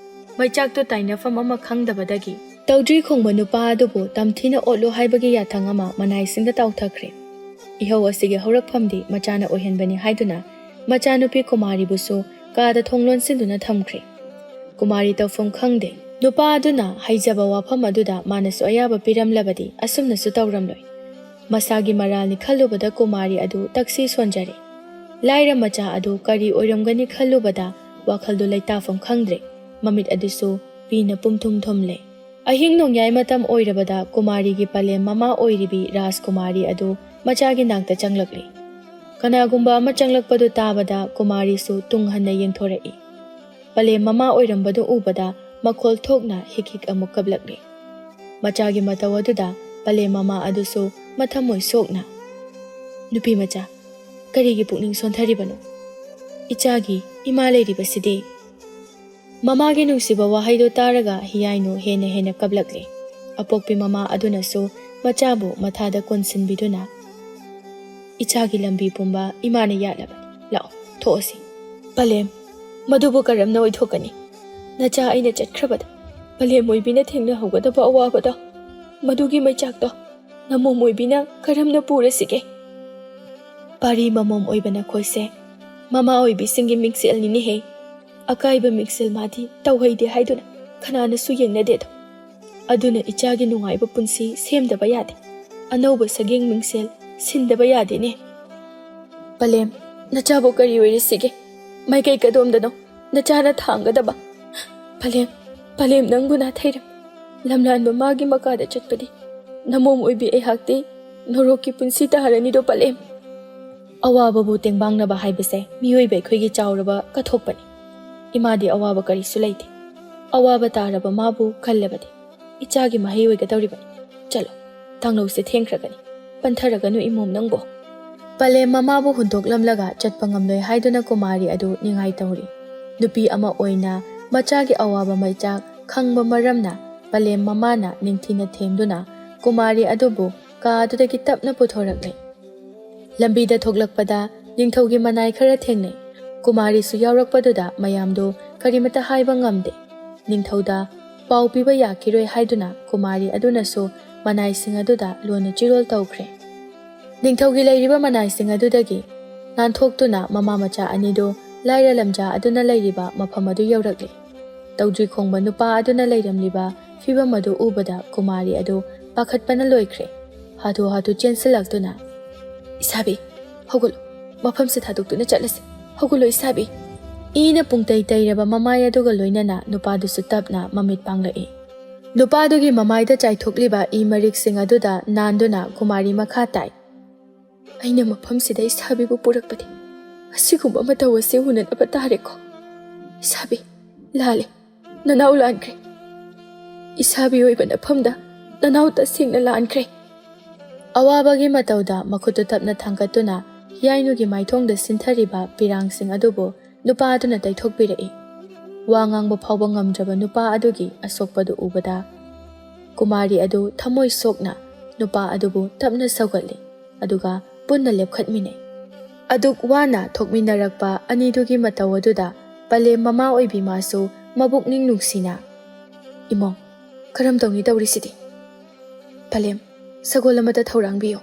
ꯃꯩꯆꯥꯛꯇꯨ ꯇꯥꯏꯅꯐꯝ ꯑꯃ ꯈꯪꯗꯕꯗꯒꯤ ꯇꯧꯗ꯭ꯔꯤ ꯈꯣꯡꯕ ꯅꯨꯄꯥ ꯑꯗꯨꯕꯨ ꯇꯝꯊꯤꯅ ꯑꯣꯠꯂꯨ ꯍꯥꯏꯕꯒꯤ ꯌꯥꯊꯪ ꯑꯃ ꯃꯅꯥꯏꯁꯤꯡꯗ ꯇꯥꯎꯊꯈ꯭ꯔꯦ꯫ ꯏꯍꯧ ꯑꯁꯤꯒꯤ ꯍꯧꯔꯛꯐꯝꯗꯤ ꯃꯆꯥꯅ ꯑꯣꯏꯍꯟꯕꯅꯤ ꯍꯥꯏꯗꯨꯅ ꯃꯆꯥꯅꯨꯄꯤ ꯀꯨꯃꯥꯔꯤꯕꯨꯁꯨ ꯀꯥꯗ ꯊꯣꯡ ꯂꯣꯟꯁꯤꯟꯗꯨꯅ ꯊꯝꯈ꯭ꯔꯦ꯫ ꯀꯨꯃꯥꯔꯤ ꯇꯧꯐꯝ ꯈꯪꯗꯦ꯫ ꯅꯨꯄꯥ ꯑꯗꯨꯅ ꯍꯩꯖꯕ ꯋꯥꯐꯝ ꯑꯗꯨꯗ ꯃꯥꯅꯁꯨ ꯑꯌꯥꯕ ꯄꯤꯔꯝꯂꯕꯗꯤ ꯑꯁꯨꯝꯅꯁꯨ ꯇꯧꯔꯝꯂꯣꯏ꯫ ꯃꯁꯥꯒꯤ ꯃꯔꯥꯜꯅꯤ ꯈꯜꯂꯨꯕꯗ ꯀꯨꯃꯥꯔꯤ ꯑꯗꯨ ꯇꯛꯁꯤ ꯁꯣꯟꯖꯔꯦ꯫ ꯂꯥꯏꯔ ꯃꯆꯥ ꯑꯗꯨ ꯀꯔꯤ ꯑꯣꯏꯔꯝꯒꯅꯤ ꯈꯜꯂꯨꯕꯗ ꯋꯥꯈꯜꯗꯨ ꯂꯩꯇꯥꯐꯝ ꯈꯪꯗ꯭ꯔꯦ꯫ ꯃꯃꯤꯠ ꯑꯗꯨꯁꯨ ꯄꯤꯅ ꯄꯨꯝꯊꯨꯝ ꯊꯨꯝꯂꯦ꯫ ꯑꯍꯤꯡ ꯅꯣꯡꯌꯥꯏ ꯃꯇꯝ ꯑꯣꯏꯔꯕꯗ ꯀꯨꯃꯥꯔꯤꯒꯤ ꯄꯂꯦꯝ ꯃꯃꯥ ꯑꯣꯏꯔꯤꯕꯤ ꯔꯥꯖꯀꯨꯃꯥꯔꯤ ꯑꯗꯨ ꯃꯆꯥꯒꯤ ꯅꯥꯛꯇ ꯆꯪꯂꯛꯂꯤ꯫ ꯀꯅꯥꯒꯨꯝꯕ ꯑꯃ ꯆꯪꯂꯛꯄꯗꯨ ꯇꯥꯕꯗ ꯀꯨꯃꯥꯔꯤꯁꯨ ꯇꯨꯡ ꯍꯟꯅ ꯌꯦꯡꯊꯣꯔꯛꯏ꯫ ꯄꯂꯦꯝ ꯃꯃꯥ ꯑꯣꯏꯔꯝꯕꯗꯨ ꯎꯕꯗ ꯃꯈꯣꯜ ꯊꯣꯛꯅ ꯍꯤꯛ ꯑꯃꯨꯛ ꯀꯞꯂꯛꯂꯤ꯫ ꯃꯆꯥꯒꯤ ꯃꯇꯧ ꯑꯗꯨꯗ ꯄꯂꯦꯝ ꯃꯃꯥ ꯑꯗꯨꯁꯨ ꯃꯊꯃꯣꯏ ꯁꯣꯛꯅ ꯅꯨꯄꯤ ꯃꯆꯥ, ꯀꯔꯤꯒꯤ ꯄꯨꯛꯅꯤꯡ ꯁꯣꯟꯊꯔꯤꯕꯅꯣ? ꯏꯆꯥꯒꯤ ꯏꯃꯥ ꯂꯩꯔꯤꯕꯁꯤꯗꯤ꯫ ꯃꯃꯥꯒꯤ ꯅꯨꯡꯁꯤꯕ ꯋꯥꯍꯩꯗꯨ ꯇꯥꯔꯒ ꯍꯤꯌꯥꯏꯅꯨ ꯍꯦꯟꯅ ꯀꯞꯂꯛꯂꯦ꯫ ꯑꯄꯣꯛꯄꯤ ꯃꯃꯥ ꯑꯗꯨꯅꯁꯨ ꯃꯆꯥꯕꯨ ꯃꯊꯥꯗ ꯀꯣꯟꯁꯤꯟꯕꯤꯗꯨꯅ ꯏꯆꯥꯒꯤ ꯂꯝꯕꯤ ꯄꯨꯝꯕ ꯏꯃꯥꯅ ꯌꯥꯠꯂꯕꯅꯤ, ꯂꯥꯛꯑꯣ ꯊꯣꯛꯑꯁꯤ꯫ ꯄꯂꯦꯝ, ꯃꯗꯨꯕꯨ ꯀꯔꯝꯅ ꯑꯣꯏꯊꯣꯛꯀꯅꯤ? ꯅꯆꯥ ꯑꯩꯅ ꯆꯠꯈ꯭ꯔꯕꯗ ꯄꯂꯦꯝ ꯑꯣꯏꯕꯤꯅ ꯊꯦꯡꯅꯍꯧꯒꯗꯕ ꯑꯋꯥꯕꯗꯣ, ꯃꯗꯨꯒꯤ ꯃꯩꯆꯥꯛꯇꯣ ꯅꯃꯣꯝ ꯑꯣꯏꯕꯤꯅ ꯀꯔꯝꯅ ꯄꯨꯔꯁꯤꯒꯦ? ꯄꯥꯔꯤ ꯃꯃꯣꯝ ꯑꯣꯏꯕ ꯅꯈꯣꯏꯁꯦ ꯃꯃꯥ ꯑꯣꯏꯕꯤꯁꯤꯡꯒꯤ ꯃꯤꯡꯁꯦꯜꯅꯤꯅꯦꯍꯦ꯫ ꯑꯀꯥꯏꯕ ꯃꯤꯡꯁꯦꯜ ꯃꯥꯗꯤ ꯇꯧꯍꯩꯗꯦ ꯍꯥꯏꯗꯨꯅ ꯀꯅꯥꯅꯁꯨ ꯌꯦꯡꯅꯗꯦꯗꯣ꯫ ꯑꯗꯨꯅ ꯏꯆꯥꯒꯤ ꯅꯨꯡꯉꯥꯏꯕ ꯄꯨꯟꯁꯤ ꯁꯦꯝꯗꯕ ꯌꯥꯗꯦ꯫ ꯑꯅꯧꯕ ꯁꯒꯦꯡ ꯃꯤꯡꯁꯦꯜ ꯁꯤꯟꯗꯕ ꯌꯥꯗꯦꯅꯦ꯫ ꯄꯂꯦꯝ, ꯅꯆꯥꯕꯨ ꯀꯔꯤ ꯑꯣꯏꯔꯤꯁꯤꯒꯦ? ꯃꯥꯏꯀꯩ ꯀꯗꯣꯝꯗꯅꯣ ꯅꯆꯥꯅ ꯊꯥꯡꯒꯗꯕ? ꯄꯂꯦꯝ ꯅꯪꯕꯨ ꯅꯥꯊꯩꯔꯝ꯫ ꯂꯝꯂꯥꯟꯕ ꯃꯥꯒꯤ ꯃꯀꯥꯗ ꯆꯠꯄꯗꯤ ꯅꯃꯣꯝ ꯑꯣꯏꯕꯤ ꯑꯩꯍꯥꯛꯇꯤ ꯅꯣꯔꯣꯛꯀꯤ ꯄꯨꯟꯁꯤ ꯇꯥꯔꯅꯤꯗꯣ ꯄꯂꯦꯝ꯫ ꯑꯋꯥꯕꯕꯨ ꯇꯦꯡꯕꯥꯡꯅꯕ ꯍꯥꯏꯕꯁꯦ ꯃꯤꯑꯣꯏꯕ ꯑꯩꯈꯣꯏꯒꯤ ꯆꯥꯎꯔꯕ ꯀꯠꯊꯣꯛꯄꯅꯤ꯫ ꯏꯃꯥꯗꯤ ꯑꯋꯥꯕ ꯀꯔꯤꯁꯨ ꯂꯩꯇꯦ꯫ ꯑꯋꯥꯕ ꯇꯥꯔꯕ ꯃꯥꯕꯨ ꯈꯜꯂꯕꯗꯤ ꯏꯆꯥꯒꯤ ꯃꯍꯩ ꯑꯣꯏꯒꯗꯧꯔꯤꯕꯅꯤ꯫ ꯆꯠꯂꯣ, ꯊꯥꯡꯅꯧꯁꯦ ꯊꯦꯡꯈ꯭ꯔꯒꯅꯤ꯫ ꯄꯟꯊꯔꯒꯅꯨ ꯏꯃꯣꯝ ꯅꯪꯕꯣ꯫ ꯄꯂꯦꯝ ꯃꯃꯥꯕꯨ ꯍꯨꯟꯗꯣꯛꯂꯝꯂꯒ ꯆꯠꯄ ꯉꯝꯂꯣꯏ ꯍꯥꯏꯗꯨꯅ ꯀꯨꯃꯥꯔꯤ ꯑꯗꯨ ꯅꯤꯡꯉꯥꯏ ꯇꯧꯔꯤ꯫ ꯅꯨꯄꯤ ꯑꯃ ꯑꯣꯏꯅ ꯃꯆꯥꯒꯤ ꯑꯋꯥꯕ ꯃꯩꯆꯥꯛ ꯈꯪꯕ ꯃꯔꯝꯅ ꯄꯂꯦꯝ ꯃꯃꯥꯅ ꯅꯤꯡꯊꯤꯅ ꯊꯦꯝꯗꯨꯅ ꯀꯨꯃꯥꯔꯤ ꯑꯗꯨꯕꯨ ꯀꯥꯗꯨꯗꯒꯤ ꯇꯞꯅ ꯄꯨꯊꯣꯔꯛꯂꯦ꯫ ꯂꯝꯕꯤꯗ ꯊꯣꯛꯂꯛꯄꯗ ꯅꯤꯡꯊꯧꯒꯤ ꯃꯅꯥꯏ ꯈꯔ ꯊꯦꯡꯅꯩ꯫ ꯀꯨꯃꯥꯔꯤꯁꯨ ꯌꯥꯎꯔꯛꯄꯗꯨꯗ ꯃꯌꯥꯝꯗꯨ ꯀꯔꯤꯃꯇ ꯍꯥꯏꯕ ꯉꯝꯗꯦ꯫ ꯅꯤꯡꯊꯧꯗ ꯄꯥꯎ ꯄꯤꯕ ꯌꯥꯈꯤꯔꯣꯏ ꯍꯥꯏꯗꯨꯅ ꯀꯨꯃꯥꯔꯤ ꯑꯗꯨꯅꯁꯨ ꯃꯅꯥꯏꯁꯤꯡ ꯑꯗꯨꯗ ꯂꯣꯟꯅ ꯆꯤꯔꯣꯜ ꯇꯧꯈ꯭ꯔꯦ꯫ ꯅꯤꯡꯊꯧꯒꯤ ꯂꯩꯔꯤꯕ ꯃꯅꯥꯏꯁꯤꯡ ꯑꯗꯨꯗꯒꯤ ꯅꯥꯟꯊꯣꯛꯇꯨꯅ ꯃꯃꯥ ꯃꯆꯥ ꯑꯅꯤꯗꯨ ꯂꯥꯏꯔ ꯂꯝꯖꯥ ꯑꯗꯨꯅ ꯂꯩꯔꯤꯕ ꯃꯐꯝ ꯑꯗꯨ ꯌꯧꯔꯛꯂꯦ꯫ ꯇꯧꯗ꯭ꯔꯤ ꯈꯣꯡꯕ ꯅꯨꯄꯥ ꯑꯗꯨꯅ ꯂꯩꯔꯝꯂꯤꯕ ꯐꯤꯕꯝ ꯑꯗꯨ ꯎꯕꯗ ꯀꯨꯃꯥꯔꯤ ꯑꯗꯨ ꯄꯥꯈꯠꯄꯅ ꯂꯣꯏꯈ꯭ꯔꯦ꯫ ꯍꯥꯊꯨ ꯍꯥꯊꯨ ꯆꯦꯟꯁꯤꯜꯂꯛꯇꯨꯅ, ꯏꯁꯥꯕꯤ, ꯍꯧꯒꯠꯂꯨ, ꯃꯐꯝꯁꯤ ꯊꯥꯗꯣꯛꯇꯨꯅ ꯆꯠꯂꯁꯤ꯫ ꯍꯧꯒꯠꯂꯨ ꯏꯁꯥꯕꯤ꯫ ꯏꯅ ꯄꯨꯡꯇꯩ ꯇꯩꯔꯕ ꯃꯃꯥꯏ ꯑꯗꯨꯒ ꯂꯣꯏꯅꯅ ꯅꯨꯄꯥꯗꯨꯁꯨ ꯇꯞꯅ ꯃꯃꯤꯠ ꯄꯥꯡꯂꯛꯏ꯫ ꯅꯨꯄꯥꯗꯨꯒꯤ ꯃꯃꯥꯏꯗ ꯆꯥꯏꯊꯣꯛꯂꯤꯕ ꯏ ꯃꯔꯤꯛꯁꯤꯡ ꯑꯗꯨꯗ ꯅꯥꯟꯗꯨꯅ ꯀꯨꯃꯥꯔꯤ ꯃꯈꯥ ꯇꯥꯏ, ꯑꯩꯅ ꯃꯐꯝꯁꯤꯗ ꯏꯁꯥꯕꯤꯕꯨ ꯄꯨꯔꯛꯄꯗꯤ ꯑꯁꯤꯒꯨꯝꯕ ꯃꯇꯧ ꯑꯁꯤ ꯎꯅꯅꯕ ꯇꯥꯔꯦꯀꯣ? ꯏꯁꯥꯕꯤ, ꯂꯥꯜꯂꯦ, ꯅꯅꯥꯎ ꯂꯥꯟꯈ꯭ꯔꯦ꯫ ꯏꯁꯥꯕꯤ ꯑꯣꯏꯕ ꯅꯐꯝꯗ ꯅꯅꯥꯎ ꯇꯁꯦꯡꯅ ꯂꯥꯟꯈ꯭ꯔꯦ꯫ ꯑꯋꯥꯕꯒꯤ ꯃꯇꯧꯗ ꯃꯈꯨꯠꯇꯨ ꯇꯞꯅ ꯊꯥꯡꯒꯠꯇꯨꯅ ꯍꯤꯌꯥꯏꯅꯨꯒꯤ ꯃꯥꯏꯊꯣꯡꯗ ꯁꯤꯟꯊꯔꯤꯕ ꯄꯤꯔꯥꯡꯁꯤꯡ ꯑꯗꯨꯕꯨ ꯅꯨꯄꯥ ꯑꯗꯨꯅ ꯇꯩꯊꯣꯛꯄꯤꯔꯛꯏ꯫ ꯋꯥ ꯉꯥꯡꯕ ꯐꯥꯎꯕ ꯉꯝꯗ꯭ꯔꯕ ꯅꯨꯄꯥ ꯑꯗꯨꯒꯤ ꯑꯁꯣꯛꯄꯗꯨ ꯎꯕꯗ ꯀꯨꯃꯥꯔꯤ ꯑꯗꯨ ꯊꯃꯣꯏ ꯁꯣꯛꯅ ꯅꯨꯄꯥ ꯑꯗꯨꯕꯨ ꯇꯞꯅ ꯁꯧꯒꯠꯂꯤ, ꯑꯗꯨꯒ ꯄꯨꯟꯅ ꯂꯦꯞꯈꯠꯃꯤꯟꯅꯩ꯫ ꯑꯗꯨꯛ ꯋꯥꯅ ꯊꯣꯛꯃꯤꯟꯅꯔꯛꯄ ꯑꯅꯤꯗꯨꯒꯤ ꯃꯇꯧ ꯑꯗꯨꯗ ꯄꯂꯦꯝ ꯃꯃꯥ ꯑꯣꯏꯕꯤ ꯃꯥꯁꯨ ꯃꯕꯨꯛꯅꯤꯡ ꯅꯨꯡꯁꯤꯅ, ꯏꯃꯣꯝ, ꯀꯔꯝ ꯇꯧꯅꯤ ꯇꯧꯔꯤꯁꯤꯗꯤ? ꯄꯂꯦꯝ, ꯁꯒꯣꯜ ꯑꯃꯗ ꯊꯧꯔꯥꯡꯕꯤꯌꯨ꯫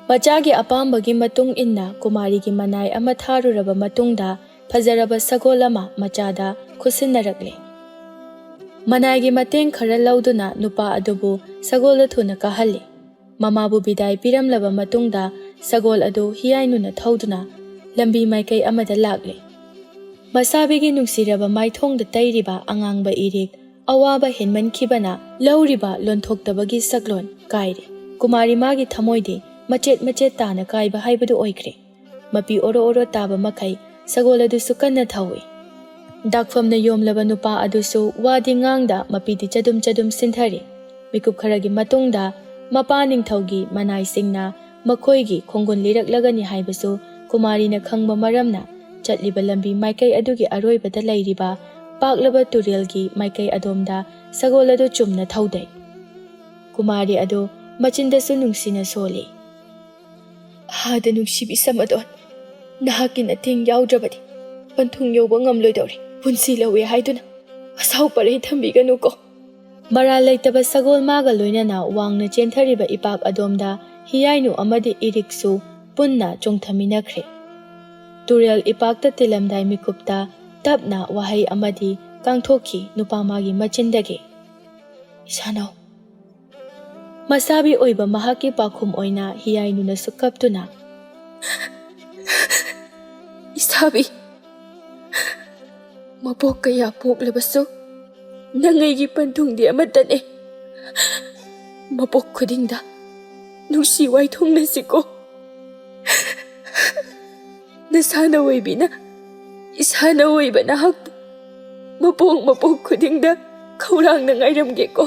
ꯃꯆꯥꯒꯤ ꯑꯄꯥꯝꯕꯒꯤ ꯃꯇꯨꯡ ꯏꯟꯅ ꯀꯨꯃꯥꯔꯤꯒꯤ ꯃꯅꯥꯏ ꯑꯃ ꯊꯥꯔꯨꯔꯕ ꯃꯇꯨꯡꯗ ꯐꯖꯔꯕ ꯁꯒꯣꯜ ꯑꯃ ꯃꯆꯥꯗ ꯈꯨꯠꯁꯤꯟꯅꯔꯛꯂꯦ꯫ ꯃꯅꯥꯏꯒꯤ ꯃꯇꯦꯡ ꯈꯔ ꯂꯧꯗꯨꯅ ꯅꯨꯄꯥ ꯑꯗꯨꯕꯨ ꯁꯒꯣꯜꯗ ꯊꯨꯅ ꯀꯥꯍꯜꯂꯤ꯫ ꯃꯃꯥꯕꯨ ꯕꯤꯗꯥꯏ ꯄꯤꯔꯝꯂꯕ ꯃꯇꯨꯡꯗ ꯁꯒꯣꯜ ꯑꯗꯨ ꯍꯤꯌꯥꯏꯅꯨꯅ ꯊꯧꯗꯨꯅ ꯂꯝꯕꯤ ꯃꯥꯏꯀꯩ ꯑꯃꯗ ꯂꯥꯛꯂꯦ꯫ ꯃꯁꯥꯕꯤꯒꯤ ꯅꯨꯡꯁꯤꯔꯕ ꯃꯥꯏꯊꯣꯡꯗ ꯇꯩꯔꯤꯕ ꯑꯉꯥꯡꯕ ꯏꯔꯤꯛ ꯑꯋꯥꯕ ꯍꯦꯟꯃꯟꯈꯤꯕꯅ ꯂꯧꯔꯤꯕ ꯂꯣꯟꯊꯣꯛꯇꯕꯒꯤ ꯁꯛꯂꯣꯟ ꯀꯥꯏꯔꯦ꯫ ꯀꯨꯃꯥꯔꯤ ꯃꯥꯒꯤ ꯊꯃꯣꯏꯗꯤ ꯃꯆꯦꯠ ꯃꯆꯦꯠ ꯇꯥꯅ ꯀꯥꯏꯕ ꯍꯥꯏꯕꯗꯨ ꯑꯣꯏꯈ꯭ꯔꯦ꯫ ꯃꯄꯤ ꯑꯣꯔꯣ ꯑꯣꯔꯣ ꯇꯥꯕ ꯃꯈꯩ ꯁꯒꯣꯜ ꯑꯗꯨꯁꯨ ꯀꯟꯅ ꯊꯧꯏ꯫ ꯗꯥꯛꯐꯝꯅ ꯌꯣꯝꯂꯕ ꯅꯨꯄꯥ ꯑꯗꯨꯁꯨ ꯋꯥꯗꯤ ꯉꯥꯡꯗ ꯃꯄꯤꯗꯤ ꯆꯗꯨꯝ ꯆꯗꯨꯝ ꯁꯤꯟꯊꯔꯤ꯫ ꯃꯤꯀꯨꯞ ꯈꯔꯒꯤ ꯃꯇꯨꯡꯗ ꯃꯄꯥ ꯅꯤꯡꯊꯧꯒꯤ ꯃꯅꯥꯏꯁꯤꯡꯅ ꯃꯈꯣꯏꯒꯤ ꯈꯣꯡꯒꯨꯟ ꯂꯤꯔꯛꯂꯒꯅꯤ ꯍꯥꯏꯕꯁꯨ ꯀꯨꯃꯥꯔꯤꯅ ꯈꯪꯕ ꯃꯔꯝꯅ ꯆꯠꯂꯤꯕ ꯂꯝꯕꯤ ꯃꯥꯏꯀꯩ ꯑꯗꯨꯒꯤ ꯑꯔꯣꯏꯕꯗ ꯂꯩꯔꯤꯕ ꯄꯥꯛꯂꯕ ꯇꯨꯔꯦꯜꯒꯤ ꯃꯥꯏꯀꯩ ꯑꯗꯣꯝꯗ ꯁꯒꯣꯜ ꯑꯗꯨ ꯆꯨꯝꯅ ꯊꯧꯗꯩ꯫ ꯀꯨꯃꯥꯔꯤ ꯑꯗꯨ ꯃꯆꯤꯟꯗꯁꯨ ꯅꯨꯡꯁꯤꯅ ꯁꯣꯜꯂꯤ, ꯍꯥꯗ ꯅꯨꯡꯁꯤꯕꯤ ꯁꯃꯗꯣꯟ, ꯅꯍꯥꯛꯀꯤ ꯅꯇꯦꯡ ꯌꯥꯎꯗ꯭ꯔꯕꯗꯤ ꯄꯟꯊꯨꯡ ꯌꯧꯕ ꯉꯝꯂꯣꯏꯗꯧꯔꯤ꯫ ꯄꯨꯟꯁꯤ ꯂꯧꯋꯦ ꯍꯥꯏꯗꯨꯅ ꯑꯁꯥꯎ ꯄꯔꯩ ꯊꯝꯕꯤꯒꯅꯨꯀꯣ꯫ ꯃꯔꯥꯜ ꯂꯩꯇꯕ ꯁꯒꯣꯜ ꯃꯥꯒ ꯂꯣꯏꯅꯅ ꯋꯥꯡꯅ ꯆꯦꯟꯊꯔꯤꯕ ꯏꯄꯥꯛ ꯑꯗꯣꯝꯗ ꯍꯤꯌꯥꯏꯅꯨ ꯑꯃꯗꯤ ꯏꯔꯤꯛꯁꯨ ꯄꯨꯟꯅ ꯆꯣꯡꯊꯃꯤꯟꯅꯈ꯭ꯔꯦ꯫ ꯇꯨꯔꯦꯜ ꯏꯄꯥꯛꯇ ꯇꯤꯜꯂꯝꯗꯥꯏ ꯃꯤꯀꯨꯞꯇ ꯇꯞꯅ ꯋꯥꯍꯩ ꯑꯃꯗꯤ ꯀꯥꯡꯊꯣꯛꯈꯤ ꯅꯨꯄꯥ ꯃꯥꯒꯤ ꯃꯆꯤꯟꯗꯒꯤ, ꯏꯁꯥꯅꯧ꯫ ꯃꯁꯥꯕꯤ ꯑꯣꯏꯕ ꯃꯍꯥꯛꯀꯤ ꯄꯥꯎꯈꯨꯝ ꯑꯣꯏꯅ ꯍꯤꯌꯥꯏꯅꯨꯅꯁꯨ ꯀꯞꯇꯨꯅ, ꯏꯁꯥꯕꯤ, ꯃꯄꯣꯛ ꯀꯌꯥ ꯄꯣꯛꯂꯕꯁꯨ ꯅꯪ ꯑꯩꯒꯤ ꯄꯟꯊꯨꯡꯗꯤ ꯑꯃꯠꯇꯅꯦ꯫ ꯃꯄꯣꯛ ꯈꯨꯗꯤꯡꯗ ꯅꯨꯡꯁꯤ ꯋꯥꯏꯊꯨꯡꯅꯁꯤꯀꯣ꯫ ꯅꯁꯥꯅ ꯑꯣꯏꯕꯤꯅ ꯏꯁꯥꯅ ꯑꯣꯏꯕ ꯅꯍꯥꯛꯄꯨ ꯃꯄꯣꯛ ꯈꯨꯗꯤꯡꯗ ꯈꯧꯔꯥꯡꯅ ꯉꯥꯏꯔꯝꯒꯦꯀꯣ꯫